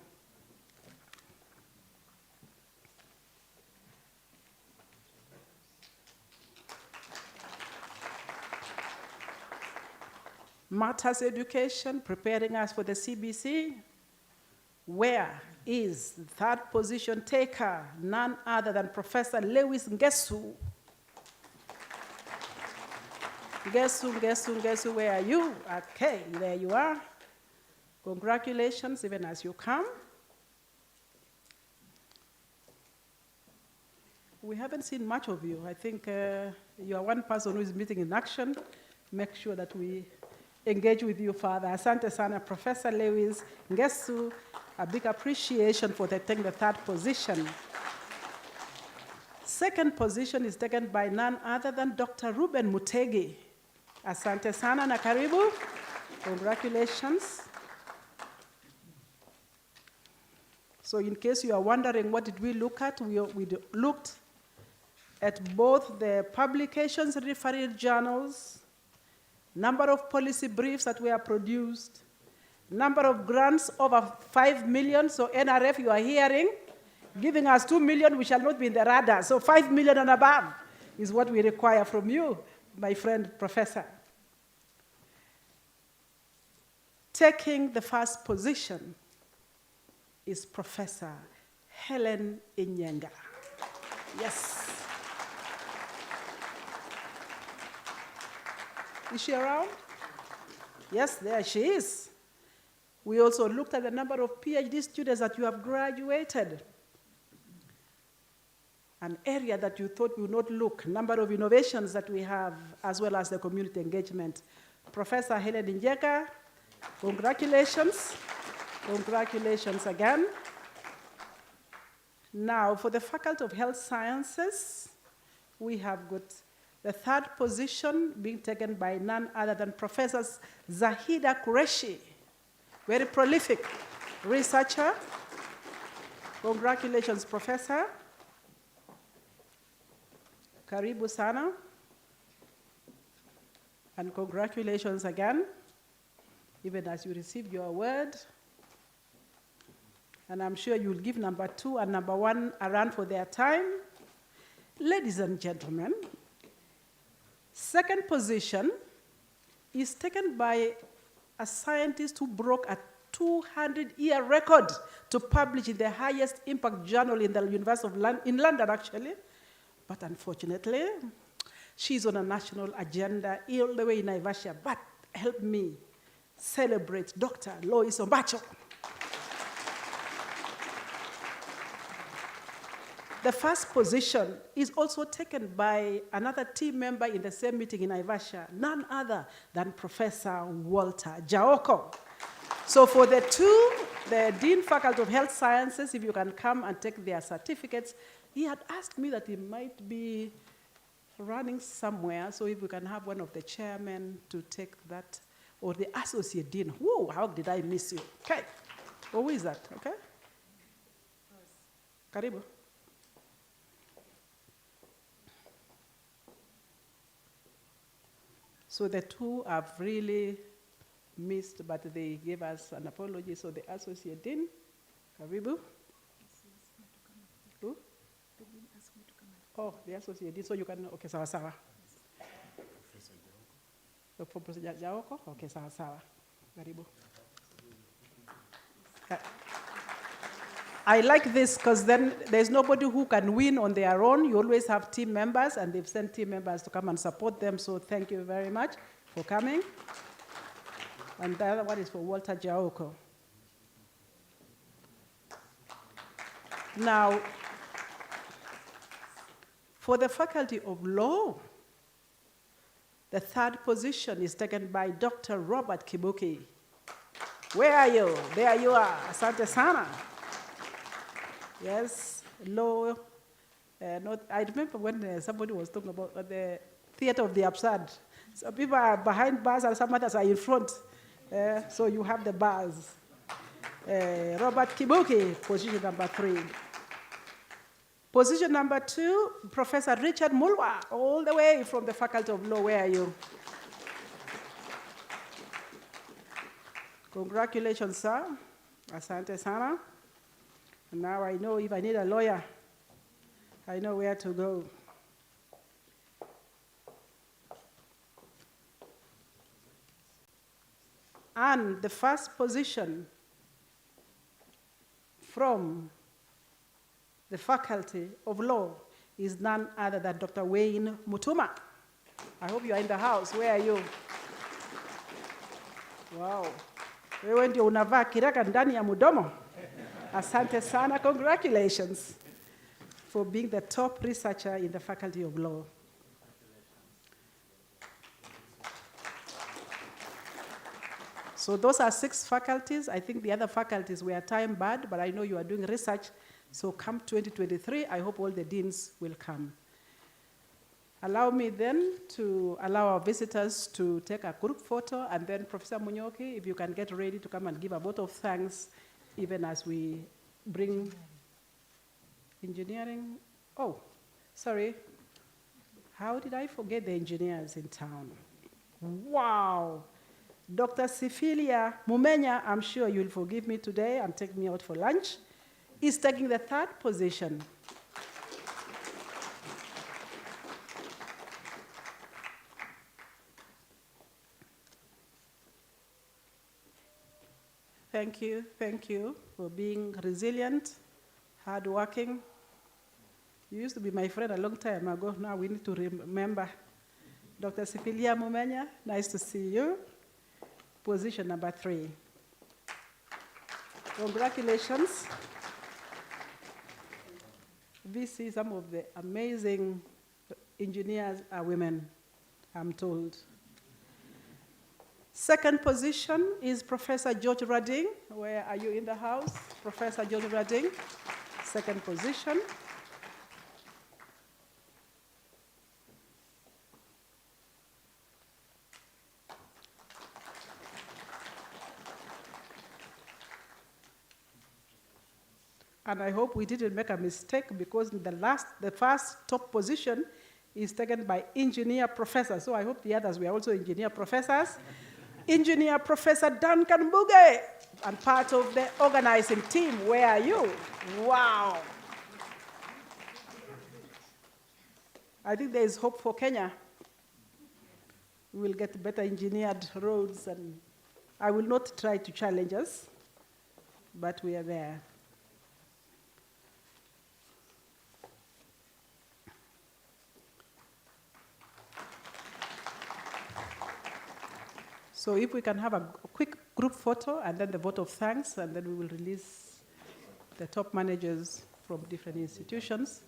Matters Education, preparing us for the CBC. Where is the third position taker? None other than Professor Lewis Ngesu. Ngesu, where are you? Okay, there you are. Congratulations, even as you come. We haven't seen much of you. I think you are one person who is meeting in action. Make sure that we engage with you, Father. Asante Sana, Professor Lewis Ngesu. A big appreciation for taking the third position. Second position is taken by none other than Dr. Ruben Mutegi. Asante Sana na karibu. Congratulations. So in case you are wondering what did we look at, we looked at both the publications, referred journals, number of policy briefs that were produced, number of grants over 5 million. So NRF, you are hearing, giving us 2 million, we shall not be in the radar. So 5 million and above is what we require from you, my friend, Professor. Taking the first position is Professor Helen Inyenga. Yes. Is she around? Yes, there she is. We also looked at the number of PhD students that you have graduated. An area that you thought we would not look, number of innovations that we have, as well as the community engagement. Professor Helen Inyenga, congratulations. Congratulations again. Now, for the Faculty of Health Sciences, we have got the third position being taken by none other than Professor Zahida Qureshi, very prolific researcher. Congratulations, Professor. Karibu sana. And congratulations again, even as you received your award. And I'm sure you'll give number 2 and number 1 a run for their time. Ladies and gentlemen, second position is taken by a scientist who broke a 200-year record to publish in the highest impact journal in the University of London, actually. But unfortunately, She's on a national agenda all the way in Naivasha, but help me celebrate Dr. Lois Ombacho. The first position is also taken by another team member in the same meeting in Naivasha, none other than Professor Walter Jaoko. So for the two, the Dean Faculty of Health Sciences, if you can come and take their certificates, he had asked me that he might be running somewhere, so if we can have one of the chairmen to take that, or the associate dean. Whoa, how did I miss you? Okay, who is that, okay? Karibu. So the two have really missed, but they gave us an apology. So the associate dean, Karibu. Who? Oh, the associate dean. So you can, okay, sawa sawa. Professor Jaoko, okay, sawa sawa. Karibu. I like this because then there's nobody who can win on their own. You always have team members, and they've sent team members to come and support them. So thank you very much for coming. And the other one is for Walter Jaoko. Now, for the Faculty of Law, the third position is taken by Dr. Robert Kibuki. Where are you? There you are. Asante sana. Yes, law. I remember when somebody was talking about the theater of the absurd. Some people are behind bars and some others are in front. So you have the bars. Robert Kibuki, position number 3. Position number 2, Professor Richard Mulwa, all the way from the Faculty of Law. Where are you? Congratulations, sir. Asante sana. Now I know if I need a lawyer, I know where to go. And the first position from the Faculty of Law is none other than Dr. Wayne Mutuma. I hope you are in the house. Where are you? Wow. Wewe ndio unavaa kiraka ndani ya mudomo. Asante sana. Congratulations for being the top researcher in the Faculty of Law. So those are 6 faculties. I think the other faculties were time-barred, but I know you are doing research. So come 2023, I hope all the deans will come. Allow me then to allow our visitors to take a group photo, and then Professor Munyoki, if you can get ready to come and give a vote of thanks, even as we bring engineering. Oh, sorry. How did I forget the engineers in town? Wow. Dr. Sifilia Mumenya, I'm sure you'll forgive me today and take me out for lunch, is taking the 3rd position. Thank you for being resilient, hardworking. You used to be my friend a long time ago. Now we need to remember. Dr. Sifilia Mumenya, nice to see you. Position number 3. Congratulations. This is some of the amazing engineers are women, I'm told. 2nd position is Professor George Rading. Where are you in the house? Professor George Rading, 2nd position. And I hope we didn't make a mistake, because the first top position is taken by engineer professor. So I hope the others were also engineer professors. Engineer Professor Duncan Buge, and part of the organizing team. Where are you? Wow. I think there is hope for Kenya. We will get better engineered roads, and I will not try to challenge us, but we are there. So if we can have a quick group photo and then the vote of thanks, and then we will release the top managers from different institutions.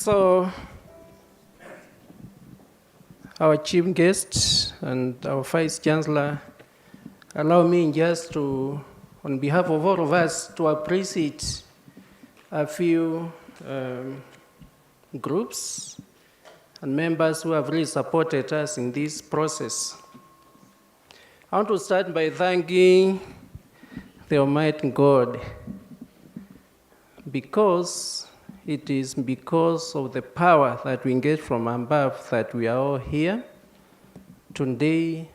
So, our chief guest and our Vice Chancellor, allow me just to, on behalf of all of us, to appreciate a few groups and members who have really supported us in this process. I want to start by thanking the Almighty God, because it is because of the power that we get from above that we are all here. Today,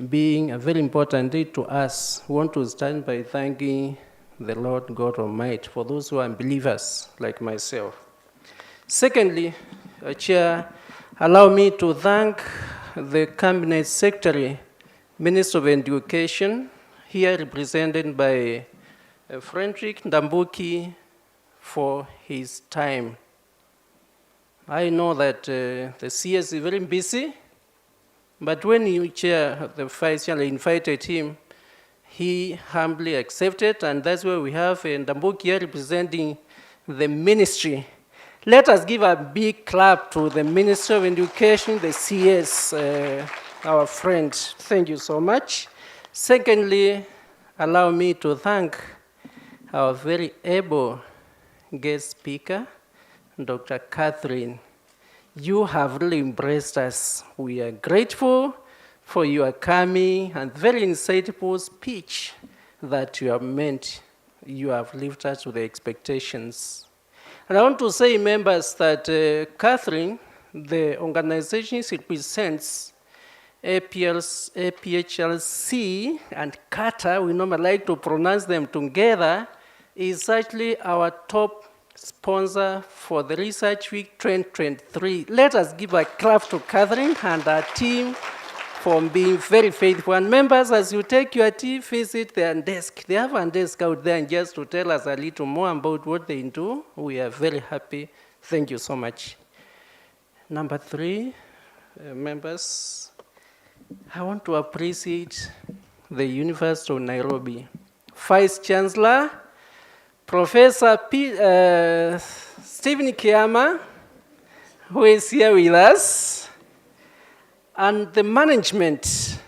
being a very important day to us, we want to start by thanking the Lord God Almighty for those who are believers like myself. Secondly, Chair, allow me to thank the Cabinet Secretary, Minister of Education, here represented by Frederick Ndambuki, for his time. I know that the CS is very busy, but when you, Chair, the Vice Chancellor, invited him, he humbly accepted, and that's why we have Ndambuki here representing the ministry. Let us give a big clap to the Minister of Education, the CS, our friend. Thank you so much. Secondly, allow me to thank our very able guest speaker, Dr. Catherine. You have really embraced us. We are grateful for your coming and very insightful speech that you have meant. You have lived up to the expectations. And I want to say, members, that Catherine, the organization she represents, APHLC and CATA, we normally like to pronounce them together, is actually our top sponsor for the Research Week 2023. Let us give a clap to Catherine and her team for being very faithful. And members, as you take your tea, visit their desk. They have a desk out there, and just to tell us a little more about what they do, we are very happy. Thank you so much. Number 3, members, I want to appreciate the University of Nairobi. Vice Chancellor, Professor Stephen Kiama, who is here with us, and the management,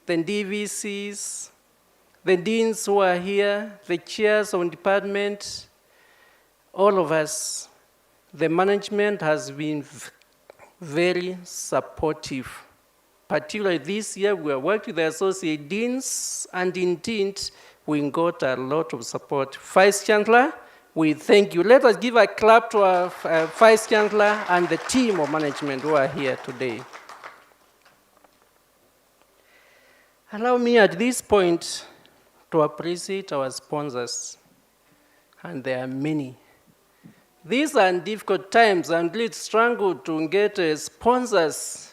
the DVCs, the deans who are here, the chairs of department, all of us, the management has been very supportive. Particularly this year, we have worked with the associate deans, and indeed, we got a lot of support. Vice Chancellor, we thank you. Let us give a clap to our Vice Chancellor and the team of management who are here today. Allow me at this point to appreciate our sponsors, and there are many. These are difficult times, and we struggle to get sponsors.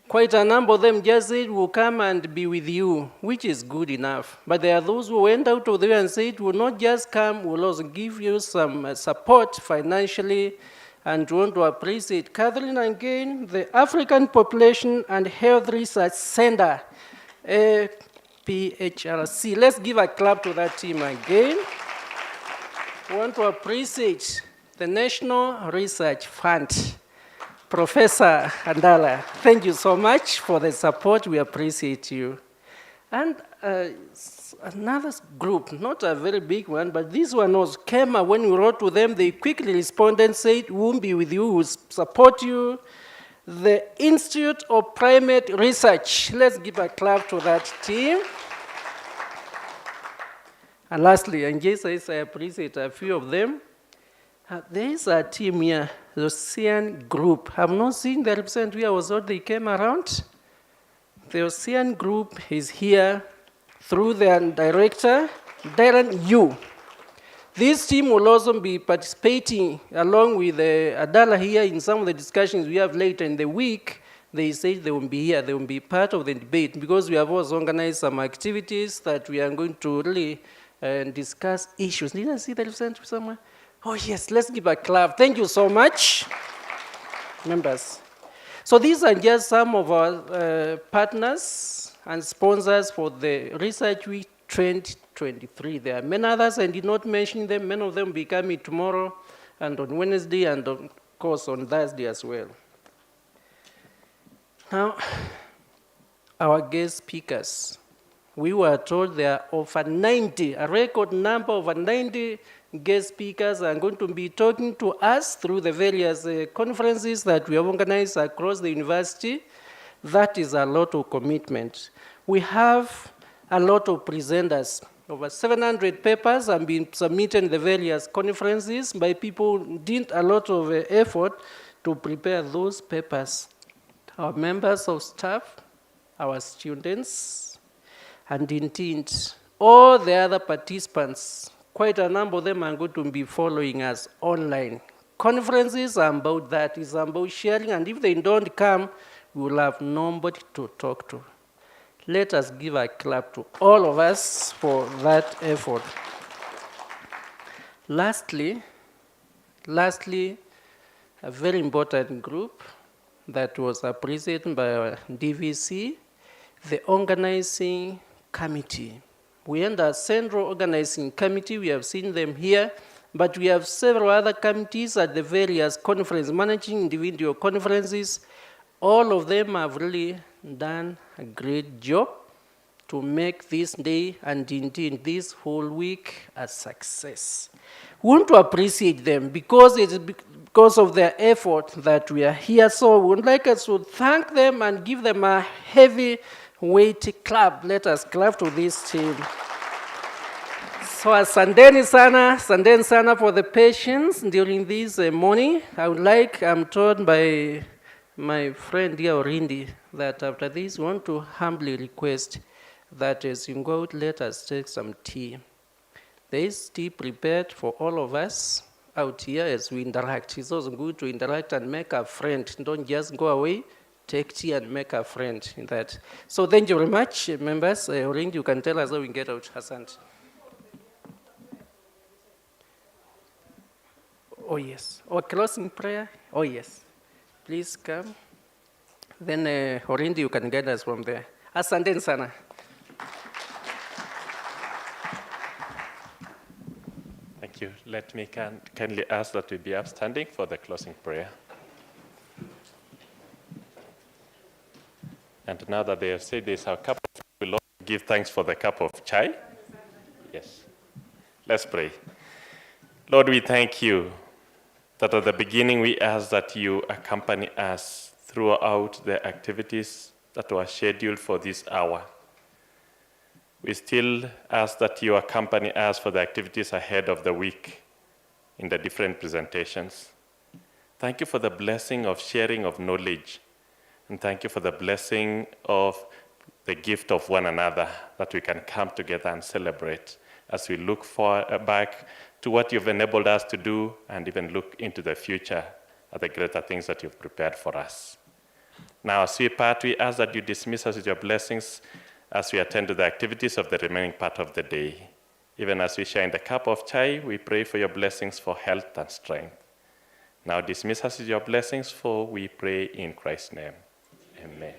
Quite a number of them just said, we'll come and be with you, which is good enough. But there are those who went out of there and said, we'll not just come, we'll also give you some support financially. And we want to appreciate Catherine again, the African Population and Health Research Center, APHRC. Let's give a clap to that team again. We want to appreciate the National Research Fund. Professor Andala, thank you so much for the support. We appreciate you. And another group, not a very big one, but this one was Kema. When we wrote to them, they quickly responded and said, we won't be with you, we'll support you. The Institute of Primate Research. Let's give a clap to that team. And lastly, and yes, I appreciate a few of them. There is a team here, the Ocean Group. I've not seen the representative here, was what they came around. The Ocean Group is here through their director, Darren Yu. This team will also be participating along with Adala here in some of the discussions we have later in the week. They say they will be here, they will be part of the debate, because we have also organized some activities that we are going to really discuss issues. Did I see the representative somewhere? Oh yes, let's give a clap. Thank you so much, members. So these are just some of our partners and sponsors for the Research Week 2023. There are many others, I did not mention them. Many of them will be coming tomorrow. and on Wednesday, and of course on Thursday as well. Now, our guest speakers, we were told there are over 90, a record number of 90 guest speakers are going to be talking to us through the various conferences that we have organized across the university. That is a lot of commitment. We have a lot of presenters. Over 700 papers have been submitted in the various conferences by people who did a lot of effort to prepare those papers. Our members of staff, our students, and indeed all the other participants, quite a number of them are going to be following us online. Conferences are about that, it's about sharing, and if they don't come, we will have nobody to talk to. Let us give a clap to all of us for that effort. Lastly, a very important group that was appreciated by our DVC, the organizing committee. We have a central organizing committee, we have seen them here, but we have several other committees at the various conferences, managing individual conferences. All of them have really done a great job to make this day and indeed this whole week a success. We want to appreciate them because it's because of their effort that we are here. So we would like us to thank them and give them a heavy weight clap. Let us clap to this team. So asanteni sana for the patience during this morning. I'm told by my friend dear Orindi that after this we want to humbly request that as you go out, let us take some tea. There is tea prepared for all of us out here as we interact. It's also good to interact and make a friend. Don't just go away, take tea and make a friend in that. So thank you very much, members. Orindi, you can tell us how we get out. Asante. Oh yes. Or closing prayer? Oh yes. Please come. Then Orindi, you can get us from there. Asante sana. Thank you. Let me kindly ask that we be upstanding for the closing prayer. And now that they have said this, our cup of tea, we'll also give thanks for the cup of chai. Yes. Let's pray. Lord, we thank you that at the beginning we ask that you accompany us throughout the activities that were scheduled for this hour. We still ask that you accompany us for the activities ahead of the week in the different presentations. Thank you for the blessing of sharing of knowledge, and thank you for the blessing of the gift of one another, that we can come together and celebrate as we look back to what you've enabled us to do and even look into the future at the greater things that you've prepared for us. Now, as we part, we ask that you dismiss us with your blessings as we attend to the activities of the remaining part of the day. Even as we share in the cup of chai, we pray for your blessings for health and strength. Now dismiss us with your blessings, for we pray in Christ's name. Amen.